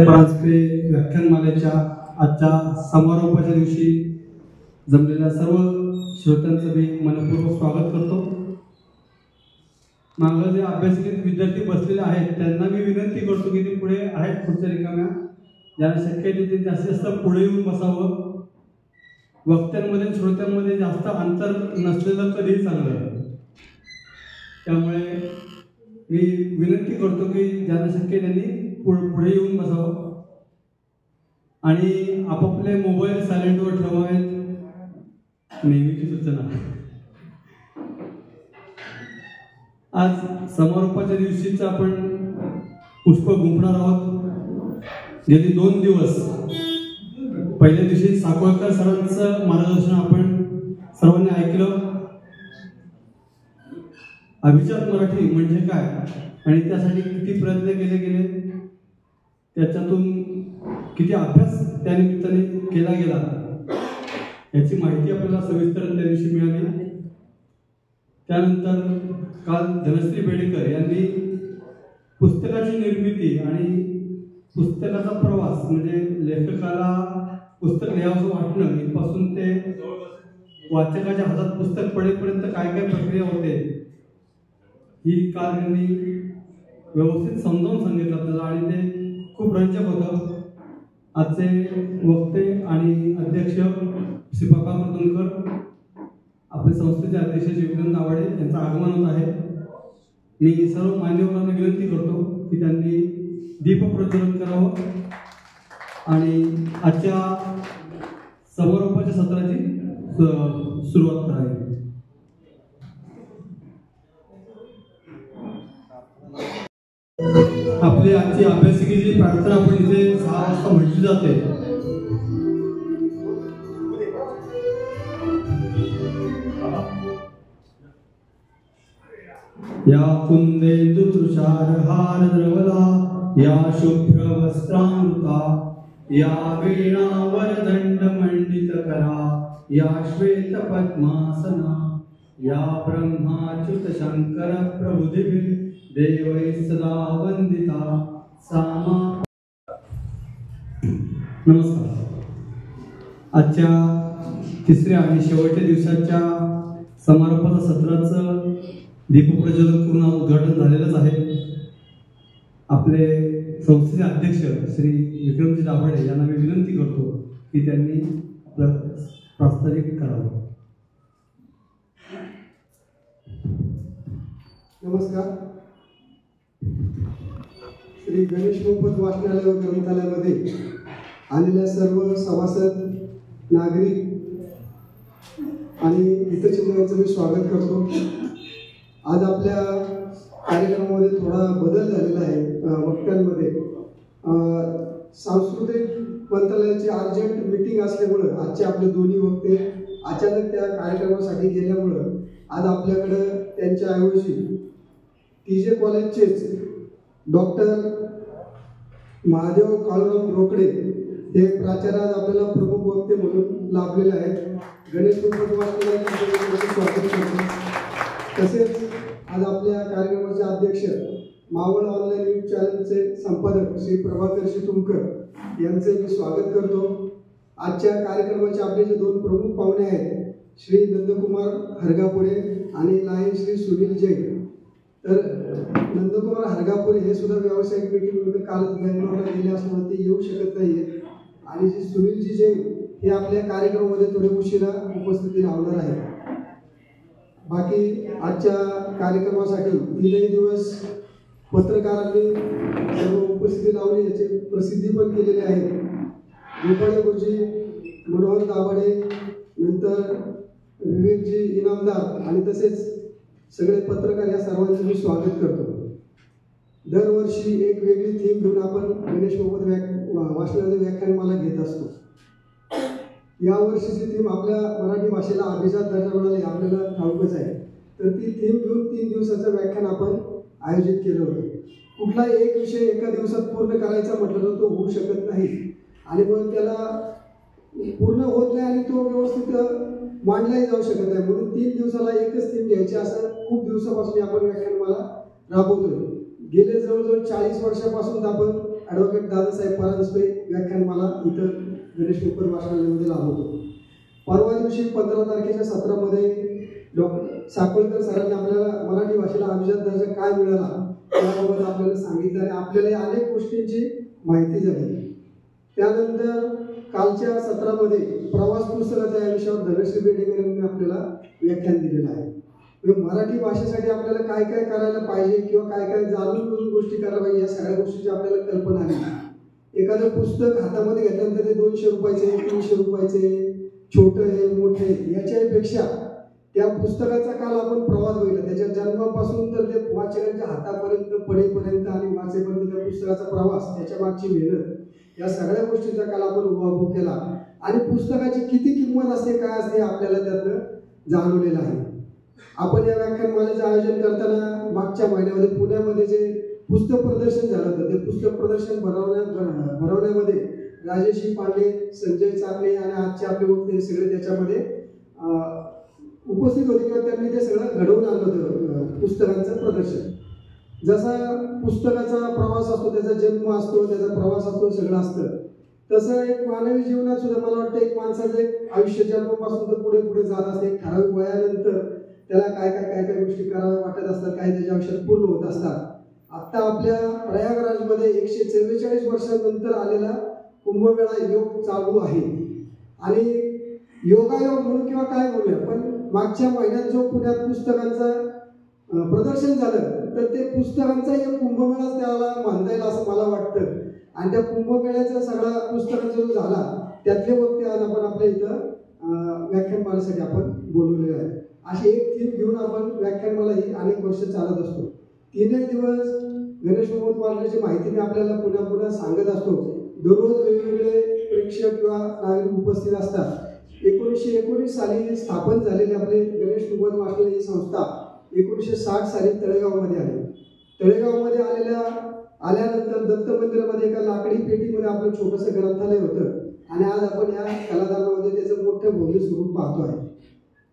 बाळासाहेब परांजपे व्याख्यानमालेच्या आजच्या समारोपाच्या दिवशी जमलेल्या सर्व श्रोत्यांचं मी मनपूर्वक स्वागत करतो। मागं जे अभ्यासिकेत विद्यार्थी बसलेले आहेत त्यांना मी विनंती करतो की ते पुढे आहेत खुर्च्या रिकाम्या, ज्यांना शक्य आहे ते जास्तीत जास्त पुढे येऊन बसावं। वक्त्यांमध्ये श्रोत्यांमध्ये जास्त अंतर नसलेलं कधीही चांगलं, त्यामुळे मी विनंती करतो की ज्यांना शक्य त्यांनी पुढे येऊन बसावं आणि आपापले मोबाईल सायलेंटवर ठेवावेत, नेहमीची सूचना। आज समारोपाच्या दिवशीचं आपण पुष्प गुंफणार आहोत। गेली 2 दिवस, पहिल्या दिवशी साकोळकर सरांचं मार्गदर्शन आपण सर्वांनी ऐकलं। अभिजात मराठी म्हणजे काय आणि त्यासाठी किती प्रयत्न केले गेले, त्याच्यातून किती अभ्यास त्या निमित्ताने केला गेला याची माहिती आपल्याला सविस्तर त्या दिवशी मिळाली। त्यानंतर काल धनश्री बेडेकर यांनी पुस्तकाची निर्मिती आणि पुस्तकाचा प्रवास म्हणजे लेखकाला पुस्तक लिहावंसं वाटणं इथपासून ते वाचकाच्या हातात पुस्तक पडेपर्यंत काय काय प्रक्रिया होते ही काल त्यांनी व्यवस्थित समजावून सांगितलं आपल्याला आणि ते खूप रंजक होतं। आजचे वक्ते आणि अध्यक्ष श्री बाबा मर्दुनकर, आपल्या संस्थेचे अध्यक्ष श्री विक्रम दाभाडे यांचं आगमन होत आहे। मी सर्व मान्यवरांना विनंती करतो की त्यांनी दीप प्रज्वलन करावं आणि आजच्या समारोपाच्या सत्राची सुरुवात करावी। आपली आजची अभ्यासिकेची प्रार्थना आपण इथे 6 वाजता म्हटली जाते। या कुंदेंदु तुषार हार द्रवला, या शुभ्र वस्त्रामृता, या वीणा वरदंड मंडित करा, या श्वेत पद्मासना, या ब्रह्माच्युत शंकर प्रभुदिभिः देवै सदा वंदिता सामा। नमस्कार। आजच्या तिसऱ्या आणि शेवटच्या दिवसाच्या समारोपाच्या सत्राचं दीपप्रज्वलन करून उद्घाटन झालेलंच आहे। आपले संस्थेचे अध्यक्ष श्री विक्रमजी दाभाडे यांना मी विनंती करतो की त्यांनी आपलं प्रास्ताविक करावं। नमस्कार। श्री गणेश मोफत वाचनालय व ग्रंथालयामध्ये आलेल्या सर्व सभासद, नागरिक आणि हितचिंतकांचं मी स्वागत करतो। आज आपल्या कार्यक्रमामध्ये थोडा बदल झालेला आहे वक्त्यांमध्ये। सांस्कृतिक मंत्रालयाची अर्जंट मीटिंग असल्यामुळं आजचे आपले दोन्ही वक्ते अचानक त्या कार्यक्रमासाठी गेल्यामुळं आज आपल्याकडं त्यांच्याऐवजी TJ कॉलेजचेच डॉक्टर महादेव काळूराम रोकडे हे प्राचार्य आज आपल्याला प्रमुख वक्ते म्हणून लाभलेले आहेत। गणेश मोफत वाचनालयाचे स्वागत करतो। तसेच आज आपल्या कार्यक्रमाचे अध्यक्ष, मावळ ऑनलाईन न्यूज चॅनलचे संपादक श्री प्रभाकर तुमकर यांचे मी स्वागत करतो। आजच्या कार्यक्रमाचे आपले जे 2 प्रमुख पाहुणे आहेत, श्री नंदकुमार हरगापुरे आणि लायन श्री सुनील जैन। तर नंदकुमार हरगापुरे हे सुद्धा व्यावसायिक मीटिंगमध्ये कालच बेंगलोरला गेले असल्यामुळे ते येऊ शकत नाहीये आणि जे सुनीलजी जैन हे आपल्या कार्यक्रमामध्ये थोडे उशिरा उपस्थिती लावणार आहेत। बाकी आजच्या कार्यक्रमासाठी 3 दिवस पत्रकारांनी सर्व उपस्थिती लावली, याची प्रसिद्धी पण केलेली आहे। गोपाळे गुरुजी, मनोहर दाभाडे, नंतर विवेकजी इनामदार आणि तसेच सगळे पत्रकार या सर्वांचं मी स्वागत करतो। दरवर्षी एक वेगळी थीम घेऊन आपण गणेश मोफत वाचनालय व्याख्यानमाला घेत असतो। या वर्षीची थीम आपल्या मराठी भाषेला अभिजात दर्जा मिळाला हे आपल्याला ठाऊकच आहे। तर ती थीम घेऊन 3 दिवसाचं व्याख्यान आपण आयोजित केलं होतं। कुठला एक विषय एका दिवसात पूर्ण करायचा म्हटलं तर तो होऊ शकत नाही आणि मग त्याला पूर्ण होत नाही आणि तो व्यवस्थित मांडलाही जाऊ शकत नाही, म्हणून 3 दिवसाला एकच थीम घ्यायची असं खूप दिवसापासून आपण व्याख्यानमाला राबवतोय। गेले जवळजवळ 40 वर्षापासून आपण ॲडव्होकेट दादासाहेब परांजपे व्याख्यानमाला इथं गणेश पेपर वाचनालयामध्ये लावतो. परवा दिवशी 15 तारखेच्या सत्रामध्ये डॉक्टर साकोळकर सरांनी आपल्याला मराठी भाषेला अभिजात दर्जा काय मिळाला याबाबत आपल्याला सांगितलं आणि आपल्याला अनेक गोष्टींची माहिती झाली. त्यानंतर कालच्या सत्रामध्ये प्रवास पुस्तकाच्या या विषयावर धनश्री बेडेकर यांनी आपल्याला व्याख्यान दिलेलं आहे. मराठी भाषेसाठी आपल्याला काय काय करायला पाहिजे किंवा काय काय जाणून बुजून गोष्टी करायला पाहिजे या सगळ्या गोष्टीची आपल्याला कल्पना आली. एखादं पुस्तक हातामध्ये घेतल्यानंतर ते 200 रुपयाचे 300 रुपयाचे छोटं आहे मोठे याच्यापेक्षा त्या पुस्तकाचा काल आपण प्रवास बघितला. त्याच्या जन्मापासून तर ते वाचकांच्या हातापर्यंत पडेपर्यंत आणि वाचेपर्यंत त्या पुस्तकाचा प्रवास त्याच्या मागची मेहनत या सगळ्या गोष्टींचा काल आपण उभाभू केला आणि पुस्तकाची किती किंमत असते काय असते आपल्याला त्यातनं जाणवलेलं आहे. आपण या व्याख्यानमालेचं आयोजन करताना मागच्या महिन्यामध्ये पुण्यामध्ये जे पुस्तक प्रदर्शन झालं होतं ते पुस्तक प्रदर्शन भरवण्यामध्ये राजेश पांडे, संजय चाकणे आणि आजचे आपले वक्ते सगळे त्याच्यामध्ये उपस्थित होते किंवा त्यांनी ते सगळं घडवून आणलं होतं पुस्तकांचं प्रदर्शन. जसा पुस्तकाचा प्रवास असतो त्याचा जन्म असतो त्याचा प्रवास असतो सगळं असतं तसं एक मानवी जीवनात सुद्धा मला वाटतं एक माणसाचं एक आयुष्य जन्मापासून तर पुढे पुढे जात असते. एक ठराविक वयानंतर त्याला काय काय गोष्टी कराव्या वाटत असतात काही त्याच्या आयुष्यात पूर्ण होत असतात. आता आपल्या प्रयागराजमध्ये 144 वर्षांनंतर आलेला कुंभमेळा योग चालू आहे आणि योगायोग म्हणून किंवा काय बोलूया पण मागच्या महिन्यात जो पुण्यात पुस्तकांचं प्रदर्शन झालं तर ते पुस्तकांचा एक कुंभमेळाच त्याला म्हणता येईल असं मला वाटतं. आणि त्या कुंभमेळ्याचा सगळा पुस्तकांचा जो झाला त्यातले वक्ते आज आपण आपल्या इथं व्याख्यानमालेसाठी आपण बोलवलेले आहे. अशी एक थीम घेऊन आपण व्याख्यानमाला ही अनेक वर्ष चालत असतो. 3 दिवस गणेश मोहम्मद वारल्याची माहिती मी आपल्याला पुन्हा सांगत असतो. दररोज वेगवेगळे प्रेक्षक किंवा नागरिक उपस्थित असतात. 1919 साली स्थापन झालेली आपले गणेश मोहम्मद वारले ही संस्था 1960 साली तळेगावमध्ये आली. तळेगावमध्ये आल्यानंतर दत्त मंदिरामध्ये एका लाकडी पेटीमध्ये आपलं छोटंसं ग्रंथालय होतं आणि आज आपण या कलादानामध्ये त्याचं मोठं भव्य स्वरूप पाहतो आहे.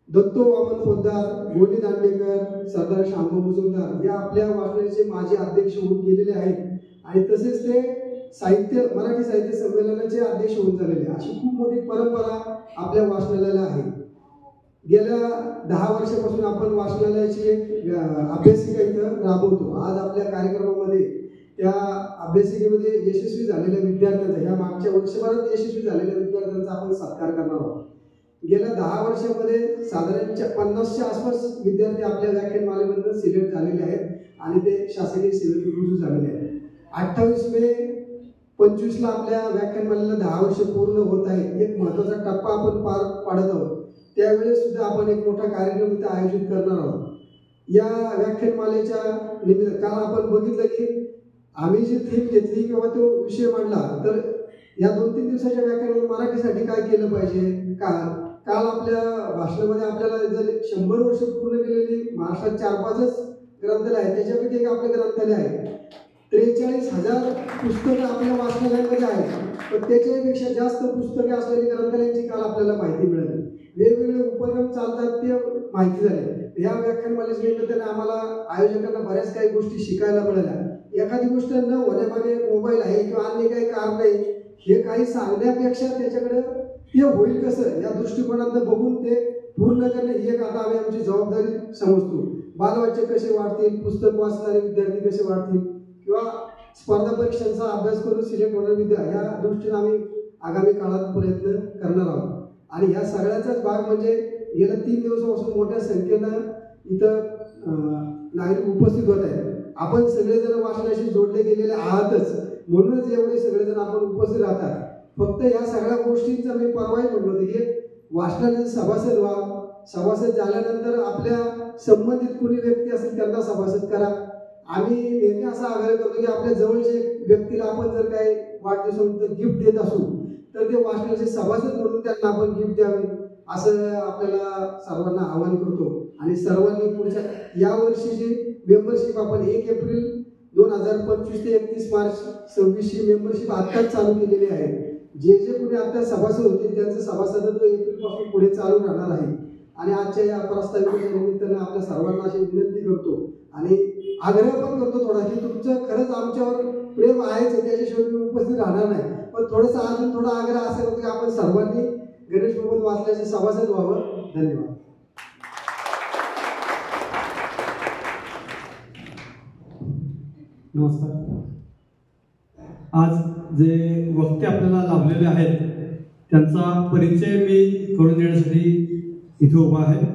दत्तो वामन पोद्दार, गोनी दांडेकर, सरदार शांभू मुजुमदार या आपल्या वाचनालयाचे माजी अध्यक्ष होऊन गेलेले आहेत आणि तसेच ते मराठी साहित्य संमेलनाचे अध्यक्ष होऊन झालेले. अशी खूप मोठी परंपरा आपल्या वाचनालयाला आहे. गेल्या 10 वर्षापासून आपण वाचनालयाची एक अभ्यासिका इथं राबवतो. आज आपल्या कार्यक्रमामध्ये त्या अभ्यासिकेमध्ये यशस्वी झालेल्या विद्यार्थ्यांचा ह्या मागच्या वर्षभरात यशस्वी झालेल्या विद्यार्थ्यांचा आपण सत्कार करणार आहोत. गेल्या 10 वर्षामध्ये साधारण 50च्या आसपास विद्यार्थी आपल्या व्याख्यानमालेमधून सिलेक्ट झालेले आहेत आणि ते शासकीय सेवेत रुजू झालेले आहेत. 28 मे 25ला आपल्या व्याख्यानमालेला 10 वर्ष पूर्ण होत आहे. एक महत्त्वाचा टप्पा आपण पार पाडत आहोत. त्यावेळेस सुद्धा आपण एक मोठा कार्यक्रम इथं आयोजित करणार आहोत. या व्याख्यानमालेच्या निमित्त काल आपण बघितलं की आम्ही जी थीम घेतली किंवा तो विषय मांडला तर या 2-3 दिवसाच्या व्याख्यानात मराठीसाठी काय केलं पाहिजे. काल आपल्या भाषणामध्ये आपल्याला जर 100 वर्ष पूर्ण केलेली महाराष्ट्रात 4-5च ग्रंथालय आहे त्याच्यापैकी एक आपलं ग्रंथालय आहे. 43,000 पुस्तकं आपल्या वाचनालयामध्ये आहेत पण त्याच्यापेक्षा जास्त पुस्तके असलेली ग्रंथालयांची काल आपल्याला माहिती मिळाली. वेगवेगळे उपक्रम चालतात ते माहिती झाले. या व्याख्यानमालेच्या निमित्ताने आम्हाला आयोजकांना बऱ्याच काही गोष्टी शिकायला मिळाल्या. एखादी गोष्ट न होण्यामागे मोबाईल आहे किंवा अन्य काही कारण आहे हे काही सांगण्यापेक्षा त्याच्याकडे ते होईल कसं या दृष्टिकोनातून बघून ते पूर्ण करणे ही एक आता आम्ही आमची जबाबदारी समजतो. बालवाच्य कसे वाढतील, पुस्तक वाचणारे विद्यार्थी कसे वाढतील किंवा स्पर्धा परीक्षांचा अभ्यास करून सिलेक्ट होणारे विद्यार्थी या दृष्टीने आम्ही आगामी काळात प्रयत्न करणार आहोत. आणि ह्या सगळ्याचाच भाग म्हणजे गेल्या 3 दिवसापासून मोठ्या संख्येनं इथं नागरिक उपस्थित होत आहेत. आपण सगळेजण वाचनाशी जोडले गेलेले आहातच म्हणूनच एवढे सगळेजण आपण उपस्थित राहतात. फक्त या सगळ्या गोष्टींचा मी परवाही म्हटलं होतं की वाचनालयाचे सभासद व्हा. सभासद झाल्यानंतर आपल्या संबंधित कोणी व्यक्ती असेल त्यांना सभासद करा. आम्ही नेहमी असा आग्रह करतो की आपल्या जवळच्या व्यक्तीला आपण जर काही वाढदिवसानिमित्त गिफ्ट देत असू तर ते वाचनालयाचे सभासद म्हणून त्यांना आपण गिफ्ट द्यावे असं आपल्याला सर्वांना आवाहन करतो. आणि सर्वांनी पुढच्या या वर्षीची मेंबरशिप आपण 1 एप्रिल 2025 ते 31 मार्च 26 मेंबरशिप आत्ताच चालू केलेली आहे. जे कोणी आता सभासद होतील त्यांचं सभासदत्व एप्रिलपासून पुढे चालू राहणार आहे. आणि आजच्या या प्रस्ताविकेच्या निमित्तानं आपल्या सर्वांना अशी विनंती करतो आणि आग्रह पण करतो थोडा की तुमचं खरंच आमच्यावर प्रेम आहेच, त्याच्याशिवाय मी उपस्थित राहणार नाही, पण थोडंसं अजून थोडा आग्रह असा करतो की आपण सर्वांनी गणेश प्रबोध वाचल्याचे सभासद व्हावं. धन्यवाद. नमस्कार. आज जे वक्ते आपल्याला लाभलेले आहेत त्यांचा परिचय मी करून देण्यासाठी इथे उभा आहे.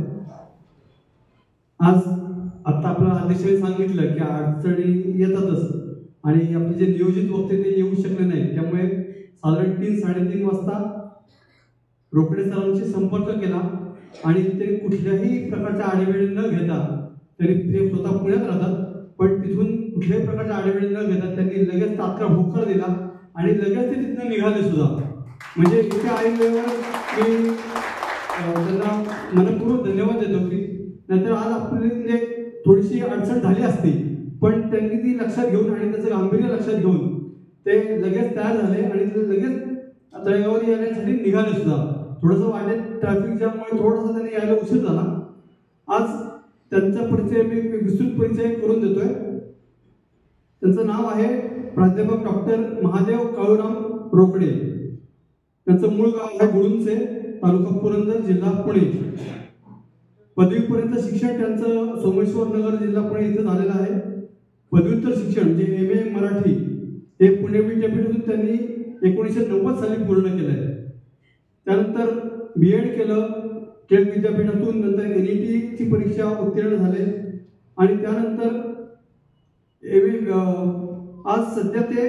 आज आता आपल्या अध्यक्षांनी सांगितलं की अडचणी येतातच आणि आपले जे नियोजित वक्ते ते येऊ शकले नाही, त्यामुळे साधारण 3-3:30 वाजता रोकडे सरांशी संपर्क केला आणि ते कुठल्याही प्रकारच्या आडेवेळी न घेता, तरी ते स्वतः पुण्यात राहतात, पण तिथून कुठल्याही प्रकारच्या आडेवेळी न घेता त्यांनी लगेच तात्काळ होकार दिला आणि लगेच ते तिथनं निघाले सुद्धा. म्हणजे इथे आलेल्यावर मी त्यांना मनपूर्वक धन्यवाद देतो की नाहीतर आज आपली म्हणजे थोडीशी अडचण झाली असती, पण त्यांनी ती लक्षात घेऊन आणि त्याचं गांभीर्य लक्षात घेऊन ते लगेच तयार झाले आणि ते लगेच तळेगाववर येण्यासाठी निघाले सुद्धा. थोडंसं वाटेत ट्रॅफिक जाममुळे थोडासा त्यांनी यायला उशीर झाला. आज त्यांचा परिचय मी विस्तृत परिचय करून देतोय. त्यांचं नाव आहे प्राध्यापक डॉक्टर महादेव काळूराम रोकडे. त्यांचं मूळ गाव आहे गुळुंचे, तालुका पुरंदर, जिल्हा पुणे. पदवीपर्यंत शिक्षण त्यांचं सोमेश्वर नगर, जिल्हा पुणे इथं झालेलं आहे. पदव्युत्तर शिक्षण म्हणजे MA मराठी हे पुणे विद्यापीठातून त्यांनी 1990 साली पूर्ण केलं आहे. त्यानंतर B.Ed केलं केंद्र विद्यापीठातून, नंतर NET ची परीक्षा उत्तीर्ण झाले आणि त्यानंतर आज सध्या ते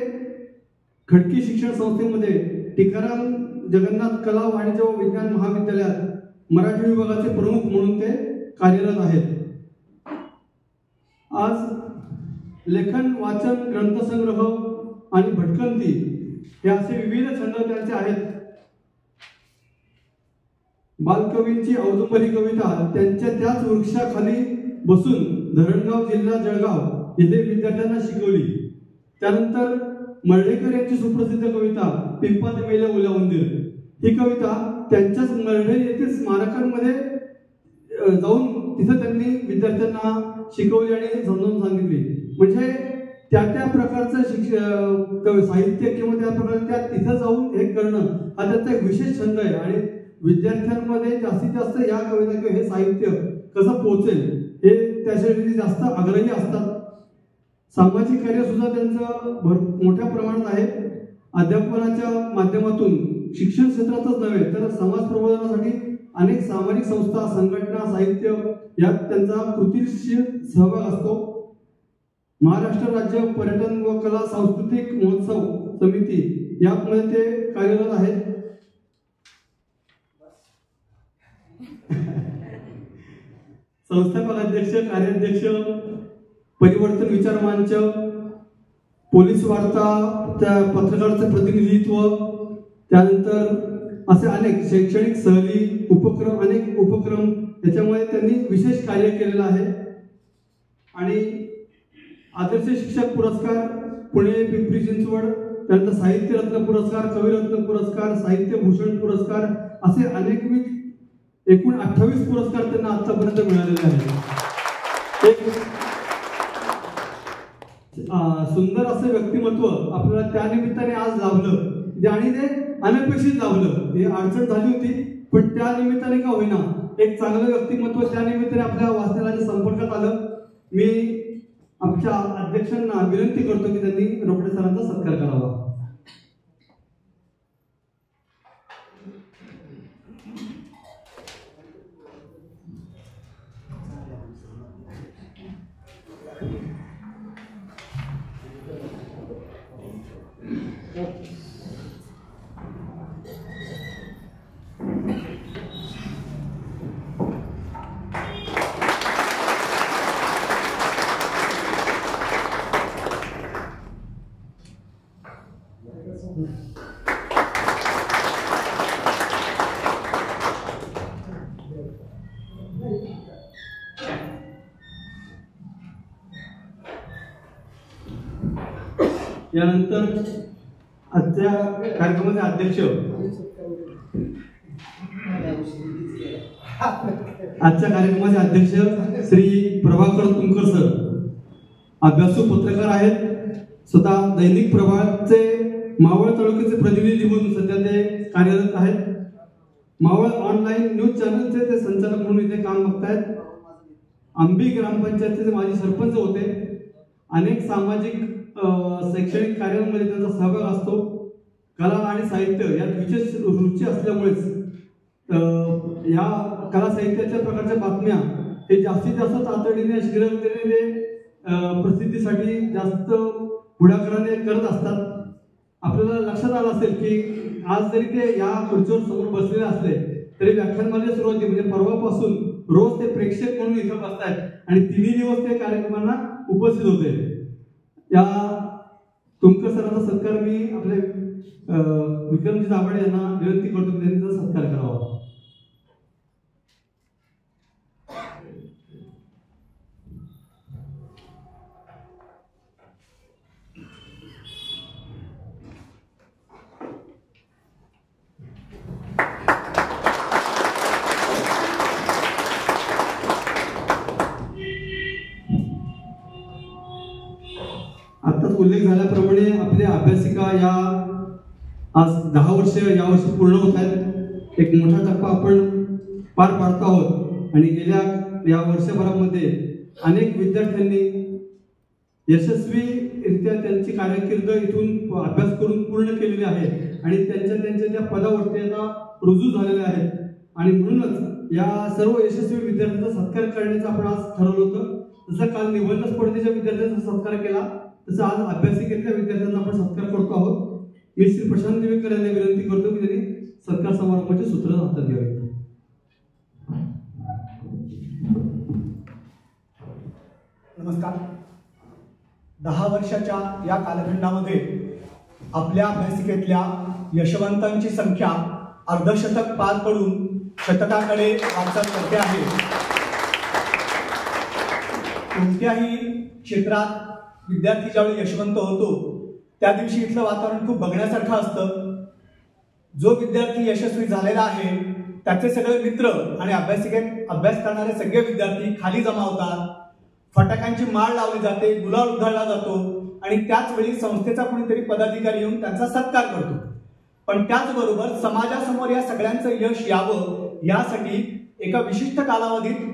खडकी शिक्षण संस्थेमध्ये टिकाराम जगन्नाथ कला वाणिज्य व विज्ञान महाविद्यालयात मराठी विभागाचे प्रमुख म्हणून ते कार्यरत आहेत. आज लेखन, वाचन, ग्रंथसंग्रह आणि भटकंती हे असे विविध छंद त्यांचे आहेत. बालकवींची औदुंबरी कविता त्यांच्या त्याच वृक्षाखाली बसून धरणगाव, जिल्हा जळगाव येथे विद्यार्थ्यांना शिकवली. त्यानंतर मर्ढेकर यांची सुप्रसिद्ध कविता पिंपात मेले ओल्या उंदीर ही कविता त्यांच्याच मर्ढे येथील स्मारकांमध्ये जाऊन तिथं त्यांनी विद्यार्थ्यांना शिकवली आणि समजावून सांगितली. म्हणजे त्या प्रकारचं साहित्य किंवा त्या प्रकारचं त्या तिथं जाऊन हे करणं हा त्यांचा एक विशेष छंद आहे आणि विद्यार्थ्यांमध्ये जास्तीत जास्त या कविता किंवा हे साहित्य कसं पोहोचेल हे त्यासाठी जास्त आग्रही असतात. सामाजिक कार्य सुद्धा त्यांचं मोठ्या प्रमाणात आहे. अध्यापनाच्या माध्यमातून शिक्षण क्षेत्रातच नव्हे तर समाज प्रबोधनासाठी अनेक सामाजिक संस्था, संघटना, साहित्य यात त्यांचा कृतीशील सहभाग असतो. महाराष्ट्र राज्य पर्यटन व कला सांस्कृतिक महोत्सव समिती यामध्ये ते कार्यरत आहेत. संस्थापक अध्यक्ष, कार्याध्यक्ष, परिवर्तन विचार मंच, पोलीस वार्ता, त्या पत्रकारांचं प्रतिनिधित्व, त्यानंतर असे अनेक शैक्षणिक सहली, उपक्रम, अनेक उपक्रम याच्यामुळे त्यांनी विशेष कार्य केलेलं आहे. आणि आदर्श शिक्षक पुरस्कार पुणे, पिंपरी चिंचवड, त्यानंतर साहित्य रत्न पुरस्कार, कविरत्न पुरस्कार, साहित्य भूषण पुरस्कार असे अनेक एकूण 28 पुरस्कार त्यांना आतापर्यंत मिळालेले आहेत. एक सुंदर असं व्यक्तिमत्व आपल्याला त्या निमित्ताने आज लाभलं आणि ते अनपेक्षित लाभलं. ते अडचण झाली होती पण त्या निमित्ताने का होईना एक चांगलं व्यक्तिमत्व त्या निमित्ताने आपल्या वाचनाच्या संपर्कात आलं. मी आमच्या अध्यक्षांना विनंती करतो की त्यांनी रोकडे सरांचा सत्कार करावा. यानंतर आजच्या कार्यक्रमाचे अध्यक्ष श्री प्रभाकर तुमकर सर अभ्यासू पत्रकार आहेत, स्वतः दैनिक प्रभातचे मावळ तालुक्याचे प्रतिनिधी म्हणून सध्या ते कार्यरत आहेत. मावळ ऑनलाईन न्यूज चॅनलचे ते संचालक म्हणून इथे काम बघतायत. आंबी ग्रामपंचायतीचे माजी सरपंच होते. अनेक सामाजिक शैक्षणिक कार्यांमध्ये त्यांचा सहभाग असतो. कला आणि साहित्य यात विशेष रुची असल्यामुळेच या कला साहित्याच्या प्रकारच्या बातम्या हे जास्तीत जास्त तातडीने शीघ्रगतीने प्रसिद्धीसाठी जास्त पुढाकाराने करत असतात. आपल्याला लक्षात आलं असेल की आज जरी ते या खुर्चीवर समोर बसलेले असले तरी व्याख्यानमालेच्या सुरुवाती म्हणजे परवापासून रोज ते प्रेक्षक म्हणून इथं बसतात आणि 3 दिवस ते कार्यक्रमांना उपस्थित होते. या तुमकर सरांचा सत्कार मी आपले विक्रमजी दाभाडे यांना विनंती करतो की त्यांनी त्याचा सत्कार करावा. आताच उल्लेख झाल्याप्रमाणे आपल्या अभ्यासिका या आज 10 वर्ष यावर्षी पूर्ण होत आहेत. एक मोठा टप्पा आपण पार पाडतो आहोत आणि गेल्या या वर्षभरामध्ये अनेक विद्यार्थ्यांनी यशस्वीरित्या त्यांची कारकीर्द इथून अभ्यास करून पूर्ण केलेली आहे आणि त्यांच्या त्या पदावरती आता रुजू झालेले आहेत. आणि म्हणूनच या सर्व यशस्वी विद्यार्थ्यांचा सत्कार करण्याचा आपण आज ठरवलं होतं. जसं काल निबंध स्पर्धेच्या विद्यार्थ्यांचा सत्कार केला तसं आज अभ्यासिकेतल्या विद्यार्थ्यांचा आपण सत्कार करतो आहोत. मी श्री प्रशांत देवेकर यांना विनंती करतो की त्यांनी सत्कार समारंभाचे सूत्र हातात घ्यावे. नमस्कार. 10 वर्षाच्या या कालखंडामध्ये आपल्या अभ्यासिकेतल्या यशवंतांची संख्या अर्धशतक पार पडून शतकाकडे वाटचाल करते आहे. कोणत्याही क्षेत्रात विद्यार्थी ज्यावेळी यशवंत होतो त्या दिवशी इथलं वातावरण खूप बघण्यासारखं असतं. जो विद्यार्थी यशस्वी झालेला आहे त्याचे सगळे मित्र आणि अभ्यासिकेत अभ्यास करणारे सगळे विद्यार्थी खाली जमा होतात. फटाक्यांची माळ लावली जाते, गुलाल उधळला जातो आणि त्याच वेळी संस्थेचा कोणीतरी पदाधिकारी येऊन त्यांचा सत्कार करतो. पण त्याचबरोबर समाजासमोर या सगळ्यांचं यश यावं यासाठी एका विशिष्ट कालावधीत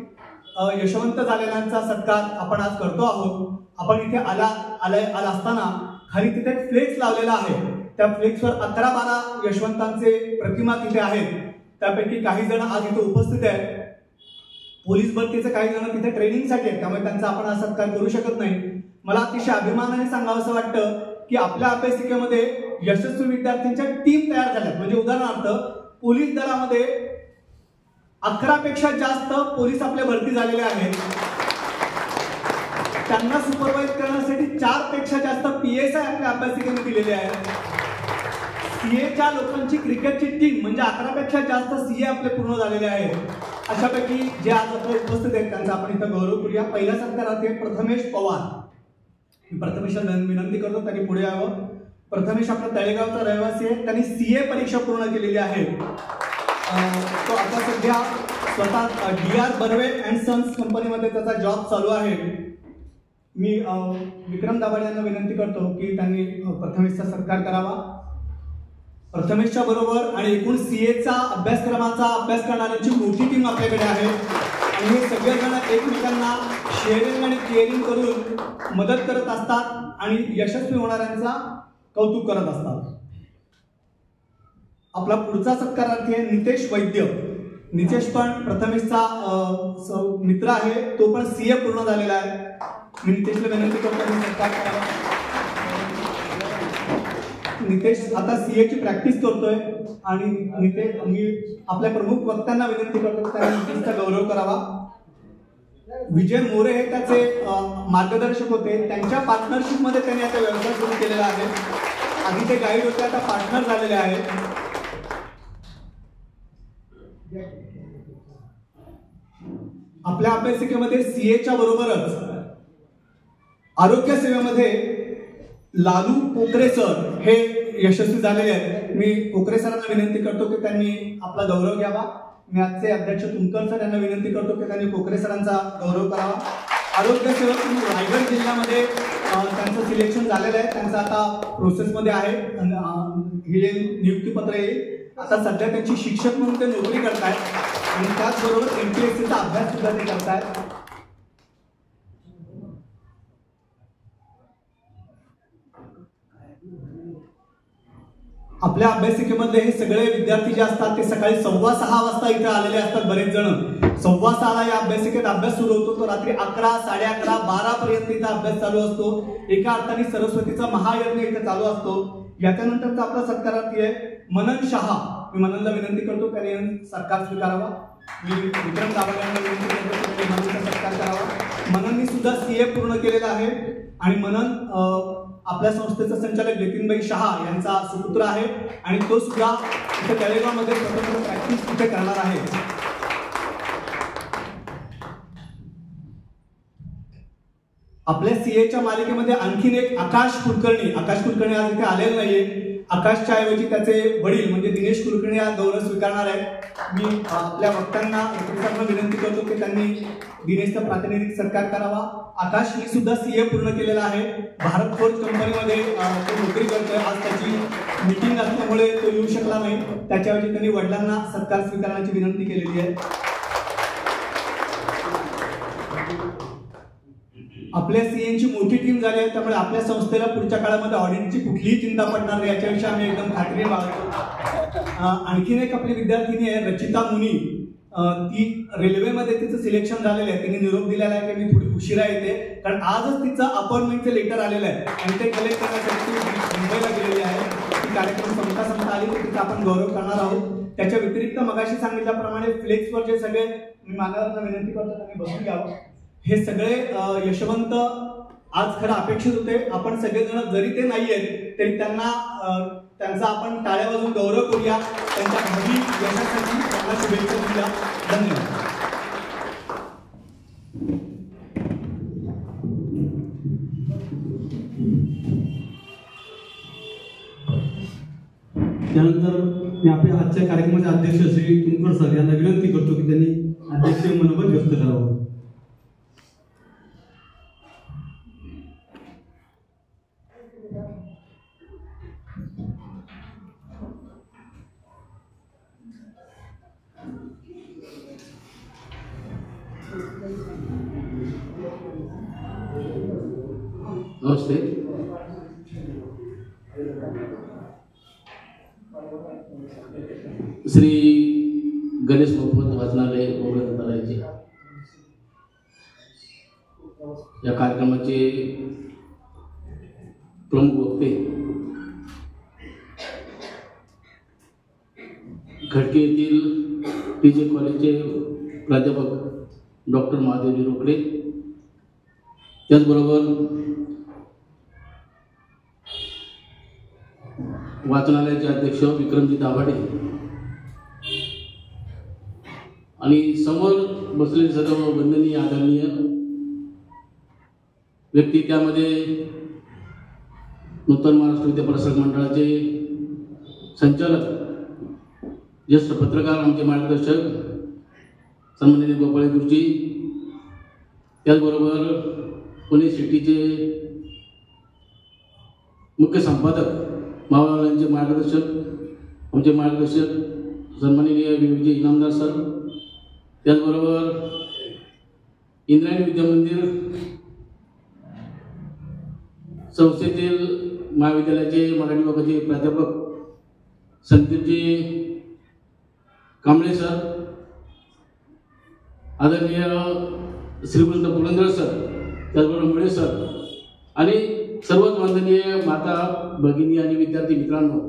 यशवंत झालेल्यांचा सत्कार आपण आज करतो आहोत. आपण इथे आला असताना खाली तिथे फ्लेक्स लावलेला आहे. त्या फ्लेक्सवर 11-12 यशवंतांचे प्रतिमा तिथे आहेत. त्यापैकी काही जण आज इथे उपस्थित आहेत. पोलीस भरतीचे काही जण तिथे ट्रेनिंगसाठी आहेत, त्यामुळे त्यांचा आपण आज सत्कार करू शकत नाही. मला अतिशय अभिमानाने सांगावंसं वाटतं की आपल्या अभ्यासिकेमध्ये यशस्वी विद्यार्थ्यांच्या टीम तयार झाल्यात. म्हणजे उदाहरणार्थ पोलीस दलामध्ये 11 पेक्षा जास्त पोलीस आपले भरती झालेले आहेत. त्यांना सुपरवाइज करण्यासाठी 4 पेक्षा जास्त PSI आपल्या अभ्यासिकेने दिलेले आहेत. CA लोकांची क्रिकेटची टीम म्हणजे 11 पेक्षा जास्त CA आपले पूर्ण झालेले आहेत. अशापैकी जे आज आपले उपस्थित आहेत त्यांचा आपण इथं गौरव करूया. पहिल्या सत्कारार्थी प्रथमेश पवार. प्रथमेशला विनंती करतो त्यांनी पुढे यावं. प्रथमेश आपला तळेगावचा रहिवासी आहे. त्यांनी CA परीक्षा पूर्ण केलेली आहे. तो आता सध्या स्वतः DR बर्वे अँड सन्स कंपनीमध्ये त्याचा जॉब चालू आहे. मी विक्रम दाभाडे यांना विनंती करतो की त्यांनी प्रथमेशचा सत्कार करावा. प्रथमेशच्या बरोबर आणि एकूण CAचा अभ्यासक्रमाचा अभ्यास करणाऱ्यांची मोठी टीम आपल्याकडे आहे आणि हे सगळेजण एकमेकांना शेअरिंग आणि केअरिंग करून मदत करत असतात आणि यशस्वी होणाऱ्यांचा कौतुक करत असतात. आपला पुढचा सत्कारार्थी आहे नितेश वैद्य. नितेश पण प्रथमेशचा मित्र आहे. तो पण CA पूर्ण झालेला आहे. मी नितेशला विनंती करतो की सत्कार करावा. नितेश आता CAची प्रॅक्टिस करतोय आणि मी आपल्या प्रमुख वक्त्यांना विनंती करतो की त्यांनी नितेशचा गौरव करावा. विजय मोरे हे त्याचे मार्गदर्शक होते. त्यांच्या पार्टनरशिपमध्ये त्यांनी आता व्यवसाय सुरू केलेला आहे. आधी ते गाईड होते, आता पार्टनर झालेले आहेत. आपल्या अभ्यासिकेमध्ये CAच्या बरोबरच आरोग्य सेवेमध्ये लालू पोकरे सर हे यशस्वी झालेले आहेत. मी पोकरे सरांना विनंती करतो की त्यांनी आपला गौरव घ्यावा. मी आजचे अध्यक्ष तुमकर सर यांना विनंती करतो की त्यांनी पोकरे सरांचा गौरव करावा. आरोग्य सेवक म्हणून रायगड जिल्ह्यामध्ये त्यांचं सिलेक्शन झालेलं आहे. त्यांचं आता प्रोसेसमध्ये आहे. हे नियुक्तीपत्र येईल. आता सध्या त्यांची शिक्षक म्हणून ते नोकरी करतायत आणि त्याचबरोबर MPSCचा अभ्यास सुद्धा ते करतायत. आपल्या अभ्यासिकेमधले हे सगळे विद्यार्थी जे असतात ते सकाळी 6:15 वाजता इथे आलेले असतात. बरेच जण 6:15ला या अभ्यासिकेत अभ्यास सुरू होतो. तो रात्री 11, 11:30, 12 पर्यंत इथं अभ्यास चालू असतो. एका अर्थाने सरस्वतीचा महायज्ञ इथे चालू असतो. याच्यानंतरचा आपला सत्कारार्थी आहे मनन शहा. मी मननला विनंती करतो त्याने सत्कार स्वीकारावा. मी विक्रम दाभाडे यांना विनंती करतो की मननचा सत्कार करावा. मनननी सुद्धा CA पूर्ण केलेला आहे आणि मनन आपल्या संस्थेचा संचालक जतीनभाई शहा यांचा सुपुत्र आहे आणि तो सुद्धा इथे तळेगावमध्ये स्वतंत्र प्रॅक्टिस तिथे करणार आहे. आपल्या CAच्या मालिकेमध्ये आणखीन एक आकाश कुलकर्णी आज इथे आलेला नाहीये. आकाशच्या ऐवजी त्याचे वडील म्हणजे दिनेश कुलकर्णी हा गौरव स्वीकारणार आहेत. मी आपल्या वक्त्यांना विनंती करतो की त्यांनी दिनेशचा प्रातिनिधिक सत्कार करावा. आकाश ही सुद्धा CA पूर्ण केलेला आहे. भारत फोर्ज कंपनीमध्ये तो नोकरी करतोय. आज त्याची मीटिंग असल्यामुळे तो येऊ शकला नाही. त्याच्याऐवजी त्यांनी वडिलांना सत्कार स्वीकारण्याची विनंती केलेली आहे. आपल्या CAची मोठी टीम झाली आहे त्यामुळे आपल्या संस्थेला पुढच्या काळामध्ये ऑडिटची कुठलीही चिंता पडणार नाही याच्याविषयी आम्ही एकदम खात्री बाळगतो. आणखीन एक आपली विद्यार्थिनी आहे रचिता मुनी. ती रेल्वेमध्ये तिचं सिलेक्शन झालेलं आहे. तिने निरोप दिलेला आहे की मी थोडी उशिरा येते कारण आजच तिचं अपॉइंटमेंटचं लेटर आलेलं आहे आणि ते कलेक्ट करण्यासाठी मुंबईला गेलेली आहे. ती कार्यक्रम संपता आली तर तिचा आपण गौरव करणार आहोत. त्याच्या व्यतिरिक्त मगाशी सांगितल्याप्रमाणे फ्लेक्सवर जे सगळे मी मान्यवरांना विनंती करतो त्यांनी बसून घ्यावं. हे सगळे यशवंत आज खरं अपेक्षित होते. आपण सगळेजण जरी ते नाही आहेत तरी त्यांचा आपण टाळ्या वाजवून गौरव करूया. त्यांच्या भावी यशासाठी त्यांना शुभेच्छा देऊया. धन्यवाद. त्यानंतर मी आपल्या आजच्या कार्यक्रमाचे अध्यक्ष श्री तुमकर सर यांना विनंती करतो की त्यांनी अध्यक्षीय मनोबल व्यक्त करावं. नमस्ते. श्री गणेश मोफत वाचनालय उघडण्याचे या कार्यक्रमाचे प्रमुख वक्ते खडकी येथील TJ कॉलेजचे प्राध्यापक डॉक्टर महादेवजी रोकडे, त्याचबरोबर वाचनालयाचे अध्यक्ष विक्रमजी दाभाडे आणि समोर बसलेले सर्व वंदनीय आदरणीय व्यक्ती, त्यामध्ये नूतन महाराष्ट्र विद्याप्रसारक मंडळाचे संचालक, ज्येष्ठ पत्रकार, आमचे मार्गदर्शक सन्माननीय गोपाळ गुरुजी, त्याचबरोबर पुणे सिटीचे मुख्य संपादक मावळांचे मार्गदर्शक, आमचे मार्गदर्शक सन्माननीय विजय इनामदार सर, त्याचबरोबर इंद्रायणी विद्यामंदिर संस्थेतील महाविद्यालयाचे मराठी विभागाचे प्राध्यापक संदीपजी कांबळे सर, आदरणीय श्रीकृष्ण पुरंदर सर, त्याचबरोबर मुळे सर आणि सर्वच वंदनीय माता भगिनी आणि विद्यार्थी मित्रांनो,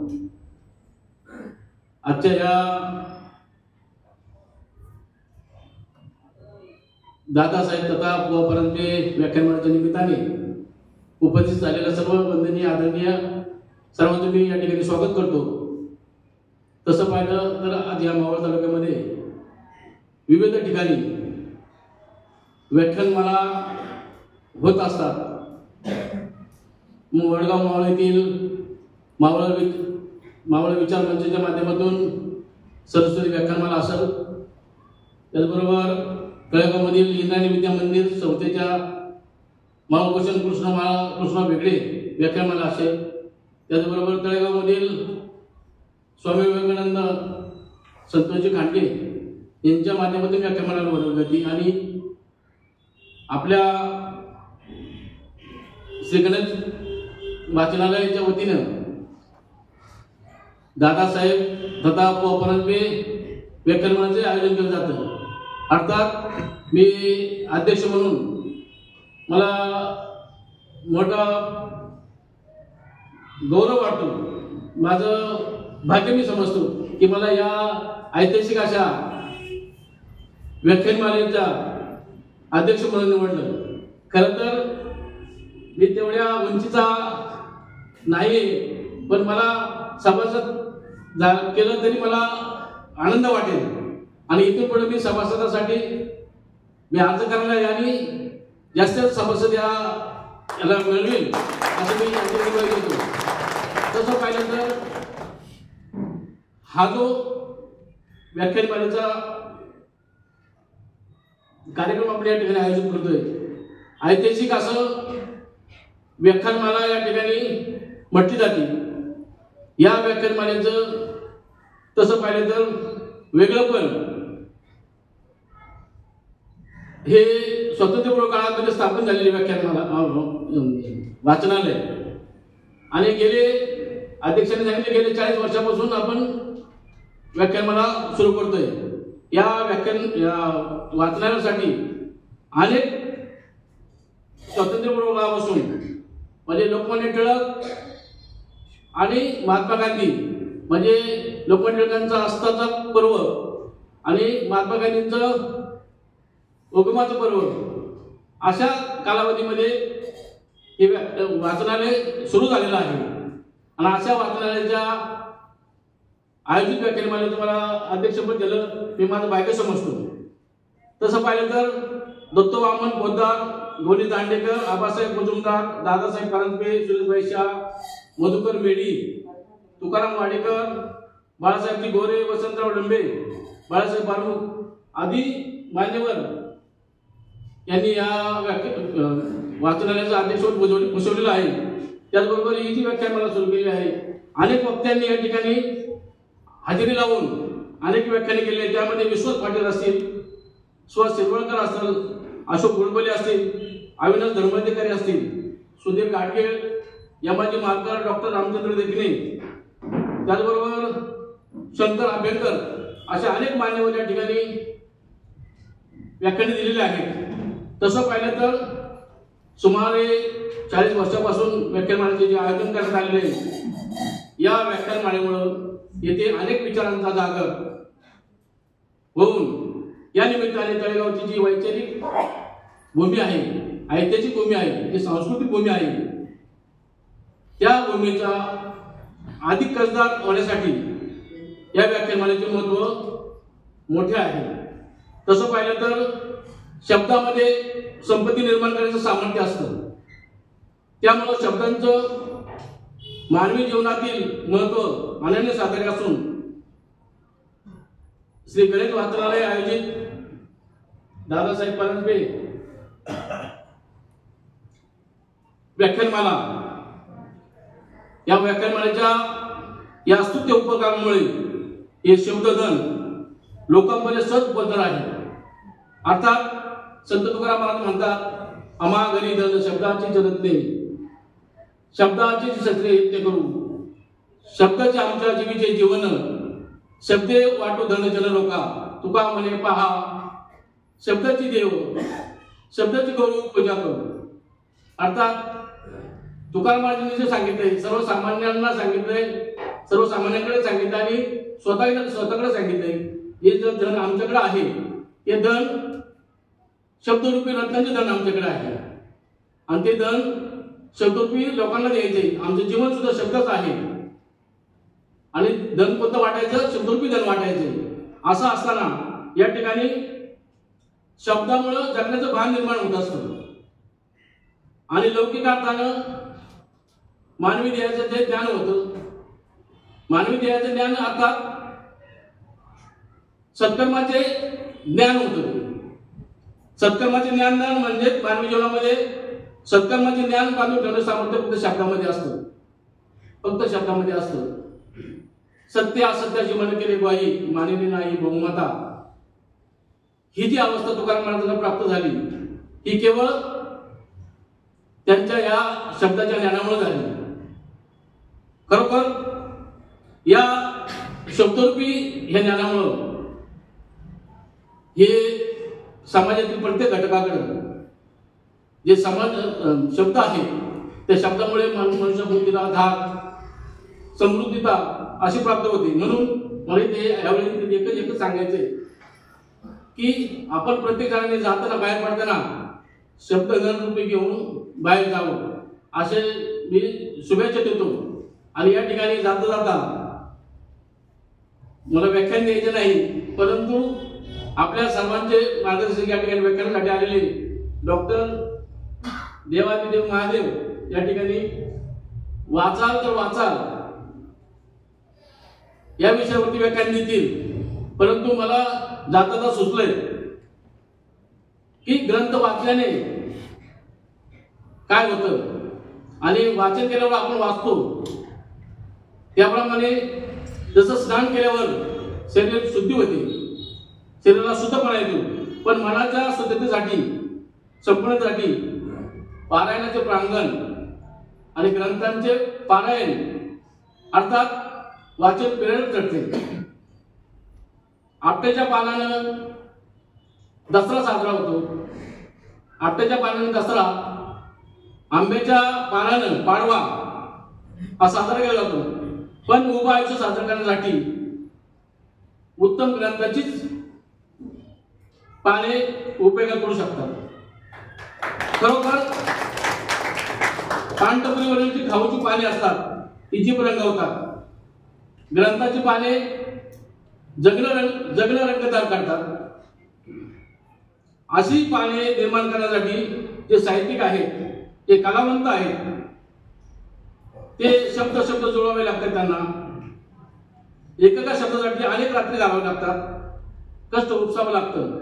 आजच्या या दादासाहेब तथा बुवा परांजपे व्याख्यानमालेच्या निमित्ताने उपस्थित झालेल्या सर्व वंदनीय आदरणीय सर्वांचं मी या ठिकाणी स्वागत करतो. तसं पाहिलं तर आज या मावळ तालुक्यामध्ये विविध ठिकाणी व्याख्यानमाला होत असतात. वडगाव मावळ येथील मावळ विचार मंचाच्या माध्यमातून सरस्वती व्याख्यानमाला असेल, त्याचबरोबर तळेगावमधील इंद्रायणी विद्या मंदिर संस्थेच्या महाभूषण कृष्ण वेगळे व्याख्यानमाला असेल. त्याचबरोबर तळेगावमधील स्वामी विवेकानंद संतोषजी खांडे यांच्या माध्यमातून व्याख्यानमाला भरवली जाते. आणि आपल्या श्री गणेश वाचनालयाच्या वतीनं दादासाहेब तथा परांजपे व्याख्यानमालेचे आयोजन केलं जातं. अर्थात मी अध्यक्ष म्हणून मला मोठा गौरव वाटतो, माझं भाग्य मी समजतो की मला या ऐतिहासिक अशा व्याख्यानमालेचा अध्यक्ष म्हणून निवडलं. खरं तर मी तेवढ्या उंचीचा नाही, पण मला सभासद केलं तरी मला आनंद वाटेल. आणि इथून पुढे मी सभासदासाठी मी अर्ज करणार आहे आणि जास्त सभासद याला मिळवेल असं मी घेतो. तसं पाहिलं तर हा जो व्याख्यानमालेचा कार्यक्रम आपण या ठिकाणी आयोजित करतोय, ऐतिहासिक असं व्याख्यानमाला या ठिकाणी म्हटली जाते. या व्याख्यानमालेचं तसं पाहिलं तर वेगळं पण हे स्वातंत्र्यपूर्व काळामध्ये स्थापन झालेले व्याख्यानमाला वाचनालय. आणि गेले अध्यक्षांनी सांगितले गेले 40 वर्षापासून आपण व्याख्यानमाला सुरू करतोय. या वाचनालयासाठी अनेक स्वातंत्र्यपूर्व काळापासून म्हणजे लोकमान्य टिळक आणि महात्मा गांधी म्हणजे लोकमान्य टिळकांचा अस्ताचा पर्व आणि महात्मा गांधींचं उगमाचं पर्व अशा कालावधीमध्ये हे वाचनालय सुरू झालेलं आहे. आणि अशा वाचनालयाच्या आयोजित व्याख्यानमालेचं मला अध्यक्षपद दिलं मी माझं भाग्य समजतो. तसं पाहिलं तर दत्तो वामन पोद्दार, गोनी दांडेकर, आबासाहेब मुजुमदार, दादासाहेब परांजपे, सुरेशभाई शाह, मधुकर मेढी, तुकाराम वाडेकर, बाळासाहेब गोरे, वसंतराव डंबे, बाळासाहेब बारमुख आदी मान्यवर यांनी या वाचनालयाचं अध्यक्षपद भूषवलेलं आहे. त्याचबरोबर ही जी व्याख्यानमाला सुरू केली आहे, अनेक वक्त्यांनी या ठिकाणी हजेरी लावून अनेक व्याख्याने केली आहेत. त्यामध्ये विश्वास पाटील असतील, सुहास शिरवळकर असतील, अशोक गुळबले असतील, अविनाश धर्माधिकारी असतील, सुधीर गाडगे, यमाजी मालकर, डॉक्टर रामचंद्र देखणे, त्याचबरोबर शंकर आंबेडकर अशा अनेक मान्यवर या ठिकाणी व्याख्याने दिलेले आहेत. तसं पाहिलं तर सुमारे 40 वर्षापासून व्याख्यानमालेचे जे आयोजन करण्यात आलेले आहे, या व्याख्यानमालेमुळं येथे अनेक विचारांचा जागर होऊन या निमित्ताने तळेगावची जी वैचारिक भूमी आहे, ऐतिहासिक भूमी आहे, जी सांस्कृतिक भूमी आहे, त्या भूमीचा अधिक कसदार होण्यासाठी या व्याख्यानमालेचे महत्त्व मोठे आहे. तसं पाहिलं तर शब्दामध्ये संपत्ती निर्माण करण्याचं सामर्थ्य असतं. त्यामुळं शब्दांचं मानवी जीवनातील महत्त्व अनन्य साधारण असून श्री गणेश वाचनालय आयोजित दादासाहेब परांजपे व्याख्यानमाला या व्याख्यानमालेच्या या स्तुत्य उपक्रमामुळे हे शब्दधन लोकांमध्ये सहज पोहोचणार आहे. अर्थात संत तुकाराम महाराज म्हणतात, अमा घरी धन शब्दाची जगतले, शब्दाची शस्त्रे यत्न करू, शब्दाचे आमच्या जीवीचे जीवन, शब्दे वाटो धन जन लोका, तुका म्हणे पहा शब्दाची देव, शब्दाची गौरव पूजा करू. अर्थात तुकाराम महाराजांनी जे सांगितलंय, सर्वसामान्यांना सांगितलंय, सर्वसामान्यांकडे सांगितलं आणि स्वतःकडे सांगितलंय, हे जे धन आमच्याकडे आहे ते धन शब्दरूपी रत्नांचे धन आमच्याकडे आहे आणि ते धन शब्दरूपी लोकांना द्यायचे. आमचं जीवन सुद्धा शब्दच आहे आणि धन कोणतं वाटायचं, शब्दरूपी धन वाटायचं. असं असताना या ठिकाणी शब्दामुळं जगण्याचं भान निर्माण होत असतं आणि लौकिक अर्थानं मानवी देहाचं जे ज्ञान होतं, मानवी देहाचं ज्ञान अर्थात सत्कर्माचे ज्ञान होतं. सत्कर्माचे ज्ञानदान म्हणजे मानवी जीवनामध्ये सत्कर्माचे ज्ञान बांधून ठेवण्याचं सामर्थ्य फक्त शब्दामध्ये असतं, फक्त शब्दामध्ये असतं. सत्य असत्याची मन केले ग्वाही, मानिली नाही बहुमता. ही जी अवस्था तुकाराम महाराजांना प्राप्त झाली ही केवळ त्यांच्या या शब्दाच्या ज्ञानामुळे झाली. खरोखर या शब्दरूपी ह्या ज्ञानामुळं हे समाजातील प्रत्येक घटकाकडे जे समाज शब्द आहे त्या शब्दामुळे मनुष्य बुद्धीला धाक, समृद्धीता अशी प्राप्त होते. म्हणून मला ते यावेळी एकच सांगायचंय की आपण प्रत्येक जणांनी जाताना बाहेर पडताना शब्द रूपी घेऊन बाहेर जावं असे मी शुभेच्छा देतो. आणि या ठिकाणी जाता जाता मला व्याख्यान द्यायचे नाही, परंतु आपल्या सर्वांचे मार्गदर्शक या ठिकाणी व्याख्यानासाठी आलेले डॉक्टर देवादिदेव महादेव या ठिकाणी वाचाल तर वाचाल या विषयावरती व्याख्यान देतील. परंतु मला जाता सुचलंय की ग्रंथ वाचल्याने काय होतं आणि वाचन केल्यावर आपण वाचतो त्याप्रमाणे जसं स्नान केल्यावर शरीर शुद्धी होते, शरीराला शुद्धपणा येतो, पण मनाच्या शुद्धतेसाठी संपूर्णतेसाठी पारायणाचे प्रांगण आणि ग्रंथांचे पारायण अर्थात वाचन प्रेरक ठरते. आपट्याच्या पानानं दसरा साजरा होतो, आपट्याच्या पानानं दसरा, आंब्याच्या पानानं पाडवा हा साजरा केला जातो. पण उभं आयुष्य साजरा करण्यासाठी उत्तम ग्रंथाचीच पाने उपयोगात पडू शकतात. खरोखर पानटपरीवरील जी खाऊची पाने असतात ती जीभ रंगवतात, ग्रंथाची पाने जगणं रंगतदार करतात. अशी पाने निर्माण करण्यासाठी जे साहित्यिक आहेत, जे कलावंत आहेत, ते शब्द जुळवावे लागतात. त्यांना एकेका शब्दासाठी अनेक रात्री घालावे लागतात, कष्ट उपसावं लागतं.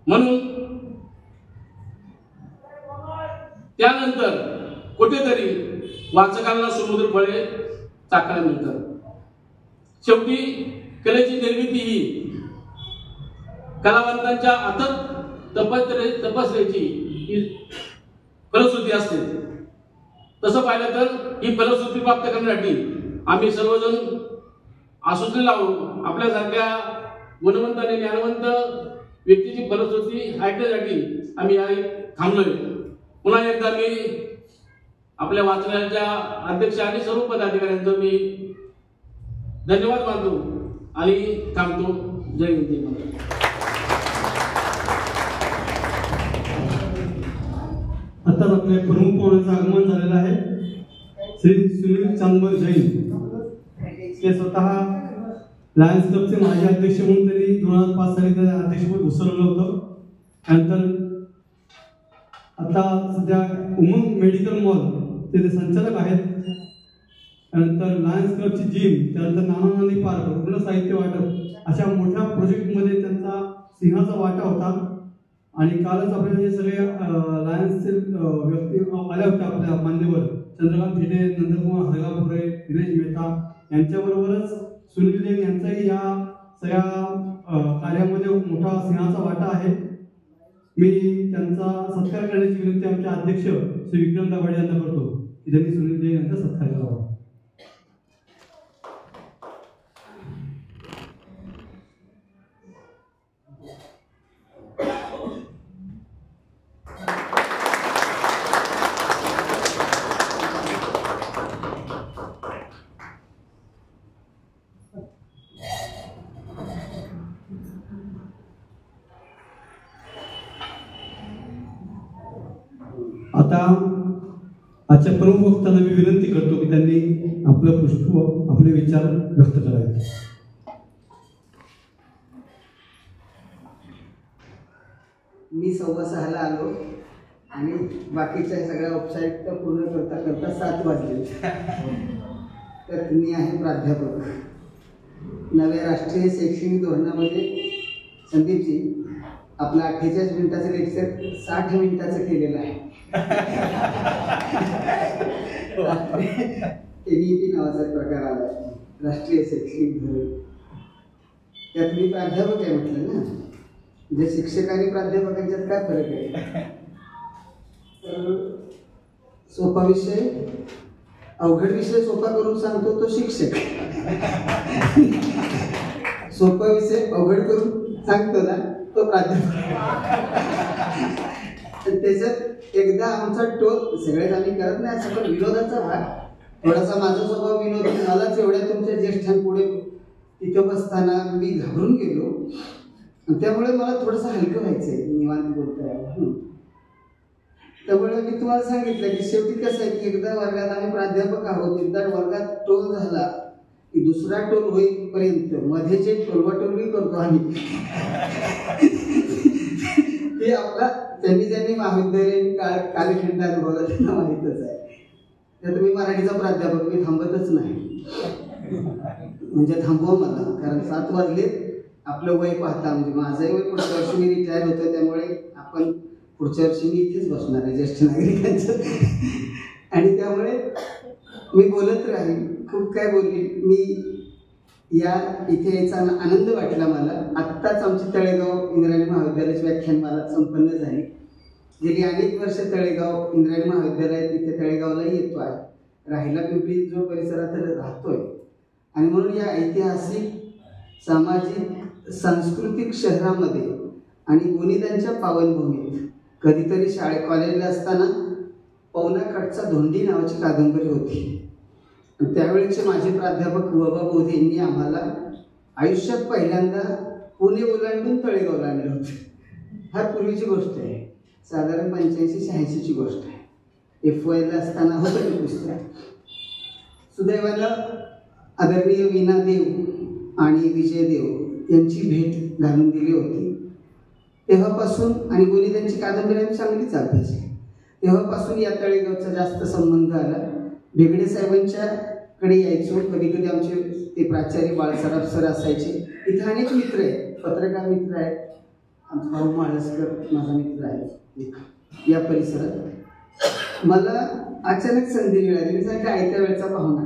म्हणून त्यानंतर कुठेतरी वाचकांना सुमधुर फळे चाखायला मिळतात. शेवटी कलेची निर्मिती ही कलावंतांच्या अथक तपस्येची फलश्रुती असते. तसं पाहिलं तर ही फलश्रुती प्राप्त करण्यासाठी आम्ही सर्वजण आसूसलेलो आहोत. आपल्यासारख्या गुणवंत आणि ज्ञानवंत व्यक्तीची फलश्रुती ऐकण्यासाठी आम्ही थांबलोय. पुन्हा एकदा मी आपल्या वाचनाच्या अध्यक्ष आणि सर्व पदाधिकाऱ्यांचं मी धन्यवाद मानतो आणि थांबतो. जय हिंद. आता आपल्या प्रमुख पाहुण्याचं आगमन झालेलं आहे. श्री सुनील चांदमल जैन, ते स्वतः लायन्स क्लबचे माजी अध्यक्ष म्हणून त्यांनी 2005 साली त्या अध्यक्षपद उसरवलं होतं. त्यानंतर आता सध्या उमंग मेडिकल मॉल ते संचालक आहेत. त्यानंतर लायन्स क्लबची जिम, त्यानंतर नानानानी पार्क, रुग्ण साहित्य वाटप अशा मोठ्या प्रोजेक्टमध्ये त्यांचा सिंहाचा वाटा होता. आणि कालच आपल्याला जे सगळे लायन्सचे व्यक्ती आल्या होत्या आपल्या मान्यवर चंद्रकांत भिडे, नंदकुमार हरगापुरे, दिनेश मेहता यांच्याबरोबरच सुनील जैन यांचाही या सगळ्या कार्यामध्ये मोठा सिंहाचा वाटा आहे. मी त्यांचा सत्कार करण्याची विनंती आमचे अध्यक्ष श्री विक्रम दाभाडे यांना करतो की त्यांनी सुनील जैन यांचा सत्कार करावा. आता आजच्या प्रमुख वक्त्यांना मी विनंती करतो की त्यांनी आपलं पुष्प, आपले विचार व्यक्त करावे. मी 6:15 आलो आणि बाकीच्या सगळ्या औपचारिकता पूर्ण करता करता 7 वाजले. तर मी आहे प्राध्यापक. नव्या राष्ट्रीय शैक्षणिक धोरणामध्ये संदीपजी आपलं 48 मिनिटाचं लेक्चर 60 मिनिटाचं केलेलं आहे. NEP नावाचा प्रकार आला, राष्ट्रीय शैक्षणिक धोरण. त्यात मी प्राध्यापक आहे म्हटलं ना, म्हणजे शिक्षक आणि प्राध्यापकांच्यात काय फरक आहे? तर सोपा विषय, अवघड विषय सोपा करून सांगतो तो शिक्षक, सोपा विषय अवघड करून सांगतो ना तो प्राध्यापक. त्याच्यात एकदा आमचा टोल, सगळेच आम्ही करत नाही असं, पण विनोदाचा भाग थोडासा, माझा स्वभाव विनोद, मलाच एवढ्या तुमच्या ज्येष्ठांपुढे तिथं बसताना मी घाबरून गेलो, त्यामुळे मला थोडंसं हलकं व्हायचंय, निवांत बोलतोय. त्यामुळे मी तुम्हाला सांगितलं की शेवटी कसं आहे की एकदा वर्गात आम्ही प्राध्यापक आहोत, एकदा वर्गात टोल झाला की दुसरा टोल होईपर्यंत मध्ये जे टोलवाटोलवी करतो आम्ही ते आपला ज्यांनी महाविद्यालयीन कालखंड अनुभवला त्यांना माहीतच आहे. त्यात मी मराठीचा प्राध्यापक, मी थांबतच नाही, म्हणजे थांबवा मला, कारण 7 वाजले आपलं वय पाहता, म्हणजे माझंही वय पुढच्या वर्षी मी रिटायर होतोय, त्यामुळे आपण पुढच्या वर्षी मी इथेच बसणार आहे ज्येष्ठ नागरिकांचं. आणि त्यामुळे मी बोलत राहील, खूप काय बोलली मी. इथे यायचा आनंद वाटला मला. आत्ताच आमची तळेगाव इंद्रायणी महाविद्यालयाची व्याख्यानमाला संपन्न झाली. गेली अनेक वर्ष तळेगाव इंद्रायणी महाविद्यालयात, इथे तळेगावलाही येतो आहे, राहिला पिंपरी जो परिसरात राहतोय. आणि म्हणून या ऐतिहासिक, सामाजिक, सांस्कृतिक शहरामध्ये आणि गोनीदांच्या पावनभूमीत कधीतरी कॉलेजला असताना पवनाकडचा धोंडी नावाची कादंबरी होती. त्यावेळेचे माझे प्राध्यापक वबा बोधे यांनी आम्हाला आयुष्यात पहिल्यांदा पुणे ओलांडून तळेगावला आणलं होतं. फार पूर्वीची गोष्ट आहे, साधारण 85-86ची गोष्ट आहे. FYला असताना होतं ते पुस्तक. सुदैवानं आदरणीय वीणा देव आणि विजय देव यांची भेट घालून दिली होती. तेव्हापासून, आणि गोनीदांची कादंबरी आम्ही चांगलीच अभ्यासली, तेव्हापासून या तळेगावचा जास्त संबंध आला. भेगडे साहेबांच्याकडे यायचो, कधी कधी आमचे ते प्राचार्य बाळसराफ सर असायचे. इथं अनेक मित्र आहेत, पत्रकार मित्र आहेत, आमचा भाऊ माळसकर माझा मित्र आहे या परिसरात. मला अचानक संधी मिळाली, मी सांगितलं आयत्या वेळचा पाहुणा.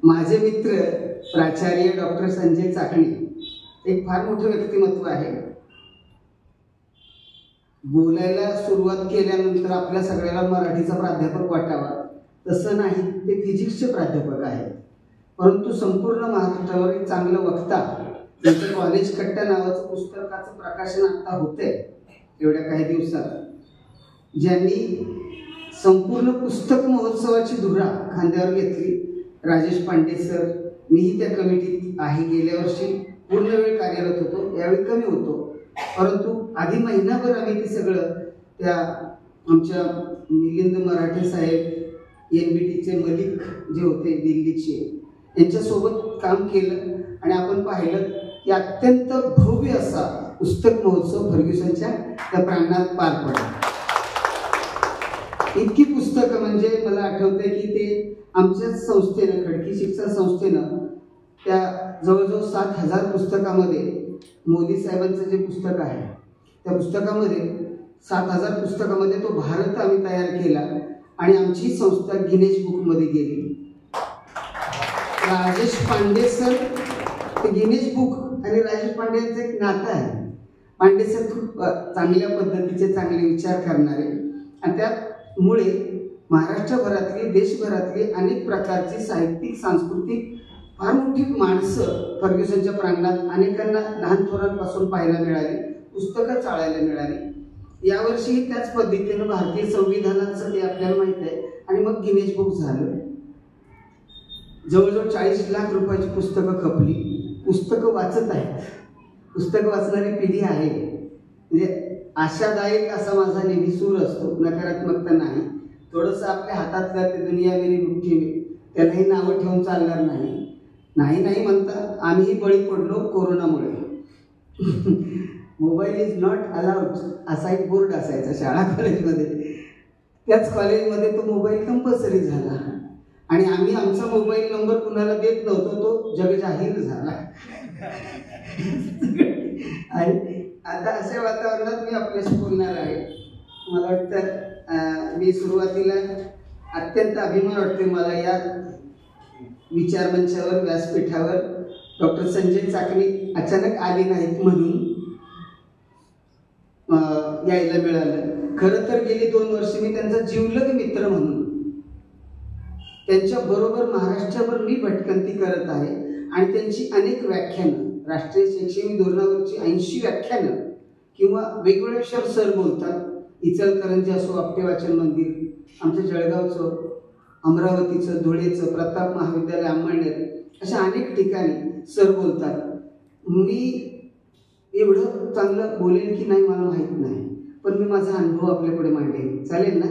माझे मित्र प्राचार्य डॉक्टर संजय चाकणे, एक फार मोठं व्यक्तिमत्व आहे. बोलायला सुरुवात केल्यानंतर आपल्या सगळ्याला मराठीचा प्राध्यापक वाटावा तसं नाही, ते फिजिक्सचे प्राध्यापक आहेत, परंतु संपूर्ण महाराष्ट्रावर एक चांगलं वक्ता. त्यांचं कॉलेज कट्टा नावाचं पुस्तकाचं प्रकाशन आता होतंय एवढ्या काही दिवसात, ज्यांनी संपूर्ण पुस्तक महोत्सवाची धुरा खांद्यावर घेतली. राजेश पांडे सर, मीही त्या कमिटीत आहे. गेल्या वर्षी पूर्ण वेळ कार्यरत होतो, यावेळी कमी होतो, परंतु आधी महिनाभर आम्ही ते सगळं त्या आमच्या मिलिंद मराठे साहेब, NBTचे मलिक जे होते दिल्लीचे, यांच्यासोबत काम केलं. आणि आपण पाहिलं की अत्यंत भव्य असा पुस्तक महोत्सव फर्ग्युसनच्या त्या प्रांगणात पार पडला. इतकी पुस्तकं, म्हणजे मला आठवतंय की ते आमच्याच संस्थेनं, खडकी शिक्षण संस्थेनं, त्या जवळजवळ 7,000 पुस्तकामध्ये मोदी साहेबांचं जे पुस्तक आहे त्या पुस्तकामध्ये 7,000 पुस्तकामध्ये तो भारत आम्ही तयार केला आणि आमची संस्था गिनेस बुकमध्ये गेली. राजेश पांडे सर, ते गिनेस बुक आणि राजेश पांडे यांचं एक नातं आहे. पांडे सर खूप चांगल्या पद्धतीचे, चांगले विचार करणारे, आणि त्यामुळे महाराष्ट्रभरातली, देशभरातली अनेक प्रकारची साहित्यिक, सांस्कृतिक फार मोठी माणसं फर्ग्युसनच्या प्रांगणात अनेकांना लहान थोरांपासून पाहायला मिळाली, पुस्तकं चाळायला मिळाली. यावर्षीही त्याच पद्धतीनं भारतीय संविधानाचं ते आपल्याला माहित आहे. आणि मग गिनेस बुक झालं. जवळजवळ 40 लाख रुपयाची पुस्तकं खपली. पुस्तकं वाचत आहेत, पुस्तकं वाचणारी पिढी आहे. म्हणजे आशादायक असा माझा नेहमी सूर असतो, नकारात्मकता नाही. थोडंसं आपल्या हातातलं ते दुनिया मेरी मुठ्ठी में, त्यालाही नावं ठेवून चालणार नाही. नाही म्हणता आम्हीही बळी पडलो कोरोनामुळे. मोबाईल इज नॉट अलाउड असा एक बोर्ड असायचा शाळा कॉलेजमध्ये. त्याच कॉलेजमध्ये तो मोबाईल कंपल्सरी झाला आणि आम्ही आमचा मोबाईल नंबर कुणाला देत नव्हतो, तो जगजाहीर झाला. आणि आता अशा वातावरणात मी आपल्याशी बोलणार आहे. मला वाटतं मी सुरुवातीला अत्यंत अभिमान वाटते मला या विचारमंचावर, व्यासपीठावर डॉक्टर संजय चाकणे अचानक आले नाहीत म्हणून यायला मिळालं. खरं तर गेली 2 वर्ष मी त्यांचा जिवलग मित्र म्हणून त्यांच्या बरोबर महाराष्ट्रावर मी भटकंती करत आहे आणि त्यांची अनेक व्याख्यानं, राष्ट्रीय शैक्षणिक धोरणावरची 80 व्याख्यानं किंवा वेगवेगळ्या विषयावर सर बोलतात. इचलकरंजी असो, आपटे वाचन मंदिर, आमच्या जळगावचं, अमरावतीचं, धुळेचं, प्रताप महाविद्यालय अंमळनेर, अशा अनेक ठिकाणी सर बोलतात. मी एवढं चांगलं बोलेन की नाही मला माहीत नाही, पण मी माझा अनुभव आपल्यापुढे मांडेन. चालेल ना?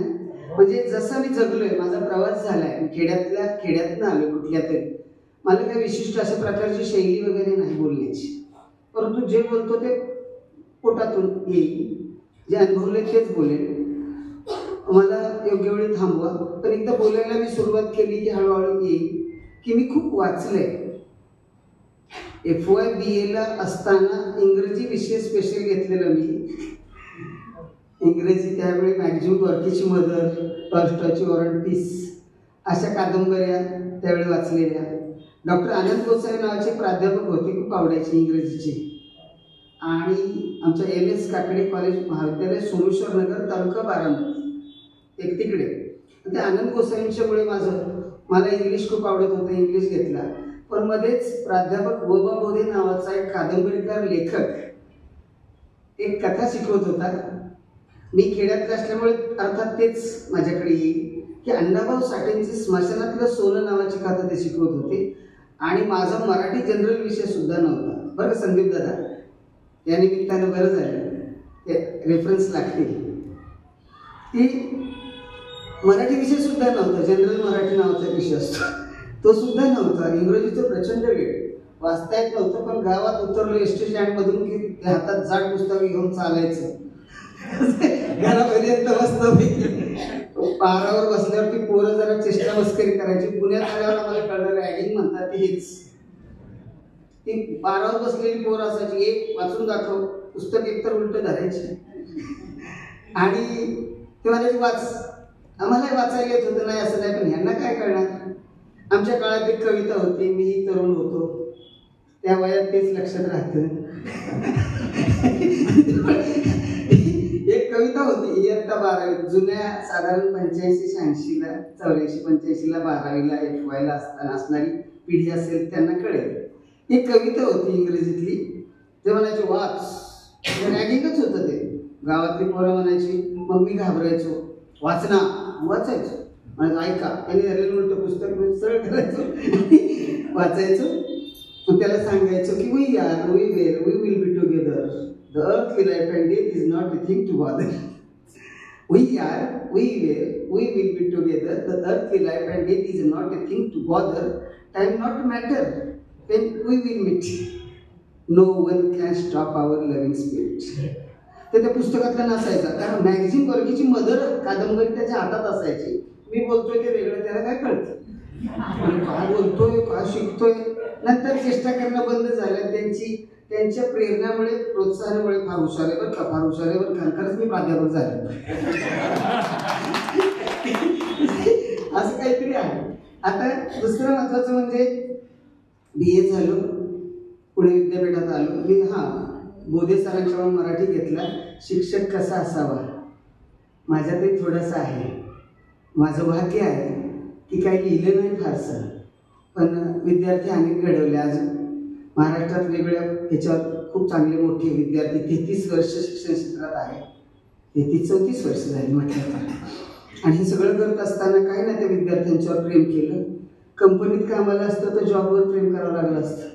म्हणजे जसा मी जगलोय, माझा प्रवास झालाय, खेड्यातनं आलोय कुठल्या तरी, मला काही विशिष्ट अशा प्रकारची शैली वगैरे नाही बोलण्याची, परंतु जे बोलतो ते पोटातून येईल, जे अनुभवले तेच बोलेन. मला योग्य वेळी थांबवा. पण एकदा बोलायला मी सुरुवात केली की हळूहळू येईल की मी खूप वाचलंय. FY BA ला असताना इंग्रजी विषय स्पेशल घेतलेलं मी. इंग्रजी त्यावेळी मॅक्झिम गॉर्कीची मदर, टॉल्स्टॉयची वॉर अँड पीस अशा कादंबऱ्या त्यावेळी वाचलेल्या. डॉक्टर आनंद गोसावी नावाचे प्राध्यापक होते, खूप आवडायचे इंग्रजीचे. आणि आमच्या MS काकडे कॉलेज महाविद्यालय, सोमेश्वर नगर, तालुका बारामती, एक तिकडे. त्या आनंद गोसावींच्यामुळे मला इंग्लिश खूप आवडत होतं, इंग्लिश घेतला. पण मध्येच प्राध्यापक वबा बोधे नावाचा एक कादंबरीकार लेखक एक कथा शिकवत होता. मी खेड्यातला असल्यामुळे अर्थात तेच माझ्याकडे येईल की अण्णाभाऊ साठेंची स्मशानातलं सोनं नावाची कथा ते शिकवत होते. आणि माझा मराठी जनरल विषय सुद्धा नव्हता बरं संदीप दादा, या निमित्तानं बरं झालं ते रेफरन्स लागते. ती मराठी विषय सुद्धा नव्हता, जनरल मराठी नावाचा विषय असतो तो सुद्धा नव्हता. इंग्रजीचं प्रचंड वेळ, वाचता येत नव्हतं. पण गावात उतरलो एसटी स्टँडमधून की हातात जाड पुस्तक घेऊन चालायचं घरापर्यंत. मस्तपैकी पारावर बसल्यावरती पोरं जरा चेष्टा मस्करी करायची. पुण्यात आल्यावर मला कळलं रॅगिंग म्हणतात ते हेच. ती पारावर बसलेली पोरं असायची, एक वाचून दाखव, पुस्तक एकतर उलट धरायची. आणि ते म्हणायचे वाच, आम्हाला वाचायला येत होतं, नाही असं नाही, पण ह्यांना काय कळणार. आमच्या काळात एक कविता होती, मीही तरुण होतो, त्या वयात तेच लक्षात राहतं. एक कविता होती इयत्ता 12वी, जुन्या साधारण 85-86ला, 84-85ला 12वीला FY ला असताना असणारी पिढी असेल त्यांना कळेल. एक कविता होती इंग्रजीतली, ते म्हणायचे वाच. रॅगिंगच होतं ते. गावातली पोरं म्हणायची, मग मी घाबरायचो, वाचना, वाचायचो. म्हणजे ऐका, त्यांनी धरलेलं उलटं पुस्तक सरळ करायचो, वाचायचो. त्याला सांगायचो की we are, we were, we will be together. The earthly life and death is not a thing to bother. We are, we were, we will be together. The earthly life and death is not a thing to bother. Time not matter when we will meet. No one can stop our loving spirit. तर त्या पुस्तकातला नसायचा, कारण maxim गॉर्कीची mother कादंबरी त्याच्या हातात असायची. मी बोलतोय ते वेगळं, त्याला काय कळतं, काय बोलतोय, काय शिकतोय. नंतर चेष्टा करणं बंद झालं. त्यांच्या प्रेरणामुळे, प्रोत्साहनामुळे फार हुशार आहे बरं का, फार हुशार आहे बरं का, खरंच मी प्राध्यापक झाले असं काहीतरी आहे. आता दुसरं महत्वाचं म्हणजे BA झालो, पुणे विद्यापीठात आलो मी. बोधे सरांच्याकडून मराठी घेतला. शिक्षक कसा असावा माझ्यातही थोडंसं आहे. माझं भाग्य आहे की काही लिहिलं नाही फारसं, पण विद्यार्थी अनेक घडवले. आज महाराष्ट्रात वेगवेगळ्या ह्याच्यावर खूप चांगले मोठे विद्यार्थी 33 वर्ष शिक्षण क्षेत्रात आहे. 34 वर्ष झाली म्हटलं तर. आणि हे सगळं करत असताना काही ना त्या विद्यार्थ्यांच्यावर प्रेम केलं. कंपनीत कामाला असतं तर जॉबवर प्रेम करावं लागलं असतं.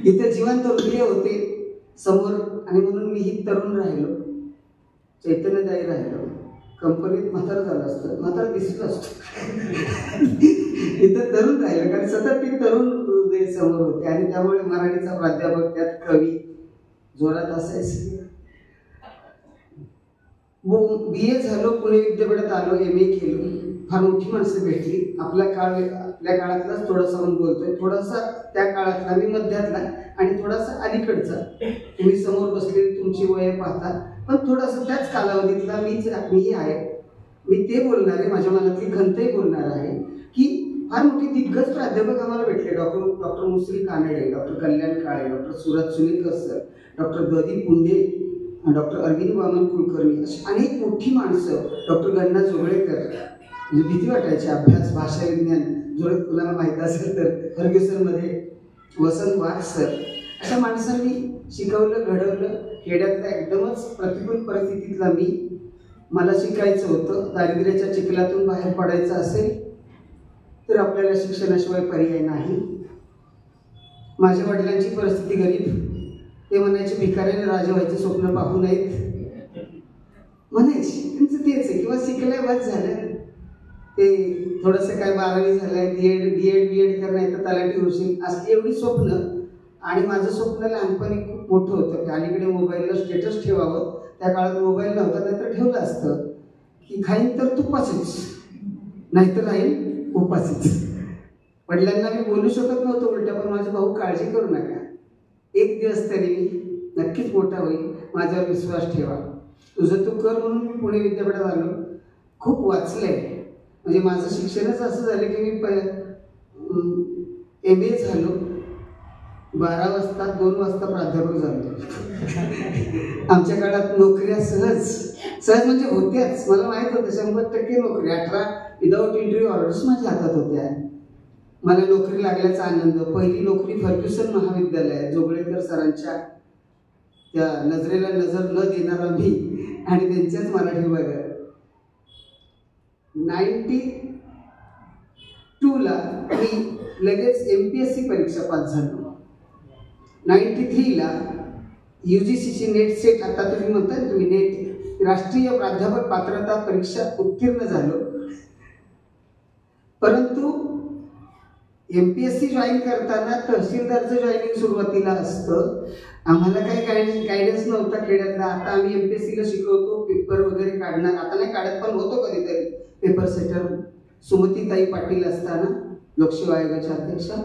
इथे जिवंत हृदय होते समोर, आणि म्हणून मीही तरुण राहिलो, चैतन्यदायी राहिलो. कंपनीत म्हातारं झालं असतं, म्हातारं दिसलं असतं. इथं तरुण राहिलं, कारण सतत ती तरुण हृदय समोर होते. आणि त्यामुळे मराठीचा प्राध्यापक, त्यात कवी जोरात असायचं. BA झालो, पुणे विद्यापीठात आलो, MA केलो, फार मोठी माणसं भेटली. आपल्या काळातलाच थोडासा मी बोलतोय, थोडासा त्या काळातला मी मध्यातला आणि थोडासा अलीकडचा. तुम्ही समोर बसलेली तुमची वय पाहता, पण थोडासा त्याच कालावधीतला मीही आहे. मी ते बोलणार आहे, माझ्या मनातली खंतही बोलणार आहे की फार मोठी दिग्गज प्राध्यापक आम्हाला भेटले. Doctor Mushri Kanade, doctor Kalyan Kale, doctor Suraj Sunilkar sir, doctor Pradeep Punde, doctor Arvind Vaman Kulkarni, अशी अनेक मोठी माणसं, डॉक्टर गण्णा जोगळेकर. म्हणजे भीती वाटायची. अभ्यास, भाषा विज्ञान, तुला माहीत असेल तर फर्ग्युसनमध्ये वसंत वाघ सर, अशा माणसांनी शिकवलं, घडवलं. खेड्यातल्या एकदमच प्रतिकूल परिस्थितीतला मला शिकायचं होतं. दारिद्र्याच्या चिखलातून बाहेर पडायचं असेल तर आपल्याला शिक्षणाशिवाय पर्याय नाही. माझ्या वडिलांची परिस्थिती गरीब. ते म्हणायचे भिकाऱ्याने राजा व्हायचे स्वप्न पाहू नयेत म्हणायचे. त्यांचं तेच आहे, किंवा शिकलंय बस झालं. ते थोडंसं काय 12वी झालंय, बीएड करणार तर तलाठी होशील, असली एवढी स्वप्न. आणि माझं स्वप्न लहानपणी खूप मोठं होतं की अलीकडे मोबाईलला स्टेटस ठेवावं. त्या काळात मोबाईल नव्हता, नाहीतर ठेवलं असतं की खाईन तर तुपाचीच, नाहीतर राहील उपासीच. वडिलांना मी बोलू शकत नव्हतो उलट्या, पण माझा भाऊ काळजी करू नका, एक दिवस तरी मी नक्कीच मोठा होईल, माझ्यावर विश्वास ठेवा, तुझं तू कर. म्हणून मी पुणे विद्यापीठात आलो. खूप वाचलंय. म्हणजे माझं शिक्षणच असं झालं की मी MA झालो, 12 वाजता 2 वाजता प्राध्यापक झालो. आमच्या काळात नोकऱ्या सहज म्हणजे होत्याच. मला माहित होतं 100% नोकरी. 18 विदाऊट इंटरव्ह्यू ऑर्डर्स माझ्या हातात होत्या. मला नोकरी लागल्याचा आनंद. पहिली नोकरी फर्ग्युसन महाविद्यालयात जोगळेकर सरांच्या त्या नजरेला नजर न देणारा मी आणि त्यांच्याच मराठी विभागात. 92ला मी लगेच MPSC परीक्षा पास झालो. 93ला UGCची नेट सेट, आता तुम्ही म्हणता ना तुम्ही नेट, राष्ट्रीय प्राध्यापक पात्रता परीक्षा उत्तीर्ण झालो. परंतु MPSC जॉईन करताना तहसीलदारचं जॉईनिंग सुरुवातीला असतं. आम्हाला काही गायडन्स नव्हता खेड्यातला. आता आम्ही MPSCला शिकवतो, पेपर वगैरे काढणार, आता नाही काढत पण होतो कधीतरी पेपर सेटर. सुमतीताई पाटील असताना लोकसेवा आयोगाच्या अध्यक्षा.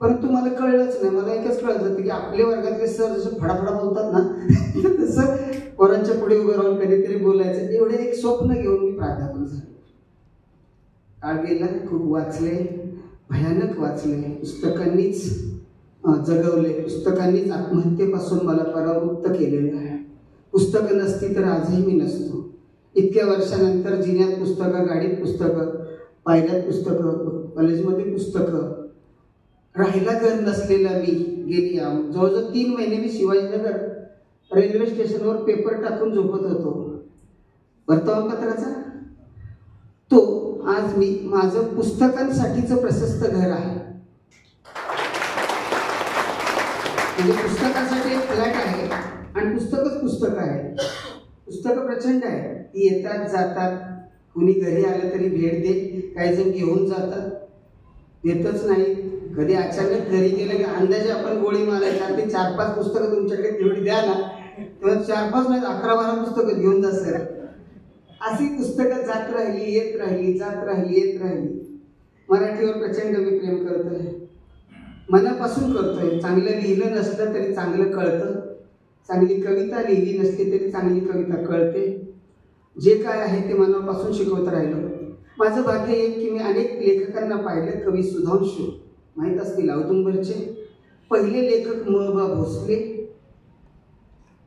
परंतु मला कळलंच नाही. मला एकच कळत होतं की आपल्या वर्गातले सर जसं फडाफडा बोलतात ना तसं पोरांच्या पुढे उभं राहून कधीतरी बोलायचं, एवढे एक स्वप्न घेऊन मी प्राध्यापक झालो. काळ गेला, खूप वाचले, भयानक वाचले, पुस्तकांनीच जगवले, पुस्तकांनीच आत्महत्येपासून मला परावृत्त केलेले आहे. पुस्तकं नसती तर आजही मी नसतो. इतक्या वर्षानंतर जिन्यात पुस्तकं, गाडीत पुस्तकं, पायऱ्यात पुस्तकं, कॉलेजमध्ये पुस्तकं, राहायला घर नसलेला मी गेली जवळजवळ 3 महिने मी शिवाजीनगर रेल्वे स्टेशनवर पेपर टाकून झोपत होतो वर्तमानपत्राचा. तो आज मी माझं पुस्तकांसाठीचं प्रशस्त घर आहे. म्हणजे पुस्तकासाठी एक फ्लॅट आहे आणि पुस्तकच पुस्तकं आहे. पुस्तकं प्रचंड आहे. ती येतात जातात, कुणी घरी आलं तरी भेट दे, काही जण घेऊन जातात, येतच नाही. कधी अचानक घरी गेलं की अंदाजे आपण गोळी मारायच्या, ते 4-5 पुस्तकं तुमच्याकडे तेवढी द्या ना, तेव्हा 4-5 नाही 11-12 पुस्तकं घेऊन जा सर. अशी पुस्तकं जात राहिली, येत राहिली, जात राहिली, येत राहिली. मराठीवर प्रचंड मी प्रेम करतोय, मनापासून करतोय. चांगलं लिहिलं नसलं तरी चांगलं कळतं, चांगली कविता लिहिली नसली तरी चांगली कविता कळते. जे काय आहे ते मनापासून शिकवत राहिलो. माझं भाग्य एक की मी अनेक लेखकांना पाहिलं. कवी सुधांशू माहीत असतील, औदुंबरचे पहिले लेखक म.बा. भोसले.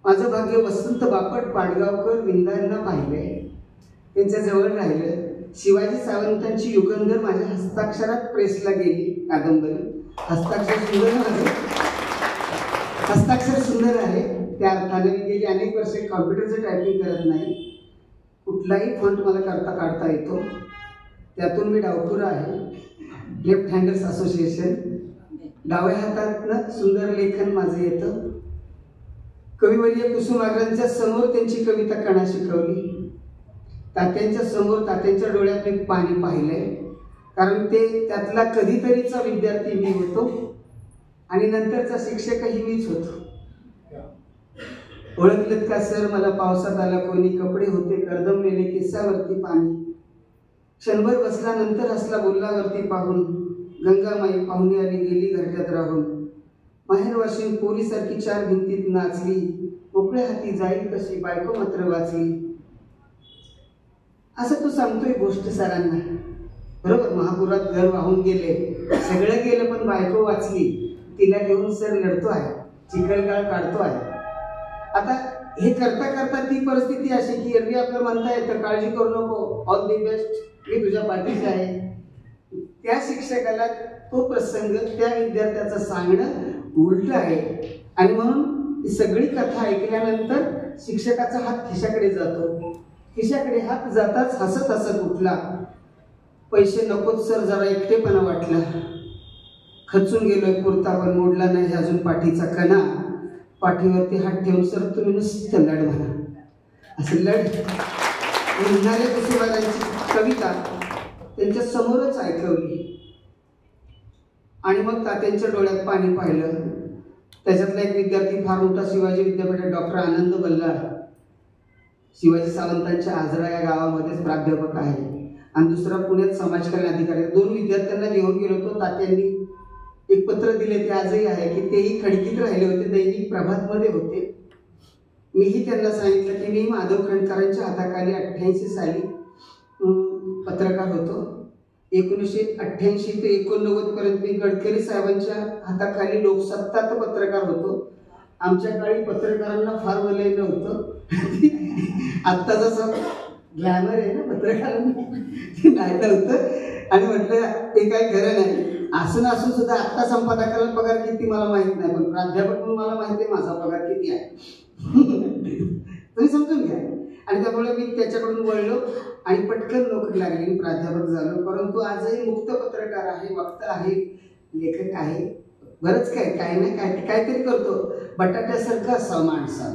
माझं भाग्य वसंत बापट, पाडगावकर, विंदांना पाहिले, त्यांच्या जवळ राहिलं. शिवाजी सावंतांची युगंधर माझ्या हस्ताक्षरात प्रेसला गेली कादंबरी. हस्ताक्षर सुंदर आहे, हस्ताक्षर सुंदर आहे. त्या अर्थाने मी गेली अनेक वर्षे कॉम्प्युटरचं टायपिंग करत नाही. कुठलाही फॉन्ट मला काढता येतो. त्यातून मी डावखुरा आहे. Left handers association. डाव्या हातातनं सुंदर लेखन माझं येतं. कविवर्य कुसुमाग्रजांच्या समोर त्यांची कविता कणा शिकवली. तात्यांच्या समोर तात्यांच्या डोळ्यात मी पाणी पाहिलंय, कारण ते त्यातला कधीतरीचा विद्यार्थी मी होतो आणि नंतरचा शिक्षकही मीच होतो. ओळखलत का सर मला पावसात आला कोणी, कपडे होते कर्दमलेले केसावरती पाणी, क्षणभर बसल्यानंतर हसला बोलल्यावरती पाहून, गंगामाई पाहुणे आली गेली घरट्यात राहून, माहेर वाशिन पोरीसारखी 4 भिंतीत नाचली, मोकळ्या हाती जाईल कशी बायको मात्र वाचली. असं तू सांगतोय गोष्ट सरांना, बरोबर. महापुरात घर वाहून गेले, सगळं गेलं पण बायको वाचली. तिला घेऊन सर लढतो आहे, चिखलगाळ काढतो आहे. आता हे करता करता ती परिस्थिती अशी की एरवी आपलं म्हणता येतं काळजी करू नको, ऑल दी बेस्ट, मी तुझ्या पाठीशी आहे. त्या शिक्षकाला तो प्रसंग त्या विद्यार्थ्याचं सांगणं उलट आहे. आणि म्हणून ही सगळी कथा ऐकल्यानंतर शिक्षकाचा हात खिशाकडे जातो. खिशाकडे हात जाताच हसत हसत उठला. पैसे नकोच सर, जरा एकटेपणा वाटला. खचून गेलोय पुरता पण मोडला नाही अजून पाठीचा कणा. पाठीवरती हात ठेवून सर तुम्ही नुसतं लढ म्हणा. असं लढ म्हणणाऱ्या कुसुमारांची कविता त्यांच्या समोरच ऐकवली. आणि मग तात्यांच्या डोळ्यात पाणी पाहिलं. त्याच्यातला एक विद्यार्थी फार मोठा शिवाजी विद्यापीठात डॉक्टर आनंद बल्लाळ, शिवाजी सावंतांच्या आजरा या गावामध्येच प्राध्यापक आहे. आणि दुसरा पुण्यात समाजकल्याण अधिकारी. 2 विद्यार्थ्यांना घेऊन गेलो होतो. तात्यांनी एक पत्र दिले, ते आजही आहे की तेही खडकीत राहिले होते, दैनिक प्रभातमध्ये होते. मीही त्यांना सांगितलं की मी माधव खंडकरांच्या हाताखाली 88 साली पत्रकार होतो. 1988 ते 89 पर्यंत मी गडकरी साहेबांच्या हाताखाली लोकसत्तात पत्रकार होतो. आमच्या काळी पत्रकारांना फार वलय नव्हतं. आत्ता जसं ग्लॅमर आहे ना पत्रकारांना, ते नाही नव्हतं. आणि म्हटलं ते काय खरं नाही. असून सुद्धा आत्ता संपादकाला पगार किती मला माहित नाही, पण प्राध्यापक म्हणून मला माहिती आहे माझा पगार किती आहे. तुम्ही समजून घ्या. आणि त्यामुळे मी त्याच्याकडून वळलो आणि पटकन नोकरी लागली, प्राध्यापक झालो. परंतु आजही मुक्त पत्रकार आहे, वक्ता आहे, लेखक आहे, बरंच काय ना काहीतरी करतो. बटाट्यासारखं असावं माणसा.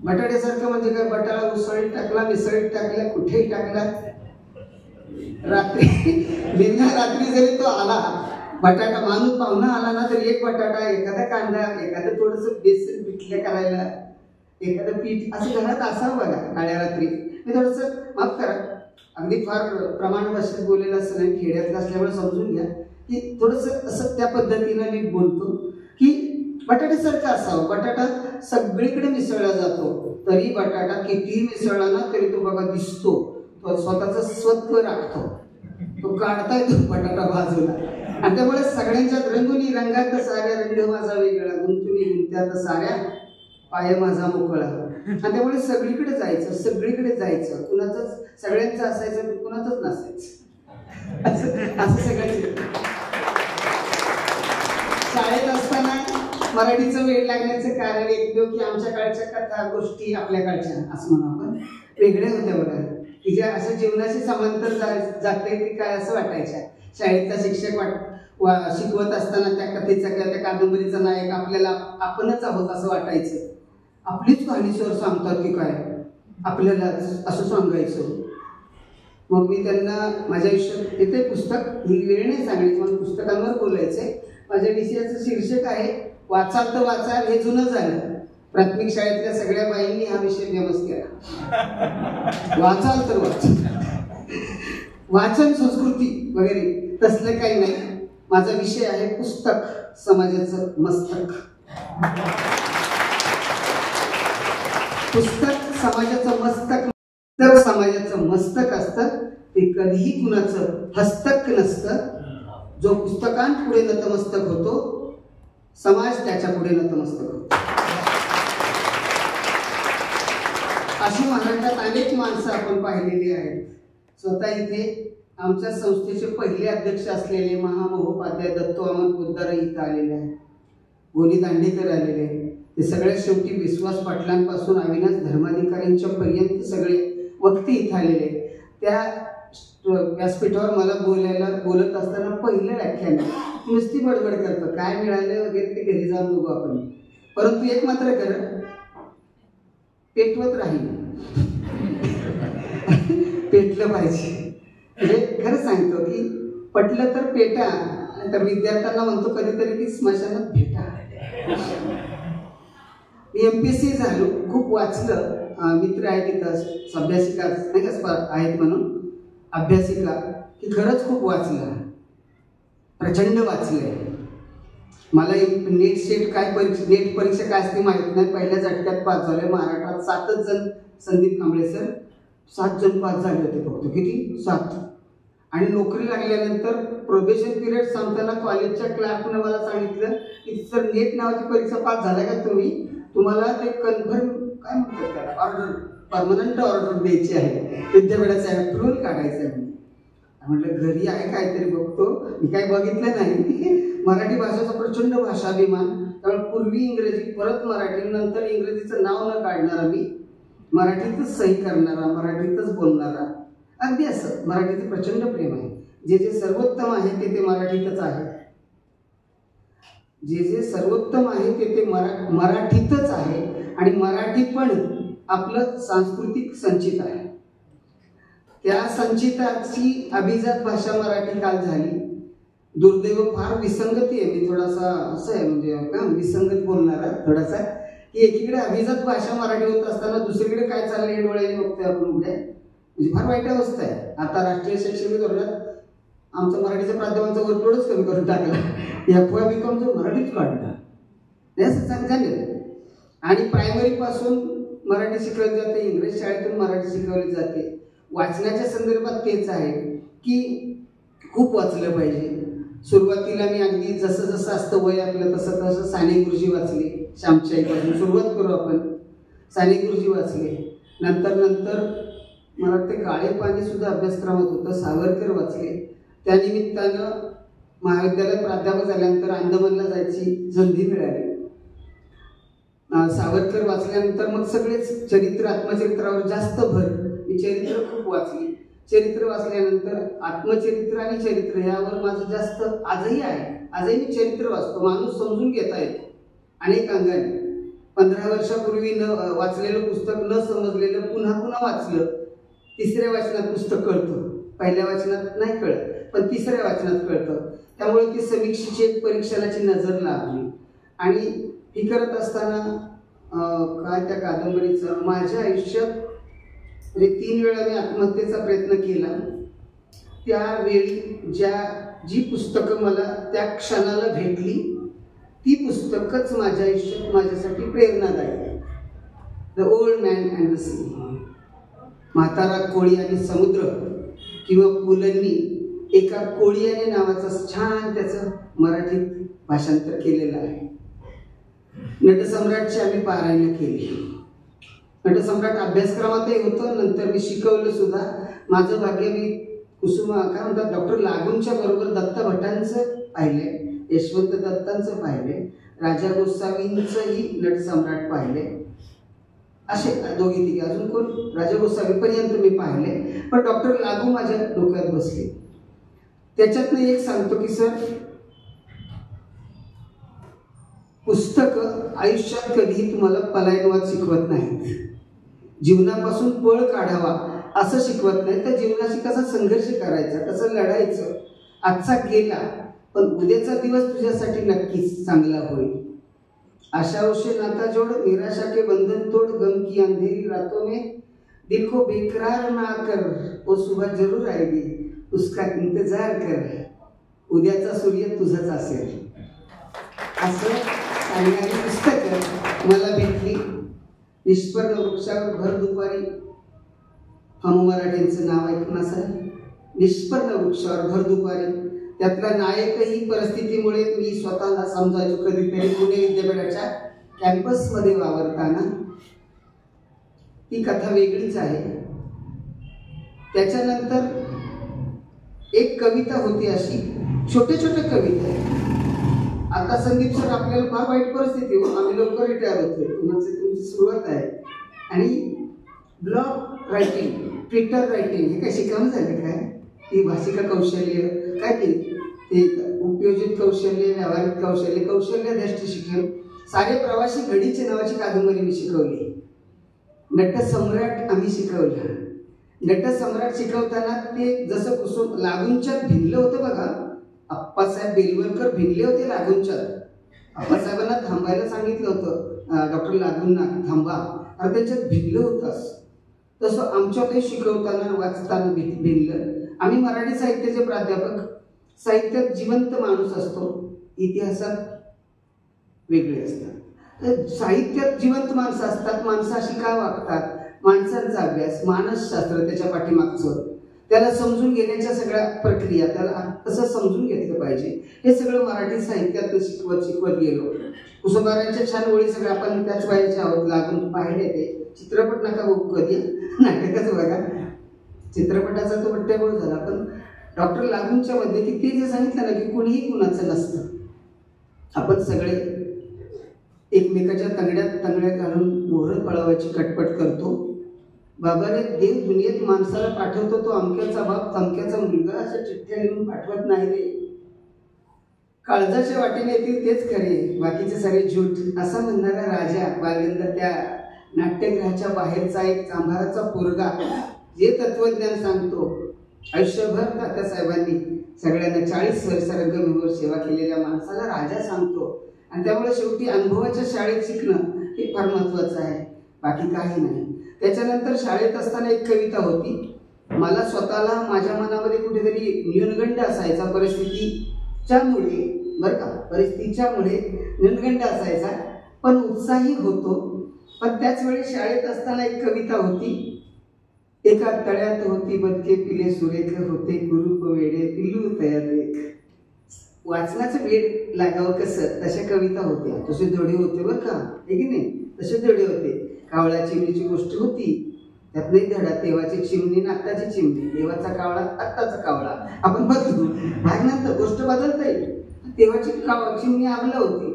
बटाट्यासारखं म्हणजे काय, बटाटा उसळीत टाकला, मिसळीत टाकला, कुठेही टाकला. निम्म्या रात्री जरी तो आला, बटाटा माणूस पाहुणा आला ना, तर एक बटाटा, एखादा कांदा, एखादं थोडंसं बेसन पिठलं करायला, एखादं पीठ असं घरात असावं बघा. काळ्या रात्री मी थोडंसं माफ करा, अगदी फार प्रमाण भाषेत बोललेलं असं नाही, खेड्यातलं असल्यामुळे समजून घ्या की थोडंसं असं त्या पद्धतीनं मी बोलतो की बटाट्यासारखं असावं. बटाटा सगळीकडे मिसळला जातो, तरी बटाटा कितीही मिसळला ना तरी तो बघा दिसतो, तो स्वतःचं स्वत्व राखतो, तो काढता येतो बटाटा बाजूला. आणि त्यामुळे सगळ्यांच्यात रंगुनी रंगात साऱ्या रंग माझा वेगळा, गुंतुनी गुंत्यात साऱ्या पाय माझा मोकळा. आणि त्यामुळे सगळीकडे जायचं, कुणाचंच सगळ्यांचं असायचं, कुणाचंच नसायचं, असं सगळ्यांचं. शाळेत असताना मराठीचं वेळ लागण्याचं कारण एक की आमच्या काळच्या कथा गोष्टी आपल्या काळच्या असं म्हणून आपण वेगळ्या होत्या बघा, की ज्या असं जीवनाशी समांतर जाते की काय असं वाटायच्या. शाळेतला शिक्षक शिकवत असताना त्या कथेचा किंवा त्या कादंबरीचा नायक आपल्याला आपणच आहोत असं वाटायचं. आपलीच कहाणी सर सांगतात की काय, आपल्याला असं सांगायचं. मग मी त्यांना माझ्या आयुष्यात येते पुस्तक, ही वेळ नाही सांगायची, मला पुस्तकांवर बोलायचंय. माझ्या विषयाचं शीर्षक आहे वाचाल तर वाचाल, हे जुनं झालं. प्राथमिक शाळेतल्या सगळ्या बाईंनी हा विषय फेमस केला, वाचाल तर वाचाल, वाचन संस्कृती वगैरे तसलं काही नाही. माझा विषय आहे पुस्तक समाजाचं मस्तक. पुस्तक समाजाचं मस्तक, तर समाजाचं मस्तक असतं ते कधीही कुणाचं हस्तक नसतं. जो पुस्तकांपुढे नतमस्तक होतो, समाज त्याच्या पुढे नतमस्तक होतो. अशी महाराष्ट्रात अनेक माणसं आपण पाहिलेली आहेत. स्वतः इथे आमच्या संस्थेचे पहिले अध्यक्ष असलेले महामहोपाध्याय दत्तवामन पोद्दार इथं आलेले आहेत, गोली दांडेकर आलेले आहेत. ते सगळ्यात शेवटी विश्वास पाटलांपासून अविनाश धर्माधिकाऱ्यांच्या पर्यंत सगळे वक्ते इथं आलेले. त्या व्यासपीठावर मला बोलत असताना पहिलं व्याख्यान नुसती बडबड करतं, काय मिळालं वगैरे ते घरी जाऊन बघू आपण, परंतु एक मात्र कर, पेटवत राहील, पेटलं पाहिजे. म्हणजे खरं सांगतो की पटलं तर पेटा, तर विद्यार्थ्यांना म्हणतो कधीतरी की स्मशानात भेटा. मी MPSC झालो, खूप वाचलं, मित्र आहेत तिथं अभ्यासिका नाही का आहेत म्हणून अभ्यासिका, की खरंच खूप वाचलं, प्रचंड वाचलंय. मला नेट सेट काय नेट परीक्षा काय असते माहीत नाही, पहिल्या झटक्यात पास झाले. महाराष्ट्रात 7च जण, संदीप कांबळे सर 7 जण पास झाले होते फक्त, किती 7. आणि नोकरी लागल्यानंतर प्रोबेशन पिरियड संपताना कॉलेजच्या क्लार्कनं मला सांगितलं की सर नेट नावाची परीक्षा पास झाला का तुम्ही, तुम्हाला ते कन्फर्म काय म्हणतात त्याला ऑर्डर, परमनंट ऑर्डर द्यायची आहे, विद्यापीठाचा अप्रुव्हल काढायचं आहे. म्हटलं घरी आहे काहीतरी बघतो, मी काही बघितलं नाही. मराठी भाषेचा प्रचंड भाषाभिमान, त्यामुळे पूर्वी इंग्रजी परत मराठी, नंतर इंग्रजीचं नाव न काढणारा मी, मराठीतच सही करणारा, मराठीतच बोलणारा, अगदी असं मराठीचं प्रचंड प्रेम आहे. जे जे सर्वोत्तम आहे ते मराठीतच आहे, जे जे सर्वोत्तम आहे ते मराठीतच आहे. आणि मराठी पण आपलं सांस्कृतिक संचित आहे. त्या संचिताची अभिजात भाषा मराठी काल झाली. दुर्दैव फार विसंगती आहे, मी थोडासा असं आहे म्हणजे का विसंगत बोलणारा थोडासा, की एकीकडे अभिजात भाषा मराठी होत असताना दुसरीकडे काय चाललंय हे डोळ्याने बघतोय आपण उघड्या, म्हणजे फार वाईट अवस्था आहे. आता राष्ट्रीय शैक्षणिक धोरणात आमचं मराठीच्या प्राध्यापकांचा वर्कलोडच कमी करून टाकला, FY-BCom मराठीच काढला, हे असं झालं. आणि प्रायमरी पासून मराठी शिकवली जाते, इंग्रजी शाळेतून मराठी शिकवली जाते. वाचनाच्या संदर्भात तेच आहे की खूप वाचलं पाहिजे. सुरुवातीला मी अगदी जसं जसं असतं वय आपलं तसं तसं साने गुरुजी वाचले, श्यामच्याईपासून सुरुवात करू आपण. साने गुरुजी वाचले, नंतर मला वाटतं काळे पाणी सुद्धा अभ्यासक्रमात होतं, सावरकर वाचले. त्यानिमित्तानं महाविद्यालयात प्राध्यापक झाल्यानंतर अंदमानला जायची संधी मिळाली. सावरकर वाचल्यानंतर मग सगळेच चरित्र, आत्मचरित्रावर जास्त भर. मी चरित्र खूप वाचली. चरित्र वाचल्यानंतर आत्मचरित्र आणि चरित्र यावर माझं जास्त आजही आहे. आजही मी चरित्र वाचतो, माणूस समजून घेता येतो अनेक अंगाने. 15 वर्षापूर्वी न वाचलेलं पुस्तक, न समजलेलं पुन्हा पुन्हा वाचलं, तिसऱ्या वाचनात पुस्तक कळतं, पहिल्या वाचनात नाही कळत, पण तिसऱ्या वाचनात कळतं. त्यामुळे ती समीक्षेची एक परीक्षणाची नजर लागली. आणि ही करत असताना काय त्या कादंबरीचं माझ्या आयुष्यात म्हणजे 3 वेळा मी आत्महत्येचा प्रयत्न केला. त्यावेळी जी पुस्तकं मला त्या क्षणाला भेटली ती पुस्तकच माझ्या आयुष्यात माझ्यासाठी प्रेरणादायी आहे. The old man and the sea, म्हातारा कोळी आणि समुद्र, किंवा पुलंनी एका कोळीयाने नावाचं छान त्याचं मराठीत भाषांतर केलेलं आहे. नटसम्राटची आम्ही पारायण केली. नटसम्राट अभ्यासक्रमातही होतं, नंतर मी शिकवलं सुद्धा. माझं भाग्य, मी कुसुमा काय म्हणतात डॉक्टर लागूंच्या बरोबर दत्ता भटांचं पाहिले, यशवंत दत्तांचं पाहिले, राजा गोसावींचंही नटसम्राट पाहिले. असे 2-3 अजून कोण राजा गोसावीपर्यंत मी पाहिले, पण डॉक्टर लागू माझ्या डोक्यात बसले. त्याच्यातनं एक सांगतो की सर, पुस्तकं आयुष्यात कधीही तुम्हाला पलायनवाद शिकवत नाहीत, जीवनापासून पळ काढावा असं शिकवत नाही, तर जीवनाशी कसा संघर्ष करायचा, कसं लढायचं. आजचा गेला पण उद्याचा दिवस तुझ्यासाठी नक्कीच चांगला होईल. आशाओं से नाता जोड़, निराशा के बंधन तोड़, गम की अंधेरी रातों में दिल को बेकरार ना कर, वो सुबह जरूर आएगी, उसका इंतजार कर, उद्याचा सूर्य तुझाच असेल. असं सांगणारी पुस्तकं मला भेटली. निष्पर्ण वृक्षावर भर दुपारी, हम मराठींचं नाव ऐकून असाल, निष्पर्ण वृक्षावर भर दुपारी. त्यातला नायकही परिस्थितीमुळे मी स्वतःला समजायचो कधीतरी पुणे विद्यापीठाच्या कॅम्पसमध्ये वावरताना. ती कथा वेगळीच आहे. त्याच्यानंतर एक कविता होती अशी, छोटे छोटे कविता. आता संदीप सर आपल्याला फार वाईट परिस्थिती हो, आम्ही लवकर रिटायर होतोय, तुमची सुरुवात आहे. आणि ब्लॉग रायटिंग, ट्विटर रायटिंग हे काय शिकावं झालं काय? ती भाषिका कौशल्य काय ते उपयोजित कौशल्य, व्यावहारिक कौशल्य, कौशल्यदृष्टी शिक्षण, सारे प्रवासी घडीचे नावाची कादंबरी मी शिकवली. नटसम्राट आम्ही शिकवलं. नटसम्राट शिकवताना ते जसं कुसुम लागूंच्यात भिनलं होतं बघा, अप्पासाहेब बेलवलकर भिनले होते लागूंच्यात, आप्पासाहेबांना थांबायला सांगितलं होतं डॉक्टर लागूंना की थांबा, आणि त्यांच्यात भिडलं होतं. तसं आमच्यातही शिकवताना वाचताना भिडलं. आम्ही मराठी साहित्याचे प्राध्यापक. साहित्यात जिवंत माणूस असतो, इतिहासात वेगळे असतात. साहित्यात जिवंत माणसं असतात. माणसाशी काय वागतात, माणसांचा अभ्यास, मानसशास्त्र, त्याच्या पाठीमागचं, त्याला समजून घेण्याच्या सगळ्या प्रक्रिया, त्याला कसं समजून घेतलं पाहिजे, हे सगळं मराठी साहित्यात शिकवत गेलो. कुसुमाग्रजांच्या छान ओळी सगळ्या आपण त्याच वयाच्या आहोत. लागून पाहिले ते चित्रपट नका बघू कधी, नाटकच बघा. चित्रपटाचा तो बट्ट्याबोळ झाला. पण डॉक्टर लागूंच्या मध्ये की ते जे सांगितलं ना की कुणीही कुणाचं नसतं, आपण सगळे एकमेकाच्या तंगड्यात घालून मोहर पळवायची कटपट करतो. बाबा रे, देव दुनियेत माणसाला पाठवतो तो अमक्याचा बाप तमक्याचा मुलगा असं चिठ्ठ्या लिहून पाठवत नाही रे. काळजाच्या वाटेने येतील तेच खरे, बाकीचे सगळे झूट, असा म्हणणारा राजा बालगंधर त्या नाट्यगृहाच्या बाहेरचा एक चांभाराचा पोरगा जे तत्वज्ञान सांगतो. आयुष्यभर तात्यासाहेबांनी सगळ्यांना 40 वर्ष रंगभूमीवर सेवा केलेल्या माणसाला राजा सांगतो. आणि त्यामुळे शेवटी अनुभवाच्या शाळेत शिकणं हे फार महत्वाचं आहे, बाकी काही नाही. त्याच्यानंतर शाळेत असताना एक कविता होती. मला स्वतःला माझ्या मनामध्ये कुठेतरी न्यूनगंड असायचा परिस्थितीच्यामुळे, बरं का, परिस्थितीच्यामुळे न्यूनगंड असायचा, पण उत्साही होतो. पण त्याच वेळी शाळेत असताना एक कविता होती. एका तळ्यात होती बदके पिले सुरेख, होते कुरूप वेडे पिल्लू तयार एक. वाचनाचं वेड लागावं कसं, तशा कविता होत्या. तसे धडे होते बरं का, हे की नाही, तसे धडे होते. कावळा चिमणीची गोष्ट होती, त्यात नाही धडा. देवाची चिमणी ना आत्ताची चिमणी, देवाचा कावळा आत्ताचा कावळा. आपण बघतो भागनंतर गोष्ट बदलता येईल. देवाची चिमणी आगला होती,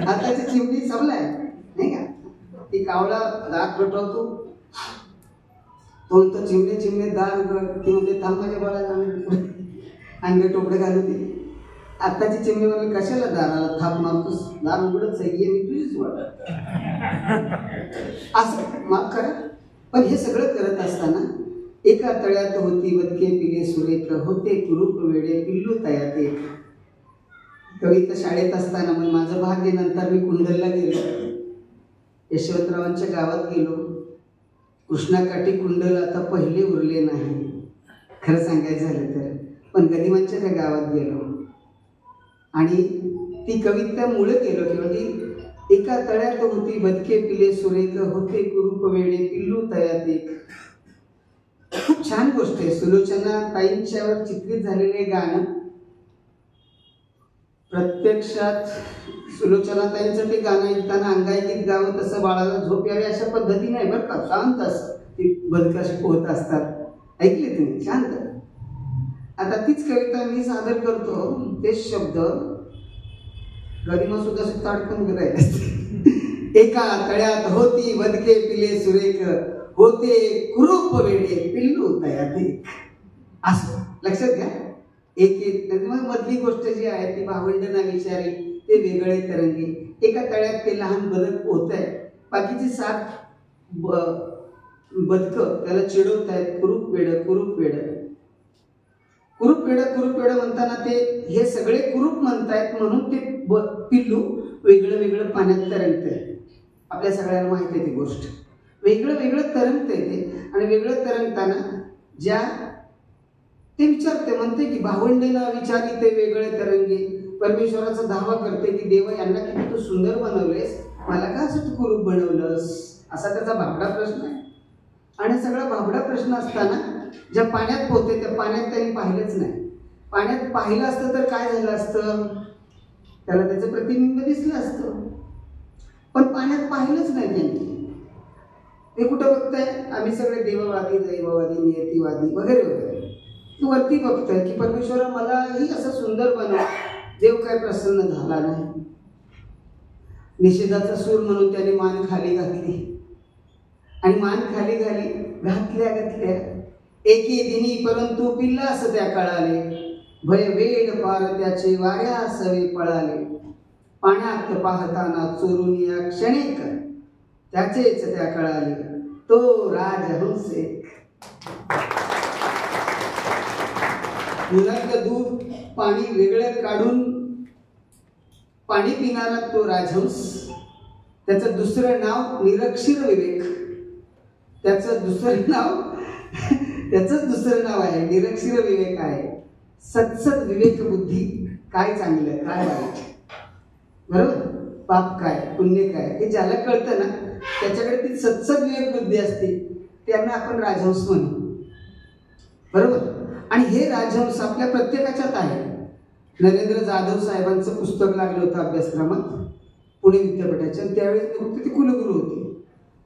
आताची चिमणी सबलाय नाही का. ती कावळा दात पेटवतो, तो चिमणे दार ती म्हणजे थांबाच्या बाळा अंग टोपडे घालून दे. आत्ताची चिमणी म्हणून कशाला दाराला थाप मारतोस, दार उघडच आहे, मी तुझीच वाट असं माफ करा. पण हे सगळं करत असताना एका तळ्यात होती बदके पिले सुरेख, होते कुरूप वेडे पिल्लू तयात एक. कविता शाळेत असताना मग माझं भाग्य, नंतर मी कुंडलला गेलो, यशवंतरावांच्या गावात गेलो. कृष्णाकाठी कुंडल आता पहिले उरले नाही, खरं सांगायचं झालं तर. पण गदिमांच्या त्या गावात गेलो आणि ती कविता मुळे गेलो किंवा ती एका तळ्यात होती बदके पिले सुरेख, होते कुरूप वेडे पिल्लू तयात एक. खूप छान गोष्ट आहे. सुलोचना ताईंच्यावर चित्रित झालेले गाणं, प्रत्यक्षात सुलोचना ताईंचं ते गाणं ऐकताना अंगाईकीत गावं तसं बाळाला झोप यावी अशा पद्धती नाही बरं का, शांत असं ती बदकाशी पोहत असतात. ऐकले तुम्ही, शांत. आता तीच कविता मी सादर करतो, तेच शब्द गदिमा सुद्धा ताडकन करायला असते. एका तळ्यात होती बदके पिले सुरेख, होते कुरूप वेडे पिल्लू तयात एक. असं लक्षात घ्या. एक मधली गोष्ट जी आहे ती भावंडांना विचारी, ते वेगळे तरंगी. एका तळ्यात ते लहान बदक पोहत आहे, बाकीची 7 बदक त्याला चिडवत आहेत, कुरूप वेड कुरूप वेड. कुरूप वेड म्हणताना ते हे सगळे कुरूप म्हणतायत म्हणून ते पिल्लू वेगळं वेगळं पाण्यात तरंगतंय. आपल्या सगळ्यांना माहिती आहे ती गोष्ट. वेगळं वेगळं तरंगतंय ते, आणि वेगळं तरंगताना ज्या ते विचारते, म्हणते की भावंडेला विचारी ते वेगळे तरंगे. परमेश्वराचा दावा करते की देवा, यांना किती तू सुंदर बनवलेस, मला का असं तू कुरूप बनवलंस, असा त्याचा भाबडा प्रश्न आहे. आणि सगळा भाबडा प्रश्न असताना ज्या पाण्यात पोहते त्या पाण्यात त्यांनी पाहिलंच नाही. पाण्यात पाहिलं असतं तर काय झालं असतं, त्याला त्याचं प्रतिबिंब दिसलं असतं. पण पाण्यात पाहिलंच नाही त्यांनी. ते कुठं बघताय, आम्ही सगळे देववादी दैववादी नियतीवादी वगैरे वगैरे. तू वरती बघताय की परमेश्वरा मलाही असं सुंदर बनव, देव काय प्रसन्न झाला नाही. निषेधाचा सूर म्हणून त्याने मान खाली घातली, आणि मान खाली घातल्या एके दिनी परंतु पिल्लास त्या कळाले, भय वेड पार त्याचे वाऱ्या सवे पळाले. पाण्यात पाहताना चोरून या क्षणिक त्याचेच त्या कळाले, तो राजहंस एक. दुधातलं दूध पाणी वेगळं काढून पाणी पिणारा तो राजहंस, त्याचं दुसरं नाव निरक्षर विवेक, त्याचंच दुसरं नाव आहे निरक्षर विवेक आहे. सत्सद विवेक बुद्धी, काय चांगलं काय वाईट, बरोबर, पाप काय पुण्य काय हे ज्याला कळतं ना त्याच्याकडे ती सत्सद विवेक बुद्धी असते, त्यांना आपण राजहंस म्हणू, बरोबर. आणि हे राजहंस आपल्या प्रत्येकाच्यात आहे. नरेंद्र जाधव साहेबांचं पुस्तक लागलं होतं अभ्यासक्रमात पुणे विद्यापीठाच्या, त्यावेळेस फक्त ते कुलगुरू होते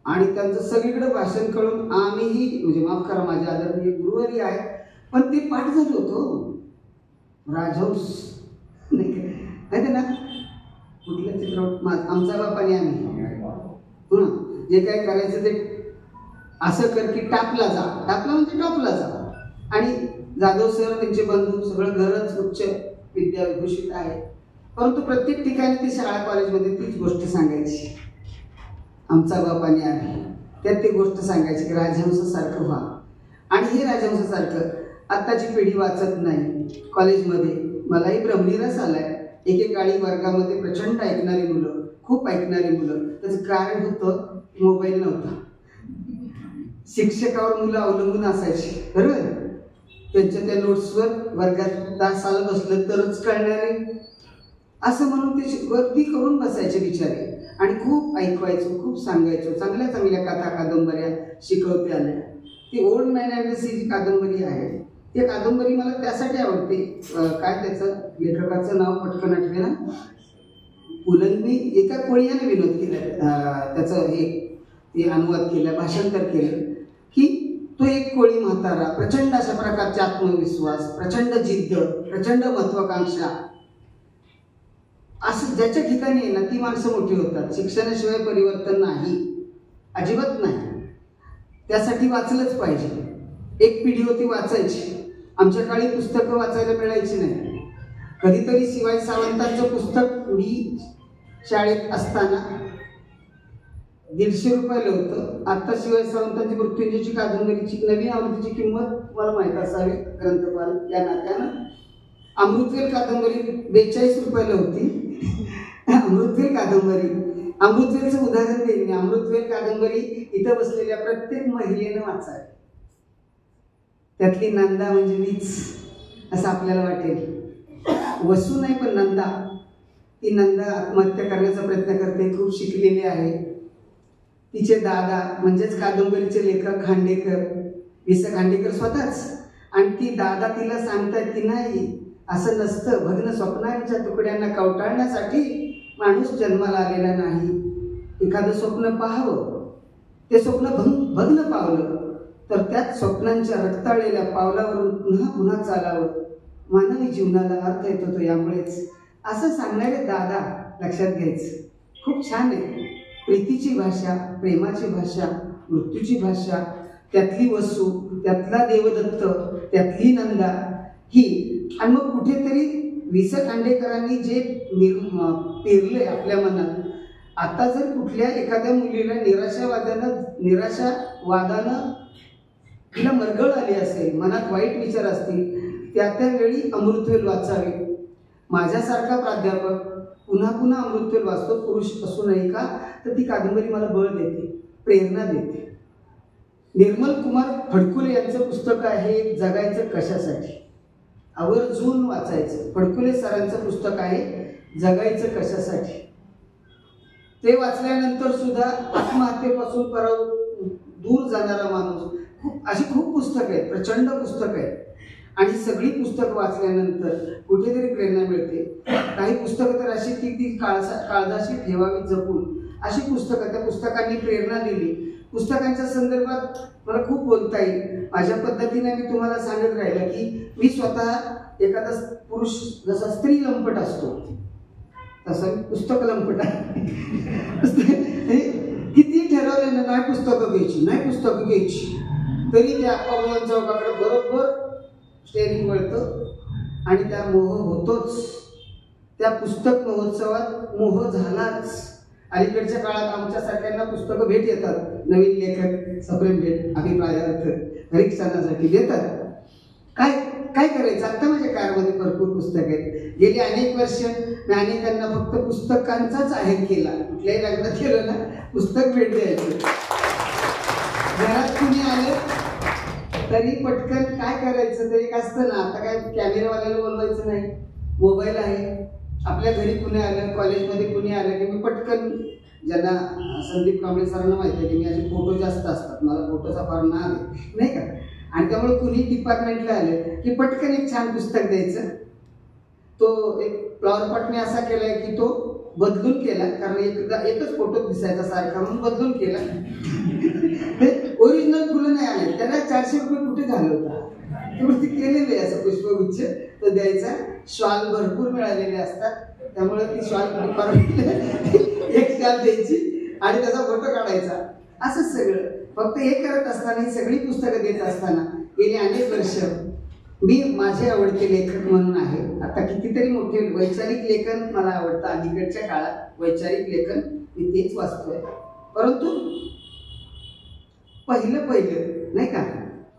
आणि त्यांचं सगळीकडे भाषण कळून आम्हीही, म्हणजे माफ करा माझे आदरणीय गुरुवारी आहे, पण ते पाठ झालं होतं राजहंस, नाही ना कुठलं चित्रपट, आमचा बाप आणि आम्ही, जे काय करायचं ते असं कर की टापला म्हणजे टॉपला जा. आणि जाधव सर त्यांचे बंधू सगळं घरच उच्च विद्याविभूषित आहे, परंतु प्रत्येक ठिकाणी ती शाळा कॉलेजमध्ये तीच गोष्ट सांगायची, आमचा बाप आणि आम्ही, त्यात ती गोष्ट सांगायची की राजहंसासारखं व्हा. आणि हे राजहंसासारखं आत्ताची पिढी वाचत नाही. कॉलेजमध्ये मलाही ब्रह्मनिरास आलाय, एकेकाळी वर्गामध्ये प्रचंड ऐकणारी मुलं, खूप ऐकणारी मुलं. त्याचं कारण होतं मोबाईल नव्हता, शिक्षकावर मुलं अवलंबून असायची, बरोबर. त्यांच्या त्या नोट्सवर वर्गात तासाला बसलं तरच कळणारे असं म्हणून ते वरती करून बसायचे बिचारे आणि खूप ऐकवायचो, खूप सांगायचो. चांगल्या चांगल्या कथा कादंबऱ्या शिकवते आल्या. ती old man and the sea जी कादंबरी आहे, ती कादंबरी मला त्यासाठी आवडते, काय त्याचं लेखकाचं नाव पटकन आठवे ना, पुलंनी एका कोळीयाने विनोद केला, त्याचं हे अनुवाद केलं, भाषांतर केलं की तो एक कोळी म्हातारा, प्रचंड अशा प्रकारचे आत्मविश्वास, प्रचंड जिद्द, प्रचंड महत्वाकांक्षा, असं ज्याच्या ठिकाणी आहे ना ती माणसं मोठी होतात. शिक्षणाशिवाय परिवर्तन नाही, अजिबात नाही. त्यासाठी वाचलंच पाहिजे. एक पिढी होती वाचायची, आमच्या काळी पुस्तकं वाचायला मिळायची नाही. कधीतरी शिवाजी सावंतांचं पुस्तक मी शाळेत असताना 150 रुपयाला होतं. आता शिवाजी सावंतांची मृत्युंजयची कादंबरीची नवीन आवृत्तीची किंमत तुम्हाला माहीत असावी ग्रंथपाल या नात्यानं. अमृतवेल कादंबरी 42 रुपयाला होती. अमृतवेल कादंबरी, अमृतवेलचं उदाहरण देईन मी. अमृतवेल कादंबरी इथं बसलेल्या प्रत्येक महिलेनं वाचावी. त्यातली नंदा म्हणजे मीच असं आपल्याला वाटेल. वसू नाही पण नंदा, ती नंदा आत्महत्या करण्याचा प्रयत्न करते, खूप शिकलेली आहे. तिचे दादा म्हणजेच कादंबरीचे लेखक खांडेकर, वि स खांडेकर स्वतःच, आणि ती दादा तिला सांगतात की नाही असं नसतं, भग्न स्वप्नांच्या तुकड्यांना कवटाळण्यासाठी माणूस जन्माला आलेला नाही. एखादं स्वप्न पाहावं, ते स्वप्न भग्न पावलं तर त्यात स्वप्नांच्या रक्ताळलेल्या पावलावरून पुन्हा पुन्हा चालावं. मानवी जीवनाला अर्थ येतो तो यामुळेच, असं सांगणारे दादा लक्षात घ्यायचं. खूप छान आहे. प्रीतीची भाषा, प्रेमाची भाषा, मृत्यूची भाषा, त्यातली वसू, त्यातला देवदत्त, त्यातली नंदा ही. आणि मग कुठेतरी वि स खांडेकरांनी जे पेरलंय आपल्या मनात, आता जर कुठल्या एखाद्या मुलीला निराशावादानं तिला मरगळ आली असेल, मनात वाईट विचार असतील, त्यावेळी अमृतवेल वाचावे. माझ्यासारखा प्राध्यापक पुन्हा पुन्हा अमृतवेल वाचतो, पुरुष असूनही का, तर ती कादंबरी मला बळ देते, प्रेरणा देते. निर्मल कुमार फडकुले यांचं पुस्तक आहे जगायचं कशासाठी, आवर्जून वाचायचं. फडकुले सरांचं पुस्तक आहे जगायचं कशासाठी. ते वाचल्यानंतर सुद्धा आत्महत्येपासून दूर जाणारा माणूस, अशी खूप पुस्तकं आहेत, प्रचंड पुस्तकं आहेत. आणि सगळी पुस्तकं वाचल्यानंतर कुठेतरी प्रेरणा मिळते. काही पुस्तकं तर अशी की ती काळजाशी ठेवावी जपून, अशी पुस्तकं, त्या पुस्तकांनी प्रेरणा दिली. पुस्तकांच्या संदर्भात मला खूप बोलता येईल. माझ्या पद्धतीने मी तुम्हाला सांगत राहिलं की मी स्वतः एखादा पुरुष जसा स्त्री लंपट असतो तसं पुस्तक लंपट आहे. किती ठरवलं ना, नाही पुस्तकं घ्यायची, तरी त्या अप्पा चौकाकडे बरोबर स्टेरिंग वळतं आणि त्या मोह होतोच. त्या पुस्तक महोत्सवात मोह झालाच. अलीकडच्या काळात आमच्या सारख्यांना पुस्तकं भेट येतात, नवीन लेखक सप्रेम भेट, अभिप्रायार्थ, परीक्षणासाठी देतात. काय काय करायचं? आता माझ्या कारमध्ये भरपूर पुस्तक आहेत. गेली अनेक वर्ष मी अनेकांना फक्त पुस्तकांचाच आहेर केला. कुठल्याही लग्नात केलं ना पुस्तक भेट द्यायचं. घरात कुणी आलं तरी पटकन काय करायचं तरी एक असतं ना, आता काय कॅमेरावाल्याला बोलवायचं नाही, मोबाईल आहे. आपल्या घरी कुणी आलं, कॉलेजमध्ये कुणी आलं की मी पटकन, ज्यांना संदीप कांबळे सरांना माहिती आहे की मी असे फोटो जास्त असतात, मला फोटोचा फार नाद आहे नाही का, आणि त्यामुळे कुणी डिपार्टमेंटला आलं की पटकन एक छान पुस्तक द्यायचं. तो एक फ्लॉवर पॉट मी असा केलाय की तो बदलून केला, कारण एकच फोटो दिसायचा सारखा म्हणून बदलून केला. ओरिजिनल फुलं नाही आले, त्याला 400 रुपये कुठे घालवता, ते केलेले असं पुष्पगुच्छ तो द्यायचा. श्वाल भरपूर मिळालेले असतात, त्यामुळे ती श्वाल एक श्वाल द्यायची आणि त्याचा फोटो काढायचा. असंच सगळं. फक्त हे करत असताना, ही सगळी पुस्तकं देत असताना गेली अनेक वर्ष मी माझे आवडते लेखक म्हणून आहे. आता कितीतरी मोठे वैचारिक लेखन मला आवडतं. अलीकडच्या काळात वैचारिक लेखन मी तेच वाचतोय. परंतु पहिलं नाही का,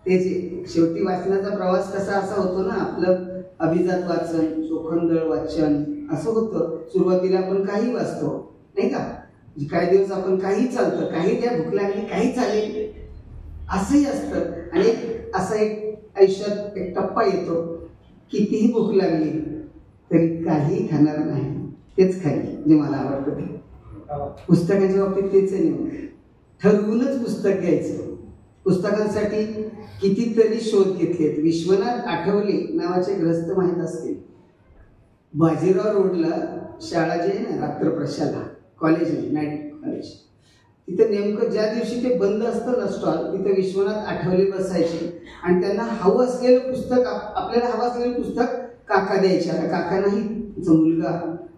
ते जे शेवटी वाचनाचा प्रवास कसा असा होतो ना, आपलं अभिजात वाचन, चोखंदळ वाचन असं होतं. सुरुवातीला आपण काही वाचतो नाही का, काही दिवस आपण काही चालतं, काही द्या भूक लागली, काही चालेल असंही असतं. आणि असा एक आयुष्यात एक टप्पा येतो, कितीही भूक लागली तरी काही खाणार नाही, तेच खाईल जे मला आवडतं ते. पुस्तकाच्या बाबतीत तेच आहे, ठरवूनच पुस्तक घ्यायचं. पुस्तकांसाठी कितीतरी शोध घेतलेत. विश्वनाथ आठवले नावाचे ग्रस्त माहीत असतील, बाजीराव रोडला शाळा जी आहे ना, रात्रप्रशाला कॉलेज आहे, नाईट कॉलेज, तिथं नेमकं ज्या दिवशी ते बंद असतं ना स्टॉल, तिथं विश्वनाथ आठवले बसायचे आणि त्यांना हवं असलेलं पुस्तक, आपल्याला हवं असलेलं पुस्तक काका द्यायचे. आता काका नाही, तिचा मुलगा,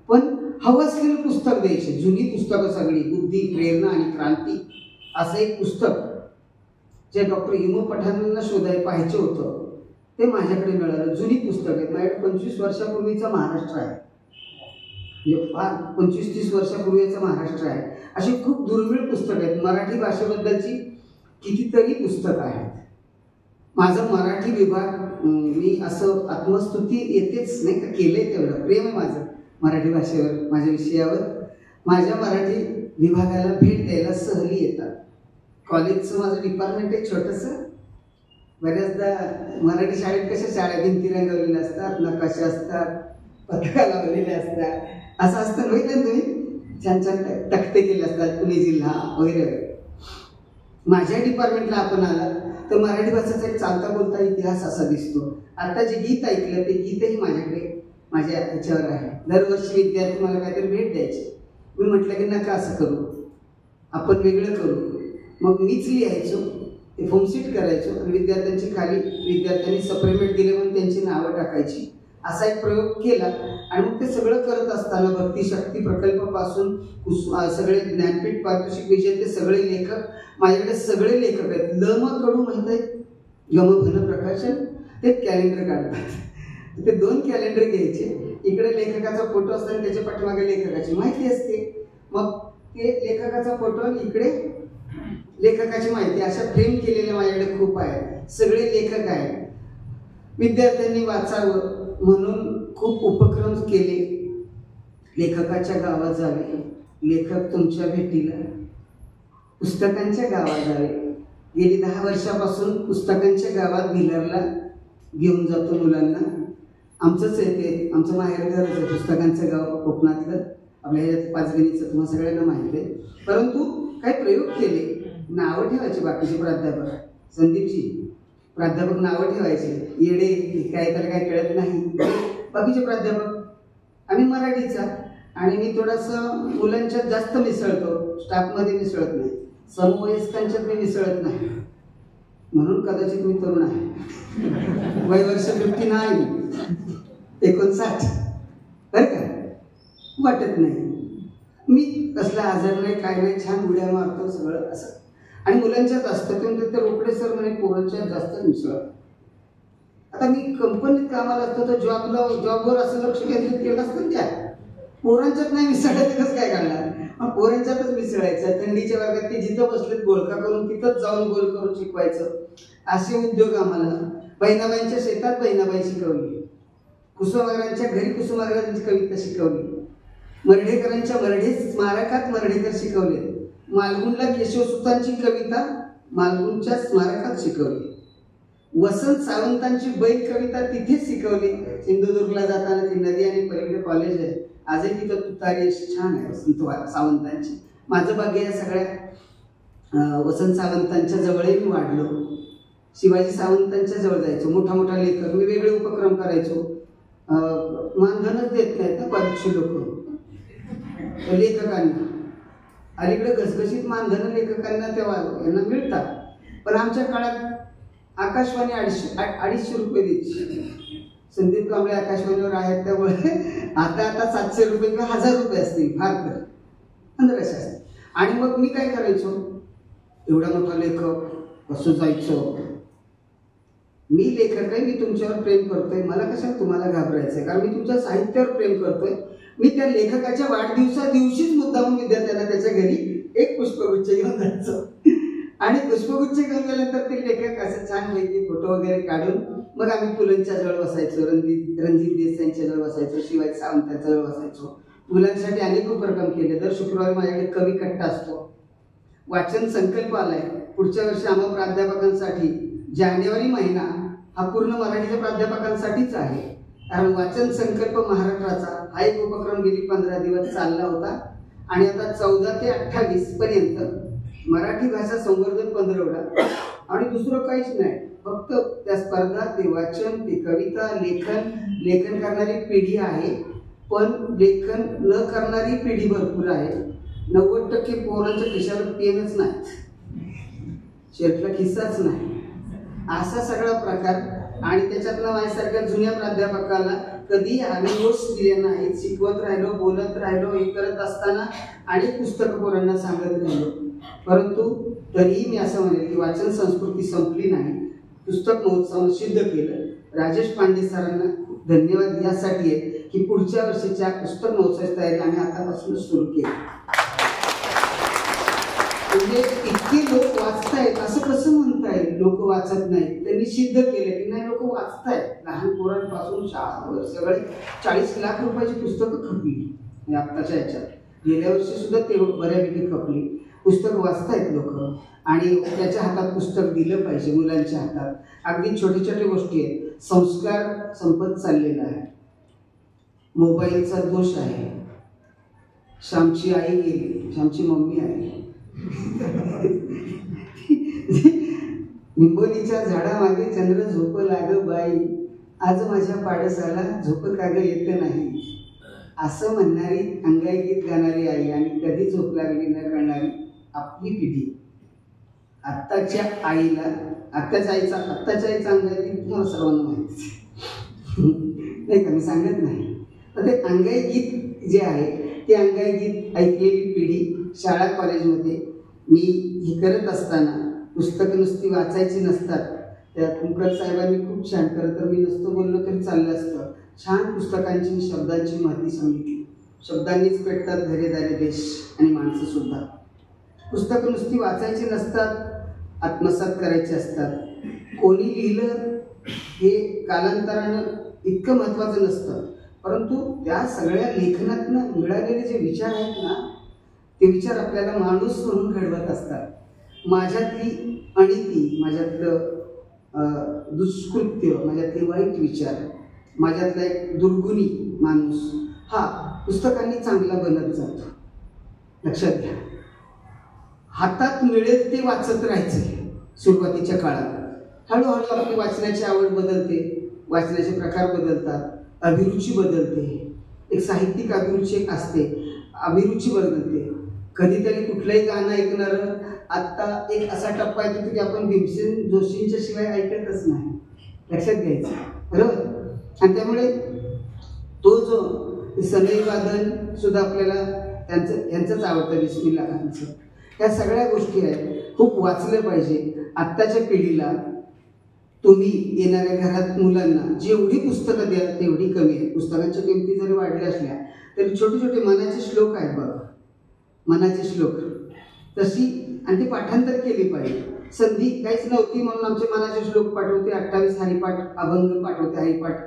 पण हवं असलेलं पुस्तक द्यायचे. जुनी पुस्तकं सगळी, बुद्धी, प्रेरणा आणि क्रांती असं एक पुस्तक जे डॉक्टर इमो पठाणांना शोधायला पाहिजे होतं, ते माझ्याकडे मिळालं. जुनी पुस्तक आहेत, माझ्याकडे 25 वर्षापूर्वीचा महाराष्ट्र आहे, फार 25-30 वर्षापूर्वीचा महाराष्ट्र आहे. अशी खूप दुर्मिळ पुस्तकं आहेत. मराठी भाषेबद्दलची कितीतरी पुस्तकं आहेत. माझं मराठी विभाग, मी असं आत्मस्तुती येतेच नाही का, केलंय तेवढं प्रेम आहे माझं मराठी भाषेवर, माझ्या विषयावर. माझ्या मराठी विभागाला भेट द्यायला सहली येतात. कॉलेजचं माझं डिपार्टमेंट आहे छोटंसं. बऱ्याचदा मराठी शाळेत कशा शाळा भिंती रंगवलेल्या असतात, नकाशा असतात, पताका लावलेल्या असतात, असं असतं होईल ना तुम्ही, छान छान तक्ते केले असतात, पुणे जिल्हा वगैरे वगैरे. माझ्या डिपार्टमेंटला आपण आला तर मराठी भाषेचा एक चालता बोलता इतिहास असा दिसतो. आता जे गीत ऐकलं ते गीतही माझ्याकडे माझ्या ह्याच्यावर आहे. दरवर्षी विद्यार्थी मला काहीतरी भेट द्यायचे. मी म्हटलं की नका असं करू, आपण वेगळं करू. मग मीच लिहायचो, ते फॉर्मशीट करायचो आणि विद्यार्थ्यांची खाली विद्यार्थ्यांनी सप्लिमेंट दिले म्हणून त्यांची नावं टाकायची. असा एक प्रयोग केला आणि मग ते सगळं करत असताना भक्ती शक्ती प्रकल्पापासून सगळे ज्ञानपीठ पारितोषिक विजेते सगळे लेखक, माझ्याकडे सगळे लेखक आहेत. ल म कडू माहीत आहे, गम भन प्रकाशन, ते कॅलेंडर काढतात. ते 2 कॅलेंडर घ्यायचे, इकडे लेखकाचा फोटो असतो आणि त्याच्या पाठीमागे लेखकाची माहिती असते. मग ते लेखकाचा फोटो आणि इकडे लेखकाची माहिती, अशा फ्रेम केलेल्या माझ्याकडे खूप आहे. सगळे लेखक आहेत. विद्यार्थ्यांनी वाचावं म्हणून खूप उपक्रम केले. लेखकाच्या गावात जावे, लेखक तुमच्या भेटीला, पुस्तकांच्या गावात जावे. गेली 10 वर्षापासून पुस्तकांच्या गावात व्हीलरला घेऊन जातो मुलांना. आमचंच आहे ते, आमचं माहेरघरच आहे पुस्तकांचं गाव कोकणातलं. आपल्या ह्याच्यात पाचगणीचं तुम्हाला सगळ्यांना माहिती आहे. परंतु काही प्रयोग केले. नावं ठेवायचे बाकीचे प्राध्यापक, संदीपजी प्राध्यापक नावं ठेवायचे, येडे काय त्याला काय कळत नाही. बाकीचे प्राध्यापक, आम्ही मराठीचा, आणि मी थोडंसं मुलांच्यात जास्त मिसळतो, स्टाफमध्ये मिसळत नाही, समवयस्कांच्यात मी मिसळत नाही, म्हणून कदाचित मी तरुण आहे. वय वर्ष 59, 59 बरं का, वाटत नाही. मी कसला आजार नाही, काय नाही, छान उड्या मारतो सगळं असं. आणि मुलांच्यात असतं ते रोकडे सर म्हणे पोरांच्यात जास्त मिसळत. आता मी कंपनीत कामाला असतो तर जॉबवर असं लक्ष केंद्रित केलं असतं त्या पोरांच्यात नाही मिसळायचं, कसं काय काढणार. मग पोरांच्यातच मिसळायचं. थंडीच्या वर्गात ते जिथं बसलेत गोळका करून तिथंच जाऊन गोल करून शिकवायचं. असे उद्योग आम्हाला. बहिणाबाईंच्या शेतात बहिणाबाई शिकवली, कुसुमाग्रजांच्या घरी कुसुमाग्रजांची कविता शिकवली, मर्ढेकरांच्या मर्ढे स्मारकात मर्ढेकर शिकवले, मालगुणला केशवसुतांची कविता मालगुणच्या स्मारकात शिकवली, वसंत सावंतांची बैल कविता तिथेच शिकवली. सिंधुदुर्गला जाताना ती नदी आणि पलीकडे कॉलेज आहे, आजही तिथं तुतारी छान आहे वसंत सावंतांची. माझं भाग्य या सगळ्या वसंत सावंतांच्या जवळही मी वाढलो. शिवाजी सावंतांच्या जवळ जायचो, मोठा मोठा लेखक, मी वेगळे उपक्रम करायचो. मानधनच देत नाहीत ना कॉलेजचे लोक लेखकांना. अलीकडे घसघशीत मानधन लेखकांना तेव्हा यांना मिळतात, पण आमच्या काळात आकाशवाणी 250 रुपये द्यायची. संदीप कांबळे आकाशवाणीवर आहेत त्यामुळे आता 700 रुपये किंवा 1000 रुपये असतील फार तर 1500 असतील. आणि मग मी काय करायचो, एवढा मोठा लेखक कसं जायचो, मी लेखक आहे, मी तुमच्यावर प्रेम करतोय, मला कशाला तुम्हाला घाबरायचंय, कारण मी तुमच्या साहित्यावर प्रेम करतोय. मी त्या लेखकाच्या वाढदिवसा दिवशीच मुद्दाम विद्यार्थ्यांना त्याच्या घरी एक पुष्पगुच्छ घेऊन जायचो. आणि पुष्पगुच्छ घेऊन गेल्यानंतर ते लेखक असं छान पैकी फोटो वगैरे काढून मग आम्ही पुलंच्या जवळ बसायचो, रणजित देसाईंच्या जवळ बसायचो, शिवाजी सावंतांच्या जवळ बसायचो. मुलांसाठी अनेक उपक्रम केले. दर शुक्रवारी माझ्याकडे कवी कट्टा असतो. वाचन संकल्प आलाय पुढच्या वर्षी आम्हा प्राध्यापकांसाठी. जानेवारी महिना हा पूर्ण मराठीच्या प्राध्यापकांसाठीच आहे, कारण वाचन संकल्प महाराष्ट्राचा हा एक उपक्रम गेली 15 दिवस चालला होता. आणि आता 14 ते 28 पर्यंत मराठी भाषा संवर्धन पंधरवडा. आणि दुसरं काहीच नाही, फक्त त्या स्पर्धा, ते वाचन, ते कविता, लेखन करणारी पिढी आहे, पण लेखन न करणारी पिढी भरपूर आहे. 90% पोरांच्या खिशाला पेनच नाही, शर्टला खिस्साच नाही, असा सगळा प्रकार. आणि त्याच्यातनं माझ्यासारख्या जुन्या प्राध्यापकाला कधी आम्ही नोट्स दिल्या नाहीत, शिकवत राहिलो, बोलत राहिलो, हे करत असताना आणि पुस्तक पोरांना सांगत राहिलो. परंतु तरीही मी असं म्हणेल की वाचन संस्कृती संपली नाही. पुस्तक महोत्सवानं सिद्ध केलं. राजेश पांडे सरांना खूप धन्यवाद यासाठी आहे की पुढच्या वर्षीच्या पुस्तक महोत्सवाची तयारी आम्ही आतापासून सुरू केली. म्हणजे इतके लोक वाचतायत असं कसं म्हणताय लोक वाचत नाहीत. त्यांनी सिद्ध केलं की नाही, लोक वाचतायत. लहान पोरांपासून शाळा सगळे 40 लाख रुपयाची पुस्तकं खपली आत्ताच्या ह्याच्यात. गेल्या वर्षी सुद्धा ते बऱ्यापैकी खपली. पुस्तक वाचतायत लोक आणि त्याच्या हातात पुस्तक दिलं पाहिजे, मुलांच्या हातात. अगदी छोटे छोटे गोष्टी आहेत. संस्कार संपत चाललेला आहे, मोबाईलचा दोष आहे. श्यामची आई गेली, श्यामची मम्मी आली. निंबोनीच्या झाडामागे चंद्र झोप लाग बाई, आज माझ्या पाडसाला झोप काग येत नाही, असं म्हणणारी अंगाई गीत गाणारी आई आणि कधी झोप लागली न करणारी आपली पिढी. आत्ताच्या आईला आत्ताच्या आईचा अंगाई गीत तुम्हाला सर्वांना माहिती नाही का, मी सांगत नाही. तर ते अंगाई गीत जे आहे ते अंगाई गीत ऐकलेली पिढी शाळा कॉलेजमध्ये मी हे करत असताना पुस्तकं नुसती वाचायची नसतात. त्या कुंकर साहेबांनी खूप छान, खरं तर मी नसतं बोललो तरी चाललं असतं, छान पुस्तकांची शब्दांची माहिती सांगितली. शब्दांनीच पेटतात घरेदारे देश आणि माणसं सुद्धा. पुस्तकं नुसती वाचायची नसतात, आत्मसात करायची असतात. कोणी लिहिलं हे कालांतरानं इतकं महत्त्वाचं नसतं, परंतु त्या सगळ्या लेखनातनं मिळालेले जे विचार आहेत ना, ते विचार आपल्याला माणूस म्हणून घडवत असतात. माझ्यातली अनिती, माझ्यातलं दुष्कृत्य, माझ्यातले वाईट विचार, माझ्यातला एक दुर्गुणी माणूस हा पुस्तकांनी चांगला बनत जातो. लक्षात घ्या. हातात मिळेल ते वाचत राहायचं. सुरुवातीच्या काळात हळूहळू आपली वाचण्याची आवड बदलते, वाचण्याचे प्रकार बदलतात, अभिरुची बदलते. एक साहित्यिक अभिरुची एक असते, अभिरुची बदलते. कधीतरी कुठलंही गाणं ऐकणारं आत्ता एक असा टप्पा येतो की आपण भीमसेन जोशींच्या शिवाय ऐकतच नाही. लक्षात घ्यायचं, बरोबर. आणि त्यामुळे तो जो सनई वादन सुद्धा आपल्याला यांचंच आवडतं, बिस्मिल्ला खानचं. ह्या सगळ्या गोष्टी आहेत, खूप वाचलं पाहिजे. आत्ताच्या पिढीला तुम्ही येणाऱ्या घरात मुलांना जेवढी पुस्तकं द्याल तेवढी कमी आहे. पुस्तकांच्या किमती जरी वाढल्या असल्या तरी छोटे छोटे मनाचे श्लोक आहेत बघा, मनाचे श्लोक. तशी, आणि ती पाठांतर केली पाहिजे. संधी काहीच नव्हती म्हणून आमचे मनाचे श्लोक पाठवते, 28 हरिपाठ अभंग पाठवते, हरिपाठ.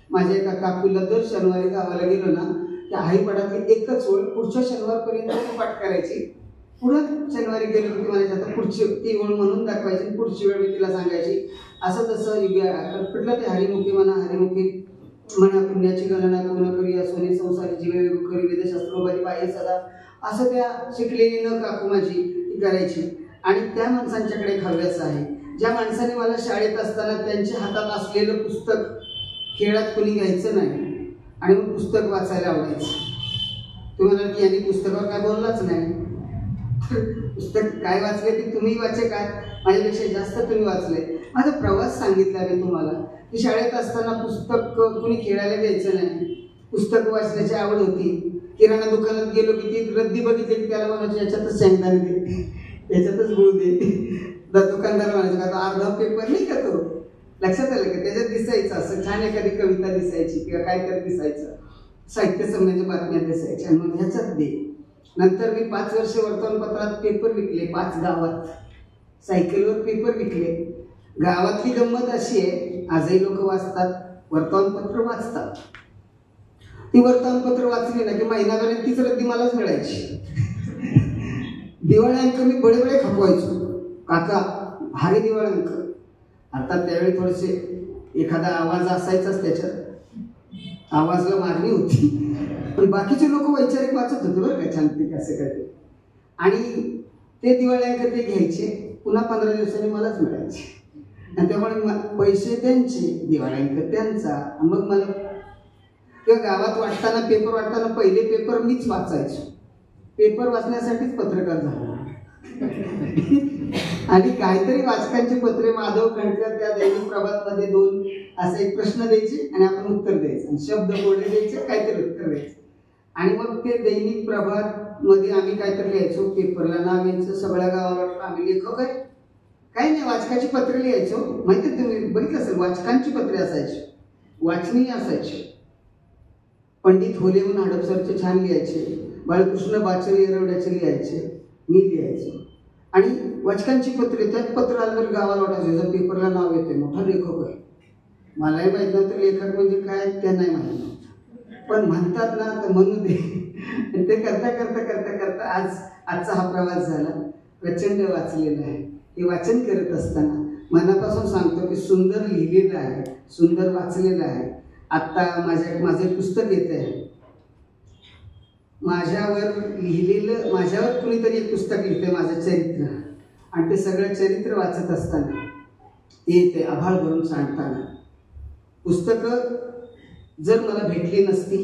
माझ्या एका काकूला दर शनिवारी गावाला गेलो ना, त्या हरिपाठातली एकच ओळ पुढच्या शनिवारपर्यंत पाठ करायची. पुढं शनिवारी गेलो की ती म्हणायची आता पुढची ती ओळ म्हणून दाखवायची, पुढची वेळ मी तिला सांगायची. असं तसं कुठलं ते हरिमुखी म्हणा, हरिमुखी म्हणा, पुण्याची गणना पूर्ण करूया, सोने संसारी जीवे करी, वेदशास्त्रोबारी बाह्य सदा, असं त्या शिकलेली न काकू माझी ती करायची. आणि त्या माणसांच्याकडे हव्यास आहे, ज्या माणसाने मला शाळेत असताना त्यांच्या हातात असलेलं पुस्तक खेळात कोणी घ्यायचं नाही आणि मग पुस्तक वाचायला आवडायचं. तुम्ही म्हणाल की यांनी पुस्तकावर काय बोललाच नाही. पुस्तक काय वाचले ते तुम्ही वाचे काय, माझ्यापेक्षा जास्त तुम्ही वाचले. माझा प्रवास सांगितला मी तुम्हाला की शाळेत असताना पुस्तक कुणी खेळायला द्यायचं नाही, पुस्तक वाचण्याची आवड होती. किराणा दुकानात गेलो की ती रद्दी बघितली की त्याला म्हणायचं याच्यातच शेंगदाणे दे, याच्यातच गुळ दे. दुकानदार म्हणायचं का अर्धा पेपर नाही का तो, लक्षात आलं का, त्याच्यात दिसायचं असं छान एखादी कविता दिसायची किंवा काय तर दिसायचं, साहित्य संमेलनाच्या बातम्या दिसायच्या, आणि मग ह्याच्यात दे. नंतर मी 5 वर्ष वर्तमानपत्रात पेपर विकले, 5 गावात सायकलवर पेपर विकले. गावातली गंमत अशी आहे, आजही लोक वाचतात, वर्तमानपत्र वाचतात. ती वर्तमानपत्र वाचली ना की महिनाभरात तीच रद्दी मलाच मिळायची. दिवाळी अंक मी बडे बडे खपवायचो, काका भारी दिवाळी अंक. अर्थात त्यावेळी थोडेसे एखादा आवाज असायचाच त्याच्यात, आवाजला मागणी होती, पण बाकीचे लोक वैचारिक वाचत होते बरं का, छानपैकी असं काय ते. आणि ते दिवाळी अंक ते घ्यायचे, पुन्हा 15 दिवसांनी मलाच मिळायचे. आणि त्यामुळे पैसे त्यांचे, दिवाळी अंक त्यांचा. मग मला किंवा गावात वाटताना पेपर वाटताना पहिले पेपर मीच वाचायचो. पेपर वाचण्यासाठीच पत्रकार झालो. आणि काहीतरी वाचकांची पत्रे माधव खंडकर त्या दैनिक प्रभातमध्ये 2 असे एक प्रश्न द्यायचे आणि आपण उत्तर द्यायचं, आणि शब्द कोडे द्यायचे, काहीतरी उत्तर द्यायचं. आणि मग ते दैनिक प्रभात मध्ये आम्ही काहीतरी लिहायचो, पेपरला नाव यायचं, सगळ्या गावाला वाटतं आम्ही लेखक आहे. काही नाही, वाचकाची पत्रे लिहायचो. माहिती तुम्ही बघितलं असेल, वाचकांची पत्रे असायची, वाचनीय असायची. पंडित होलेहून हडपसरचे छान लिहायचे, बाळकृष्ण बाचरी येरवड्याचे लिहायचे, मी लिहायचो. आणि वाचकांची पत्रे, त्यात पत्र आलं तर गावाला वाटायचं जर पेपरला नाव येते, मोठा लेखक आहे. मलाही माहीत नव्हतं लेखक म्हणजे काय, त्या नाही माहीत नव्हतं, पण म्हणतात ना तर म्हणू दे. ते करता करता करता करता आजचा हा प्रवास झाला. प्रचंड वाचलेला आहे. हे वाचन करत असताना मनापासून सांगतो की सुंदर लिहिलेलं आहे, सुंदर वाचलेलं आहे. आत्ता माझं पुस्तक येत आहे, माझ्यावर लिहिलेलं, माझ्यावर कुणीतरी एक पुस्तक लिहितंय, माझं चरित्र. आणि ते सगळं चरित्र वाचत असताना ते आभाळ भरून सांगताना, पुस्तकं जर मला भेटली नसती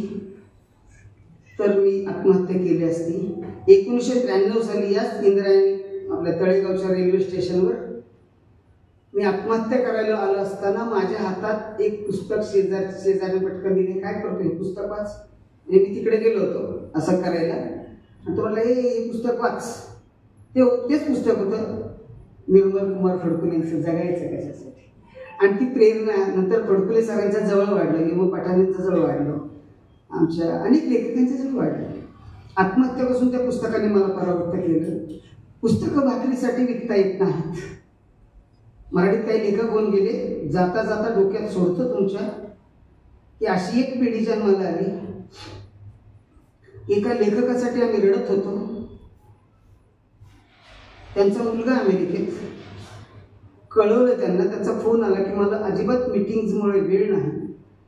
तर मी आत्महत्या केली असती. 1993 साली याच इंद्रायणी आपल्या तळेगावच्या रेल्वे स्टेशनवर मी आत्महत्या करायला आलो असताना माझ्या हातात एक पुस्तक शेजारी पटकन दिले, काय करतो हे पुस्तक वाच. मी तिकडे गेलो होतो असं करायला, आणि तो म्हणला हे पुस्तक वाच. तेच पुस्तक होतं निर्मल कुमार फडकुले यांचं जगायचं कशासाठी. आणि ती प्रेरणा नंतर फडकुले सरांच्या जवळ वाढलं, किंवा पठाणेंच्या जवळ वाढलं, आमच्या अनेक लेखकांच्या जवळ वाढलं. आत्महत्यापासून त्या पुस्तकाने मला परावृत्त केलं. पुस्तकं भाकरीसाठी विकता येत नाहीत. मराठीत काही लेखक होऊन गेले, जाता जाता डोक्यात सोडतं तुमच्या की अशी एक पिढी जन्माला आली. एका लेखकासाठी आम्ही रडत होतो. त्यांचा मुलगा अमेरिकेत, कळवलं त्यांना, त्याचा फोन आला की मला अजिबात मीटिंग्समुळे वेळ नाही,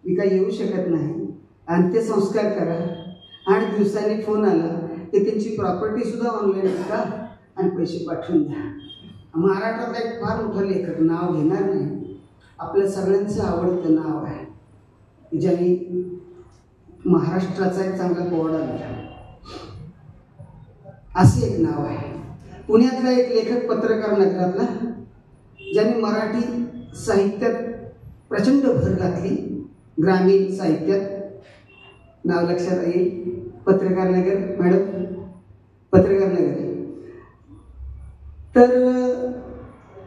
मी काही येऊ शकत नाही, अंत्यसंस्कार करा. 8 दिवसांनी फोन आला की त्यांची प्रॉपर्टी सुद्धा ऑनलाईन विका आणि पैसे पाठवून द्या. महाराष्ट्रातला एक फार मोठा लेखक, नाव घेणार नाही, आपल्या सगळ्यांचं आवडतं नाव आहे, ज्यांनी महाराष्ट्राचा एक चांगला पोवाडा दिला, असे एक नाव आहे. पुण्यातला एक लेखक, पत्रकार नगरातला, ज्यांनी मराठी साहित्यात प्रचंड भर घातली, ग्रामीण साहित्यात. नाव लक्षात येईल, पत्रकार नगर मॅडम, पत्रकार नगर. तर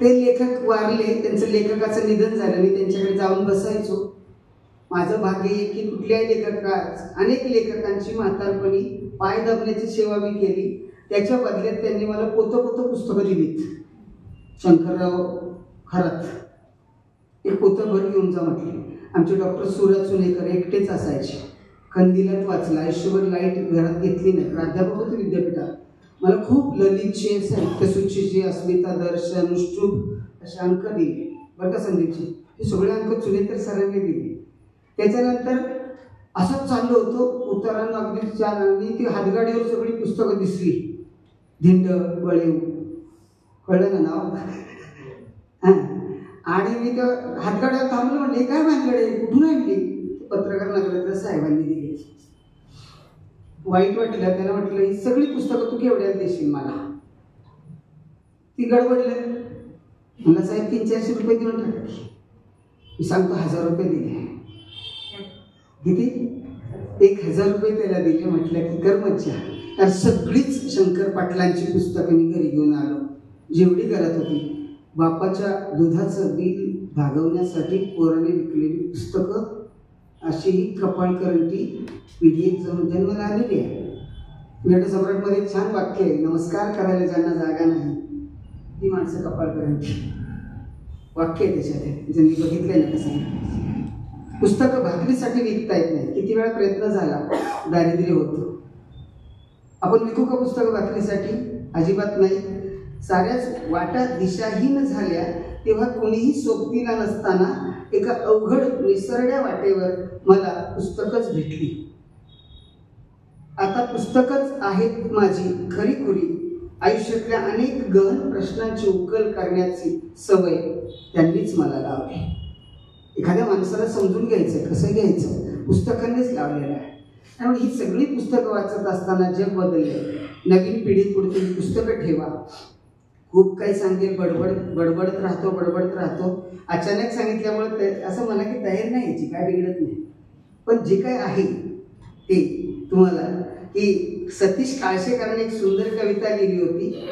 ते लेखक वारले, त्यांचं लेखकाचं निधन झालं. मी त्यांच्याकडे जाऊन बसायचो. माझं भाग्य आहे की कुठल्याही लेखकास, अनेक लेखकांची म्हातारपणी पाय दाबण्याची सेवा मी केली. त्याच्या बदल्यात त्यांनी मला पोतं पुस्तकं दिलीत. शंकरराव खरात एक पोतंभर घेऊन जा म्हटले. आमचे डॉक्टर सूरज सुनेकर एकटेच असायचे. कंदिलात वाचला, आयुष्यभर लाईट घरात घेतली नाही. प्राध्यापक होते विद्यापीठात. मला खूप ललितचे, साहित्यसूचीचे, अस्मिता दर्श, अनुष्टुप असे अंक दिले बरं का संदीपचे. हे सगळे अंक सुनेकर सरांनी दिले. त्याच्यानंतर असंच चाललं होतं. उतारांना अगदी आणि ती हातगाडीवर सगळी पुस्तकं दिसली. धिंड, बळीव, कळलं ना नाव? हां. आणि मी त्या हातगाड्यावर थांबलं. म्हणले काय भानगडे, कुठून आणली? पत्रकार नगरातल्या साहेबांनी दिली. वाईट वाटलं. त्याला म्हटलं ही सगळी पुस्तकं तू केवढ्यात देशील मला? ती गडबडलं. मला साहेब 300-400 रुपये देऊन टाकले. मी सांगतो 1000 रुपये दिले. किती? 1000 रुपये त्याला दिले. म्हटलं की कर मज्जा. तर सगळीच शंकर पाटलांची पुस्तकं मी घरी घेऊन आलो, जेवढी घरात होती. बापाच्या दुधाचं बिल भागवण्यासाठी पोराने विकलेली पुस्तकं, अशी ही कपाळकरंटी पिढी जन्माला आलेली आहे. नटसम्राटमध्ये छान वाक्य आहे, नमस्कार करायला ज्यांना जागा नाही ती माणसं कपाळकरंटी. वाक्य आहे त्याच्यात, ज्यांनी बघितलंय ना कसं. पुस्तकं भाकरीसाठी विकता येत नाही. किती वेळा प्रयत्न झाला, दारिद्र्य होतं. आपण विकू का पुस्तकं भाकरीसाठी? अजिबात नाही. साऱ्याच वाटा दिशाहीन झाल्या तेव्हा कोणीही सोबतीला नसताना एका अवघड निसरड्या वाटेवर मला पुस्तकच भेटली. आता पुस्तकच आहेत माझी खरीखुरी. आयुष्यातल्या अनेक गहन प्रश्नांची उकल करण्याची सवय त्यांनीच मला लावली. एखाद्या माणसाला समजून घ्यायचं, कसं घ्यायचं, पुस्तकांनीच लावलेलं आहे. त्यामुळे ही सगळी पुस्तकं वाचत असताना जग बदलले. नवीन पिढी पुढे पुस्तकं ठेवा. खूप काही सांगेल, बडबडत राहतो. अचानक सांगितल्यामुळे असं मला की तयार नाही यायची, काय बिघडत नाही. पण जे काय आहे ते तुम्हाला, की सतीश काळशेकरांनी एक सुंदर कविता लिहिली होती.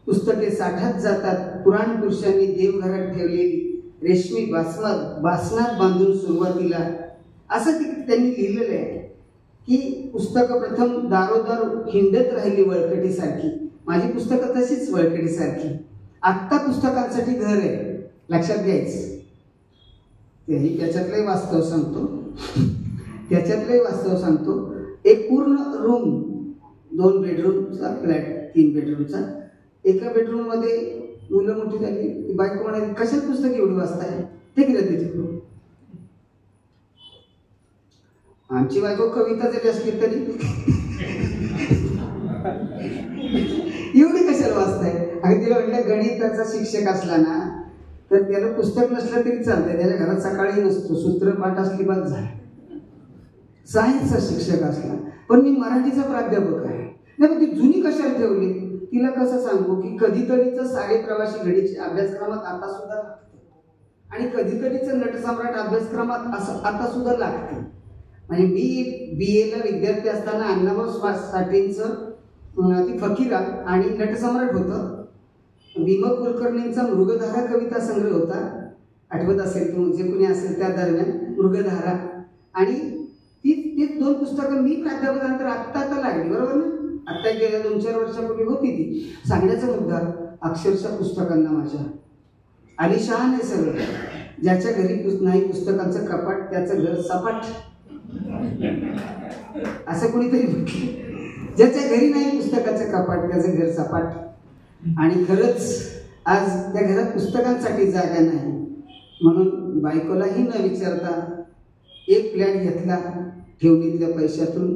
पुस्तके साठत जातात, पुराण पुरुषांनी देवघरात ठेवलेली रेशमी बासनात बांधून सुरुवातीला, असं त्यांनी लिहिलेलं आहे की पुस्तकं प्रथम दारोदार हिंडत राहिली वळकटीसारखी. माझी पुस्तकं तशीच वळकटीसारखी. आत्ता पुस्तकांसाठी घर आहे, लक्षात घ्यायचं. त्याच्यातलंही वास्तव सांगतो. एक पूर्ण रूम, 2 बेडरूमचा फ्लॅट, 3 बेडरूमचा. एका बेडरूम मध्ये मुलं मोठी झाली. बायको म्हणाली कशात पुस्तक एवढी वाचताय, ते केलं तिथे. आमची बायको कविता जरी असली तरी एवढी कशाला वाचताय? अगं तिला म्हटलं गणिताचा शिक्षक असला ना तर त्याला पुस्तक नसलं तरी चालतंय. त्याच्या घरात सकाळी नसतो, सूत्रपाठ असली बस झालं. सायन्सचा शिक्षक असला, पण मी मराठीचा प्राध्यापक आहे. नाही पण ती जुनी कशाला ठेवली? तिला कसं सांगू की कधीतरीचं सारे प्रवासी घडीचे अभ्यासक्रमात आता सुद्धा लागतं, आणि कधीतरीचं नटसम्राट अभ्यासक्रमात आता सुद्धा लागतं. म्हणजे मी BA ला विद्यार्थी असताना अण्णाभाऊ साठेंचं ती फकीरा आणि नटसम्राट होतं. भीमा कुलकर्णींचा मृगधारा कविता संग्रह होता, आठवत असेल तुम्ही, जे कोणी असेल त्या दरम्यान, मृगधारा. आणि ती 2 पुस्तकं मी प्राध्यापकानंतर आत्ता लागली, बरोबर ना? आत्ता गेल्या 2-4 वर्षापूर्वी होती ती. सांगण्याचा मुद्दा, अक्षरशः पुस्तकांना माझ्या आलिशान आहे सगळं. ज्याच्या घरी नाही पुस्तकांचं कपाट त्याचं घर सपाट, असं कोणीतरी म्हटलं. ज्याच्या घरी नाही पुस्तकाचं कपाट त्याचं घर सपाट. आणि खरंच आज त्या घरात पुस्तकांसाठी जागा नाही. म्हणून बायकोलाही न विचारता एक फ्लॅट घेतला ठेवणीतल्या पैशातून,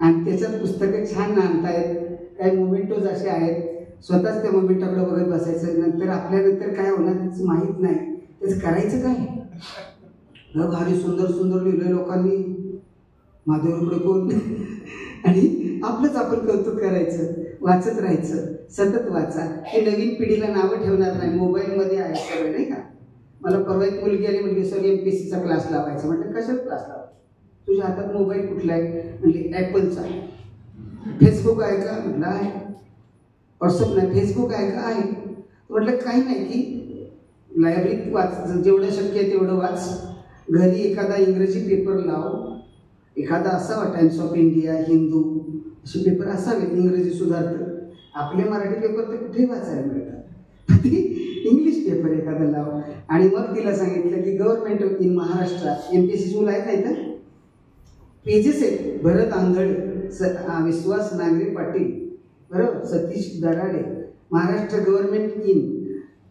आणि त्याच्यात पुस्तकं छान आणतायत. काही मोमेंटोज असे आहेत, स्वतःच त्या मोमेंटाकडे बघत बसायचं. नंतर आपल्यानंतर काय होणार त्याचं माहीत नाही, त्याचं करायचं काय? भारी सुंदर सुंदर लिहिलंय लोकांनी, माझ्याकडे कोण नाही. आणि आपलंच आपण कौतुक करायचं, वाचत राहायचं, सतत वाचा. हे नवीन पिढीला नावं ठेवणार नाही, मोबाईलमध्ये आहे सगळं, नाही का? मला परवा एक मुलगी आली, म्हणजे सर MPSCचा क्लास लावायचा. म्हटलं कशात क्लास लावायचा? तुझ्या हातात मोबाईल कुठला आहे? म्हणजे ॲपलचा. फेसबुक आहे का? म्हटलं आहे. व्हॉट्सअप नाही, फेसबुक आहे का? आहे. म्हटलं काही नाही, की लायब्ररीत वाच, जेवढं शक्य आहे तेवढं वाच. घरी एखादा इंग्रजी पेपर लाव, एखादा असावा टाइम्स ऑफ इंडिया, हिंदू, असे पेपर असावेत इंग्रजी सुधारतं. आपले मराठी पेपर तर कुठेही वाचायला मिळतात, इंग्लिश पेपर एखादा लाव. आणि मग तिला सांगितलं की गव्हर्नमेंट इन महाराष्ट्र MPSC मुलं आहेत नाही तर पेजेस आहेत. भरत आंधळे, विश्वास नांगरे पाटील, बरोबर, Satish Darade, Maharashtra government in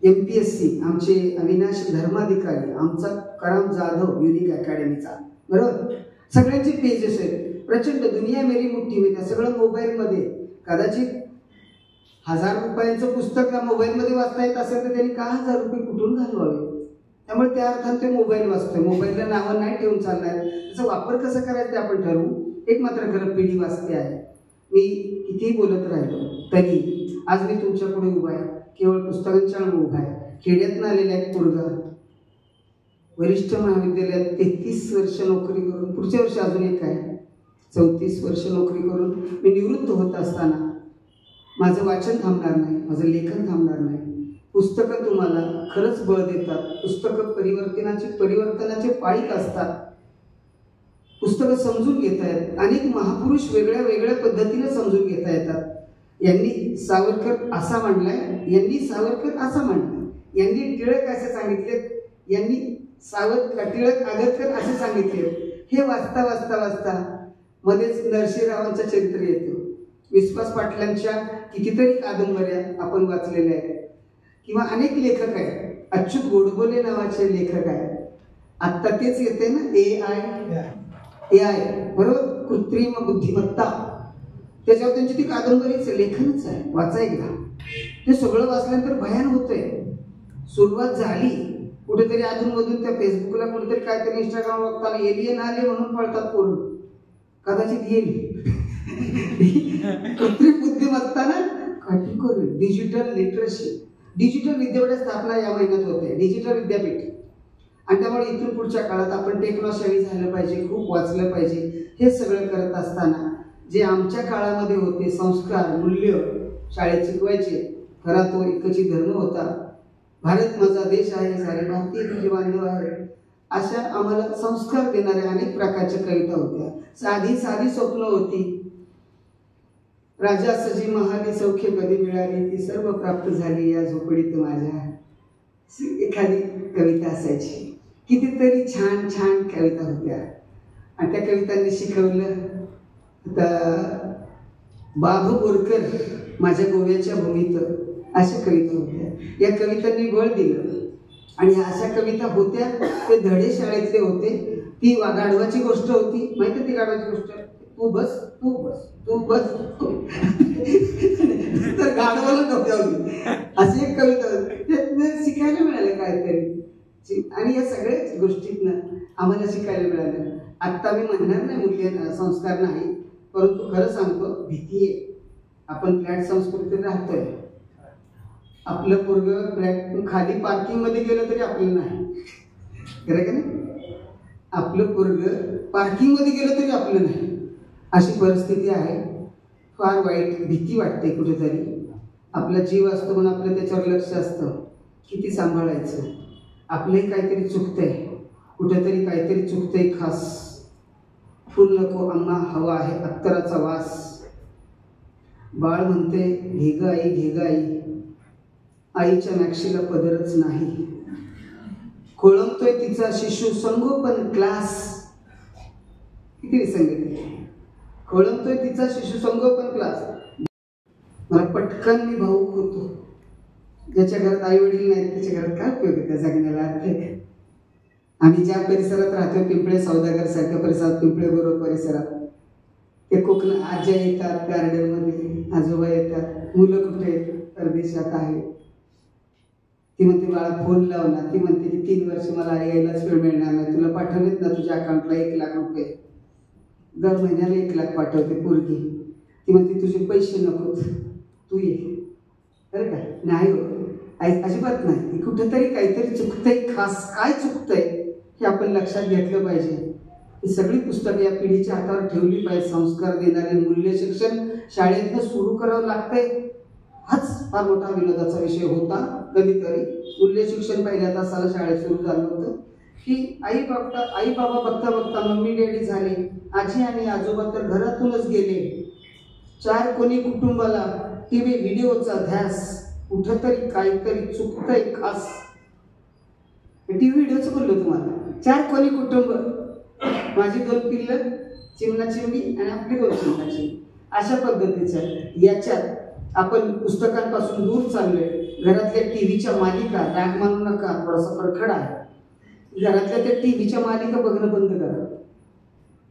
MPSC, आमचे अविनाश धर्माधिकारी, आमचा कराम जाधव युनिक अकॅडमीचा, बरोबर, सगळ्यांचे पेजेस आहेत. प्रचंड दुनिया मेरी मुठ्ठी में, त्या सगळं मोबाईलमध्ये. कदाचित 1000 रुपयांचं पुस्तक त्या मोबाईलमध्ये वाचता येत असेल तर त्यांनी का 1000 रुपये कुठून घालवावे. त्यामुळे त्या अर्थाने ते मोबाईल वाचतोय. मोबाईलला नावं नाही ठेवून चालणार, त्याचा वापर कसा करायचा ते आपण ठरवू. एक मात्र खरं पिढी वाचते आहे. मी कितीही बोलत राहिलो तरी आज मी तुमच्या पुढे उभा आहे, केवळ पुस्तकांच्या उभा आहे. खेड्यातून आलेला एक मुलगा वरिष्ठ महाविद्यालयात 33 वर्ष नोकरी करून, पुढच्या वर्षी अजून एक आहे, 34 वर्ष नोकरी करून मी निवृत्त होत असताना माझं वाचन थांबणार नाही, माझं लेखन थांबणार नाही. पुस्तकं तुम्हाला खरंच बळ देतात. पुस्तकं परिवर्तनाचे पाईक असतात. पुस्तकं समजून घेता येतात. अनेक महापुरुष वेगळ्या वेगळ्या पद्धतीने समजून घेता येतात. यांनी सावरकर असा मांडलाय, यांनी सावरकर असा मांडलाय, यांनी टिळक असे सांगितले, यांनी टिळक आगरकर असे सांगितले. हे वाचता वाचता वाचता मध्येच नरसिंहरावांचं चरित्र येतं. विश्वास पाटलांच्या कितीतरी कादंबऱ्या आपण वाचलेल्या आहेत. किंवा अनेक लेखक आहेत. अच्युत गोडबोले नावाचे लेखक आहेत. आत्ता तेच येते ना AI, बरोबर, कृत्रिम बुद्धिमत्ता. त्याच्यावर त्यांची ती कादंबरीच लेखनच आहे. वाचा एकदा. ते सगळं वाचल्यानंतर भयान होतंय. सुरुवात झाली कुठेतरी अधूनमधून त्या फेसबुकला कुठेतरी काहीतरी इंस्टाग्राम बघताना एलियन आले म्हणून पळतात पोरं. कदाचित येईल कृत्रिम बुद्धिमत्ता ना, करून डिजिटल लिटरसी. डिजिटल विद्यापीठ स्थापना या महिन्यात होते, डिजिटल विद्यापीठ. आणि त्यामुळे इथून पुढच्या काळात आपण टेक्नॉशाही झालं पाहिजे, खूप वाचलं पाहिजे. हे सगळं करत असताना जे आमच्या काळामध्ये होते संस्कार, मूल्य शाळेत शिकवायचे. खरा तो एकच धर्म होता. भारत माझा देश आहे, सारे भारतीय तुझे बांधव आहे. अशा आम्हाला संस्कार देणाऱ्या अनेक प्रकारच्या कविता होत्या. साधी साधी स्वप्न होती. राजा सजी महाली सौख्य कधी मिळाली, ती सर्व प्राप्त झाली या झोपडीत माझ्या. एखादी कविता असायची. कितीतरी छान छान कविता होत्या. आणि त्या कवितांनी शिकवलं. आता बाबू बोरकर माझ्या गोव्याच्या भूमीत, अशा कविता होत्या. या कवितांनी बळ दिलं. आणि अशा कविता होत्या. ते धडे शाळेतले होते. ती गाढवाची गोष्ट होती. माहिती ती गाढवाची गोष्ट? तू बस तू बस तू बस तर गाढवाला डोक्यावली, अशी एक कविता होती. शिकायला मिळालं काहीतरी. आणि या सगळ्याच गोष्टीतनं आम्हाला शिकायला मिळालं. आत्ता मी म्हणणार नाही मूल्य संस्कार नाही, परंतु खरं सांगतो भीती आहे. आपण फ्लॅट संस्कृतीत राहतोय. आपलं पोरगं फ्लॅट खाली पार्किंग मध्ये गेलं तरी आपलं नाही, खरं का नाही? आपलं पोरगं पार्किंग मध्ये गेलं तरी आपलं नाही, अशी परिस्थिती आहे. फार वाईट, भीती वाटते कुठेतरी. आपला जीव असतो म्हणून आपलं त्याच्यावर लक्ष असतं. किती सांभाळायचं. आपलंही काहीतरी चुकतंय, कुठेतरी काहीतरी चुकतंय खास. फुल नको अम्मा, हवा आहे अत्तराचा वास. बाळ म्हणते घेग आई घेग आई, आईच्या नाक्षीला पदरच नाही. खोळंबतोय तिचा शिशु संगोपन क्लास. किती विसंगती. खोळंबतोय तिचा शिशु संगोपन क्लास. मला पटकन मी भाऊक होतो. ज्याच्या घरात आई वडील नाहीत त्याच्या घरात काय उपयोग आहे त्या जगण्याला. आम्ही ज्या परिसरात राहतो, पिंपळे सौदागर सारख्या परिसरात, पिंपळे गुरव परिसरात, ते कोकण आज्या येतात गार्डनमध्ये, आजोबा येतात. मुलं कुठे परदेशात आहेत. ती म्हणते बाळा फोन लाव ना. ती म्हणते की 3 वर्ष मला यायलाच वेळ मिळणार नाही. तुला पाठवलेत ना तुझ्या अकाउंटला 1 लाख रुपये. दर महिन्याला 1 लाख पाठवते पोरगी. ती म्हणते तुझे पैसे नकोत, तू ये. बरं का? नाही हो, अजिबात नाही. कुठेतरी काहीतरी चुकतंय खास. काय चुकतंय हे आपण लक्षात घेतलं पाहिजे. ही सगळी पुस्तकं या पिढीच्या हातावर ठेवली पाहिजे. संस्कार देणारे मूल्य शिक्षण शाळेतनं सुरू करावं लागतंय. हाच फार मोठा विनोदाचा विषय होता. कधीतरी मूल्य शिक्षण पहिल्या तासाला शाळेत सुरू झालं होतं की आई बाबा बघता बघता मम्मी डॅडी झाले. आजी आणि आजोबा तर घरातूनच गेले. चार कोणी कुटुंबाला टीव्ही व्हिडिओचा ध्यास, कुठंतरी काहीतरी चुकतंय खास. टीव्ही व्हिडिओचं बोललो तुम्हाला. चार कोणी कुटुंब, माझी 2 पिल्लं, चिमणा चिमणी आणि आपली 2 चिमणा चिमणी, अशा पद्धतीच्या याच्यात आपण पुस्तकांपासून दूर चाललोय. घरातल्या टीव्हीच्या मालिका, राग मानू नका, थोडासा परखड आहे, घरातल्या त्या टीव्हीच्या मालिका बघणं बंद करा,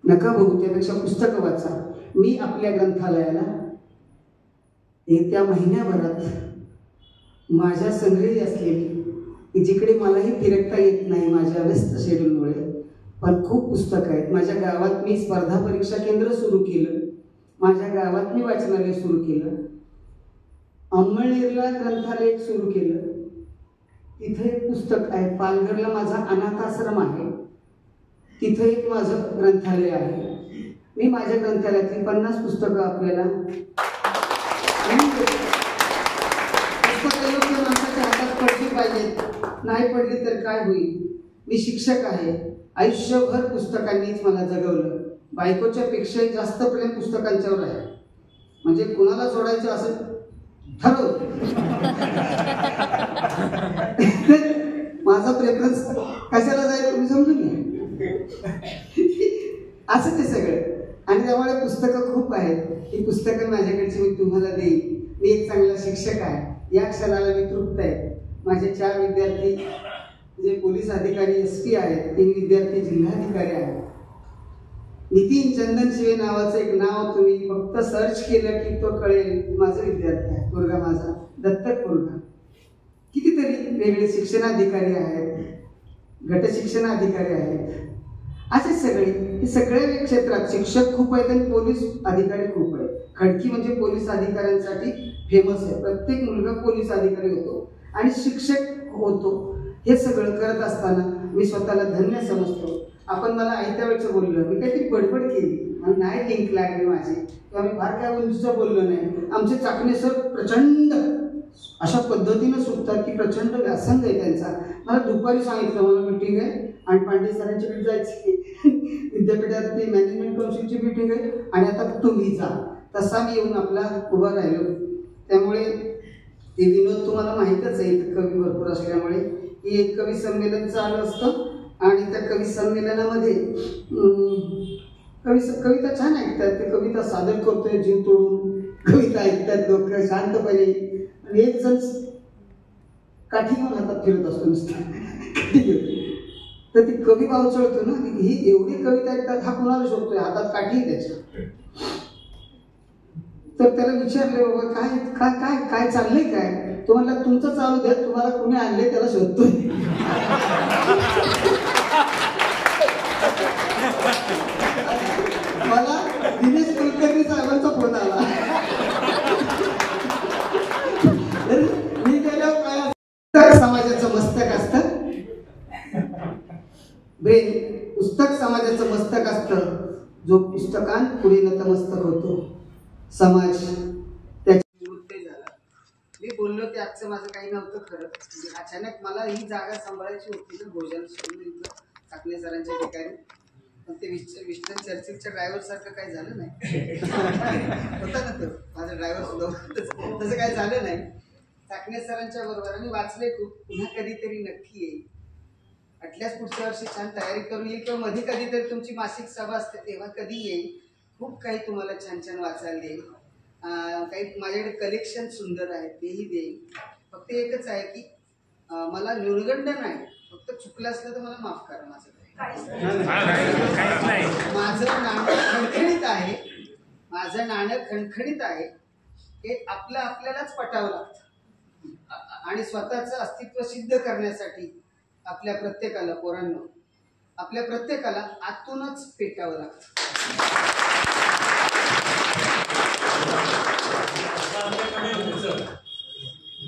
नका बघू, त्यापेक्षा पुस्तकं वाचा. मी आपल्या ग्रंथालयाला येत्या महिन्याभरात माझ्या संग्रही असलेली, की जिकडे मलाही फिरकता येत नाही माझ्या व्यस्त शेड्यूलमुळे, पण खूप पुस्तकं आहेत. माझ्या गावात मी स्पर्धा परीक्षा केंद्र सुरू केलं, माझ्या गावात मी वाचनालय सुरू केलं, अंमळनेरला ग्रंथालय सुरू केलं, तिथे एक पुस्तक आहे. पालघरला माझा अनाथ आश्रम आहे, तिथे एक माझं ग्रंथालय आहे. मी माझ्या ग्रंथालयातली 50 पुस्तकं आपल्याला पुस्तकं योग्य माणसाच्या हातात पडली पाहिजेत, नाही पडली तर काय होईल. मी शिक्षक आहे, आयुष्यभर पुस्तकांनीच मला जगवलं. बायकोच्या पेक्षाही जास्त प्रेम पुस्तकांच्यावर आहे. म्हणजे कुणाला सोडायचं असं ठरव, माझा प्रेफरन्स कशाला जाईल तुम्ही समजून घ्या. असं ते सगळं. आणि त्यामुळे पुस्तकं खूप आहेत. ही पुस्तकं माझ्याकडची मी तुम्हाला देईन. मी एक चांगला शिक्षक आहे, या क्षणाला मी तृप्त आहे. माझे 4 विद्यार्थी जे पोलीस अधिकारी SP आहेत, 3 विद्यार्थी जिल्हाधिकारी आहेत. नितीन चंदन शिवे नावाचं एक नाव तुम्ही फक्त सर्च केलं की तो कळेल, माझा विद्यार्थी आहे, पोरगा माझा, दत्तक पोरगा. कितीतरी वेगळे शिक्षणाधिकारी आहेत, गट शिक्षणाधिकारी आहेत, असे सगळे. हे सगळ्या क्षेत्रात शिक्षक खूप आहेत आणि पोलीस अधिकारी खूप आहेत. खडकी म्हणजे पोलीस अधिकाऱ्यांसाठी फेमस आहे. प्रत्येक मुलगा पोलीस अधिकारी होतो आणि शिक्षक होतो. हे सगळं करत असताना मी स्वतःला धन्य समजतो. आपण मला आयत्या वेळचं बोललं, मी काहीतरी बडबड केली, मला नाही लिंक लागली माझी, किंवा मी फार काय उंचीचं बोललो नाही. आमचे चाकणे सर प्रचंड अशा पद्धतीनं सुटतात की प्रचंड व्यासंग आहे त्यांचा. मला दुपारी सांगितलं मला मीटिंग आहे आणि पांडे सरांच्याकडे जायची, विद्यापीठातली मॅनेजमेंट काउन्सिलची मीटिंग आहे आणि आता तुम्ही जा. तसा मी येऊन आपला उभा राहिलो. त्यामुळे ते विनोद तुम्हाला माहीतच आहे, कवी भरपूर असल्यामुळे. हे एक कवी संमेलन चालू असतं आणि त्या कवी संमेलनामध्ये कविता छान ऐकतात. ते कविता सादर करतोय जीव तोडून, कविता ऐकतात लोक शांतपणे. आणि एक जण काठी घेऊन हातात फिरत असतो नुसतं. तर ती कवी बावचळतो ना, ही एवढी कविता ऐकतात, हा कुणाला शोधतोय, हातात काठी त्याच्या. तर त्याला विचारले, बाबा काय काय काय काय चाललंय काय? तो म्हणला तुमचं चालू द्या, तुम्हाला कुणी आणले त्याला शोधतोय. मला दिनेश कुलकर्णी साहेबांचा फोन आला. मी गेल्यावर काय समाजाचं मस्तक असतं, पुस्तक समाजाचं मस्तक असतं. जो पुस्तकांपुढे नतमस्तक होतो, समाज त्याची वृत्ती झाला. मी बोललो ते आजचं माझं काही नव्हतं खरं. म्हणजे अचानक मला ही जागा सांभाळायची होती ना, भोजन चाकणे सरांच्या ठिकाणी. पण ते विस्टन चर्चिलच्या ड्रायव्हर सारखं काही झालं नाही. होता ना तो माझा ड्रायव्हर सुद्धा, तसं काही झालं नाही. चाकणे सरांच्या बरोबर आणि वाचले खूप. पुन्हा कधीतरी नक्की येईल. अटल्यास पुढच्या वर्षी छान तयारी करून येईल, किंवा मध्ये कधीतरी तुमची मासिक सभा असते तेव्हा कधी येईल. खूप काही तुम्हाला छान छान वाचायला देईल. काही माझ्याकडे कलेक्शन सुंदर आहे, तेही देईल. फक्त एकच आहे की मला न्यूनगंड नाही, फक्त चुकलं असलं तर मला माफ करा. माझं नाणं खणखणीत आहे, माझं नाणं खणखणीत आहे. हे आपल्यालाच पटावं लागतं आणि स्वतःचं अस्तित्व सिद्ध करण्यासाठी आपल्या प्रत्येकाला, पोरांनो, आपल्या प्रत्येकाला आतूनच पेटावं लागतं.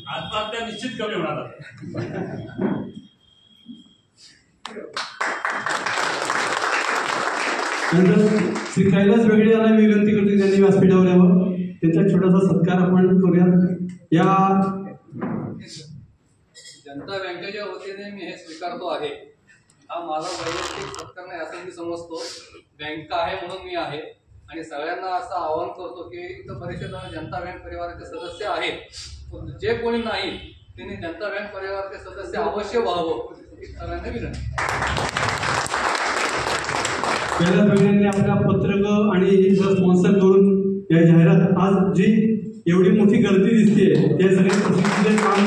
आत्महत्या निश्चित कमी होणार. श्री कैलास वेगळे यांना मी विनंती करतो, त्यांनी व्यासपीठावर यावं. त्यांचा छोटासा सत्कार आपण करूयात. या जनता बँकेच्या वतीने मी हे स्वीकारतो आहे. हा माझा वैयक्तिक सत्कार नाही असं मी समजतो. बँक आहे म्हणून मी आहे आणि सगळ्यांना असं आवाहन करतो की इथं बरेचसे जण जनता बँक परिवाराचे सदस्य आहेत, जे कोणी नाही त्यांनी जनता बँक परिवाराचे सदस्य अवश्य व्हावं ही सगळ्यांना विनंती. सगळ्यांनी आपल्या पत्रक आणि स्पॉन्सर करून या जाहिरात आज जी एवढी मोठी गर्दी दिसते त्या सगळ्या प्रसिद्धीचे काम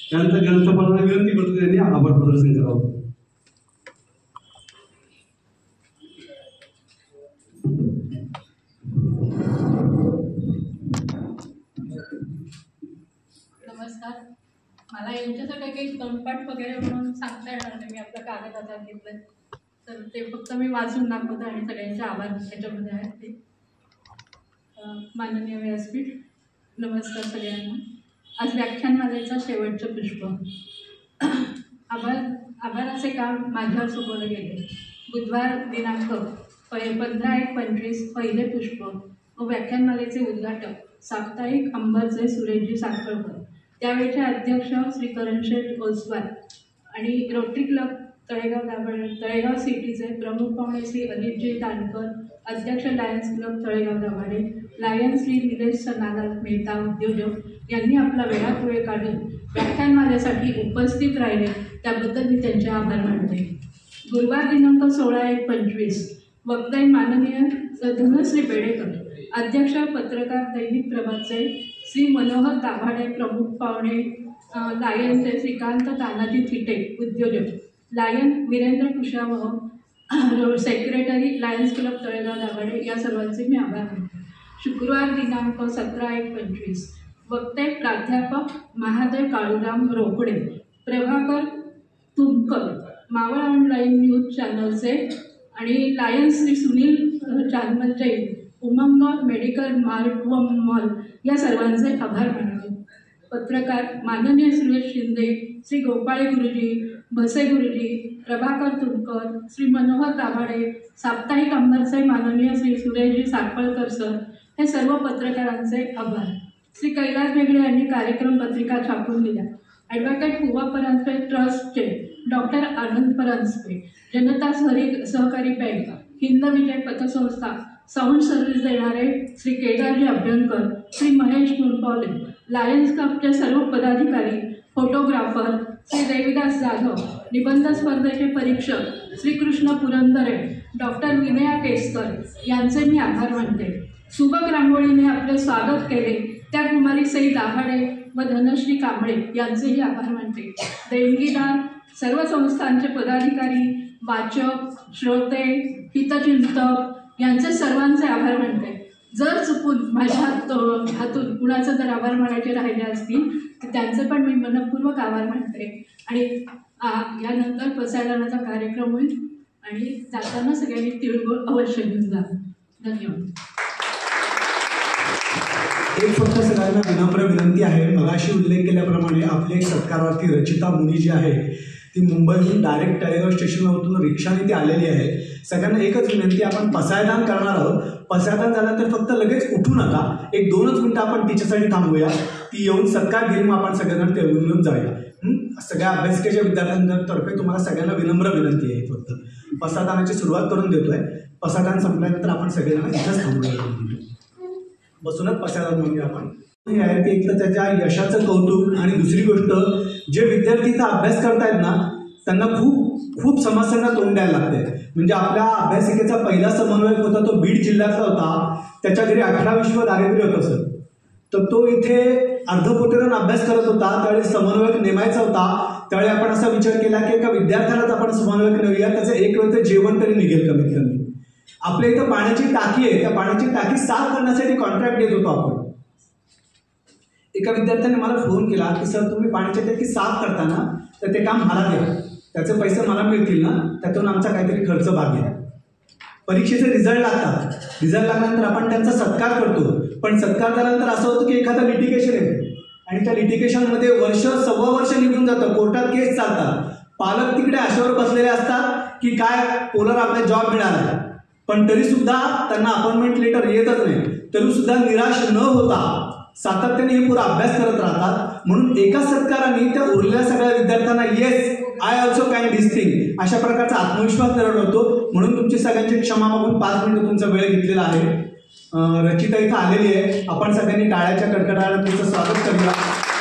त्यानंतर ग्रंथपालांना विनंती करतो त्यांनी आभार प्रदर्शन करावं. नमस्कार. मला यांच्यासाठी काही तोंडपाठ वगैरे म्हणून सांगता येणार नाही. मी आपला कागद हातात घेतलं तर ते फक्त मी वाचून दाखवतो आणि सगळ्यांचे आभार त्याच्यामध्ये आहेत. ते माननीय व्यासपीठ, नमस्कार सगळ्यांना. आज व्याख्यानमालेचं शेवटचं पुष्प. आभाराचे काम माझ्यावर सोपवलं गेले. बुधवार दिनांक 15/1/25 पहिले पुष्प व व्याख्यानमालेचे उद्घाटक साप्ताहिक अंबरचे सुरेशजी साखळकर, त्यावेळचे अध्यक्ष श्री करणशेठ ओसवाल आणि रोटरी क्लब तळेगाव सिटीचे प्रमुख पाहुणे श्री अनिलजी तानकर, अध्यक्ष lions club Talegaon Dabhade, lions Shri Nilesh Sanalal Mehta उद्योजक यांनी आपला वेळात वेळ काढून व्याख्यानमालेसाठी उपस्थित राहिले त्याबद्दल मी त्यांचे आभार मानते. गुरुवार दिनांक 16/1/25 वक्ता माननीय धनश्री बेडेकर, अध्यक्ष पत्रकार दैनिक प्रभातचे श्री मनोहर दाभाडे, प्रमुख पाहुणे लायनचे श्रीकांत तानाजी थिटे उद्योजक, lion Virendra Kushwah secretary lions club Talegaon Dabhade, या सर्वांचे मी आभार मानते. शुक्रवार दिनांक 17/1/25 वक्ते प्राध्यापक महादेव काळूराम रोकडे, प्रभाकर तुमकर, मावळ ऑनलाईन न्यूज चॅनलचे आणि लायन्स श्री सुनील चांदमल जैन, उमंग मेडिकल मार्ट व मॉल, या सर्वांचे आभार मानते. पत्रकार माननीय सुरेश शिंदे, श्री गोपाळे गुरुजी, भसे गुरुजी, प्रभाकर तुमकर, श्री मनोहर दाभाडे, साप्ताहिक अंबरचे माननीय श्री सुरेशजी साखळकर सर, हे सर्व पत्रकारांचे आभार. श्री कैलास बेगडे यांनी कार्यक्रम पत्रिका छापून दिल्या. ॲडव्होकेट पुवा परांजपे ट्रस्टचे डॉक्टर आनंद परांजपे, जनता सहकारी बँक, हिंद विजय पतसंस्था, साऊंड सर्व्हिस देणारे श्री केदारजी अभ्यंकर, श्री महेश गुणपावले, लायन्स क्लबचे सर्व पदाधिकारी, फोटोग्राफर श्री देवीदास जाधव, निबंध स्पर्धेचे परीक्षक श्री कृष्ण पुरंदरे, डॉक्टर विनया केसकर यांचे मी आभार मानते. सुबक रांगोळीने आपले स्वागत केले त्या कुमारी सई दाभाडे व धनश्री कांबळे यांचेही आभार मानते. देणगीदार, सर्व संस्थांचे पदाधिकारी, वाचक, श्रोते, हितचिंतक यांचे सर्वांचे आभार मानते. जर चुकून माझ्या हातून कुणाचं जर आभार मानायचे राहिले असतील तर त्यांचे पण मी मनपूर्वक आभार मानते. आणि यानंतर पसायदानाचा कार्यक्रम होईल आणि जाताना सगळ्यांनी तिळगुळ अवश्य घेऊन जा. धन्यवाद. एक फक्त सगळ्यांना विनम्र विनंती आहे, मगाशी उल्लेख केल्याप्रमाणे आपले सत्कारार्थी रचिता मुनी जी आहे ती मुंबईहून डायरेक्ट तळेगाव स्टेशनवर उतरून रिक्षाने ती आलेली आहे. सगळ्यांना एकच विनंती, आपण पसायदान करणार आहोत. पसायदान झाल्यानंतर फक्त लगेच उठू नका, 1-2च मिनटं आपण तिच्यासाठी थांबूया. ती येऊन सत्कार घेऊन मग आपण सगळ्यांना तेवढून घेऊन जाऊया. सगळ्या अभ्यासिकेच्या विद्यार्थ्यांतर्फे तुम्हाला सगळ्यांना विनम्र विनंती आहे. फक्त पसायदानाची सुरुवात करून देतोय. पसायदान संपल्यानंतर आपण सगळेजण इथंच थांबूया, बसूनच पसायदान म्हणूया आपण. एक तर त्याच्या यशाचं कौतुक आणि दुसरी गोष्ट जे विद्यार्थी इथं अभ्यास करतायत ना त्यांना खूप समस्यांना तोंड द्यायला लागते. म्हणजे आपल्या अभ्यासिकेचा पहिला समन्वयक होता तो बीड जिल्ह्यातला होता. त्याच्या घरी 18 दारिद्र्य होतं सर. तर तो इथे अर्धपोटेनं अभ्यास करत होता. त्यावेळी समन्वयक नेमायचा होता. त्यावेळी आपण असा विचार केला की एका विद्यार्थ्यालाच आपण समन्वयक नेऊया, त्याचं एक वेळचं जेवण तरी निघेल कमीत कमी. आपल्या इथं पाण्याची टाकी आहे, त्या पाण्याची टाकी साफ करण्यासाठी कॉन्ट्रॅक्ट देत होतो आपण. एका विद्यार्थ्याने मला फोन केला की सर तुम्ही पाण्याची टाकी साफ करताना तर ते काम मला द्या, त्याचे पैसे मला मिळतील ना, त्यातून आमचा काहीतरी खर्च भागेल. परीक्षेचे रिझल्ट लागतात. रिझल्ट लागल्यानंतर आपण त्यांचा सत्कार करतो. पण सत्कार झाल्यानंतर असं होतं की एखादं लिटिगेशन आहे आणि त्या लिटिगेशनमध्ये वर्ष 1.25 वर्ष निघून जातं. कोर्टात केस चालतात. पालक तिकडे अशावर बसलेले असतात की काय पोलर आपला जॉब मिळाला, पण तरीसुद्धा त्यांना अपॉइंटमेंट लेटर येतच नाही. तरीसुद्धा निराश न होता सातत्याने हे पुरा अभ्यास करत राहतात. म्हणून एका सत्काराने त्या उरलेल्या सगळ्या विद्यार्थ्यांना yes I also can this thing अशा प्रकारचा आत्मविश्वास निर्माण होतो. म्हणून तुमची सगळ्यांची क्षमा मागून 5 मिनिटं तुमचा वेळ घेतलेला आहे. रचिता इथं आलेली आहे. आपण सगळ्यांनी टाळ्याच्या कडकडाटात तिचं स्वागत करूया.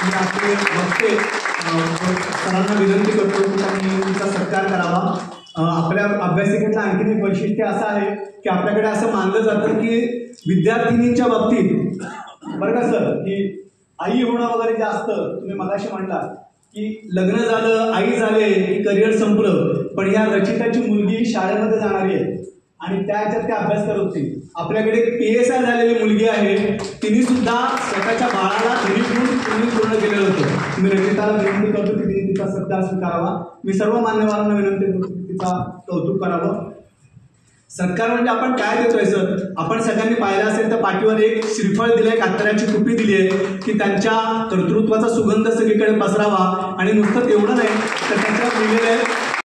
मी आपले वक्ते सरांना विनंती करतो की त्यांनी तिचा सत्कार करावा. आपल्या अभ्यासिकेतलं आणखीन एक वैशिष्ट्य असं आहे की आपल्याकडे असं मानलं जातं की विद्यार्थिनींच्या बाबतीत बरं का सर की आई होणं वगैरे जे असतं, तुम्ही मगाशी म्हणला की लग्न झालं आई झाले की करिअर संपलं, पण या रचिताची मुलगी शाळेमध्ये जाणारी आहे आणि त्या ह्याच्यात ते अभ्यास करत होती. आपल्याकडे PSI झालेली मुलगी आहे, तिने सुद्धा स्वतःच्या बाळाला घरी पूर्ण केलेलं होतं. मी रचिताला विनंती करतो की तिने तिचा सत्कार स्वीकारावा. मी सर्व मान्यवरांना विनंती करतो की तिचा कौतुक करावं. सत्कार म्हणजे आपण काय देतोय सर? आपण सगळ्यांनी पाहिलं असेल तर पाठीवर एक श्रीफळ दिलंय, कात्र्याची टोपी दिली आहे की त्यांच्या कर्तृत्वाचा सुगंध सगळीकडे पसरावा. आणि नुसतं तेवढं नाही तर त्याच्यावर लिहिलेलं आहे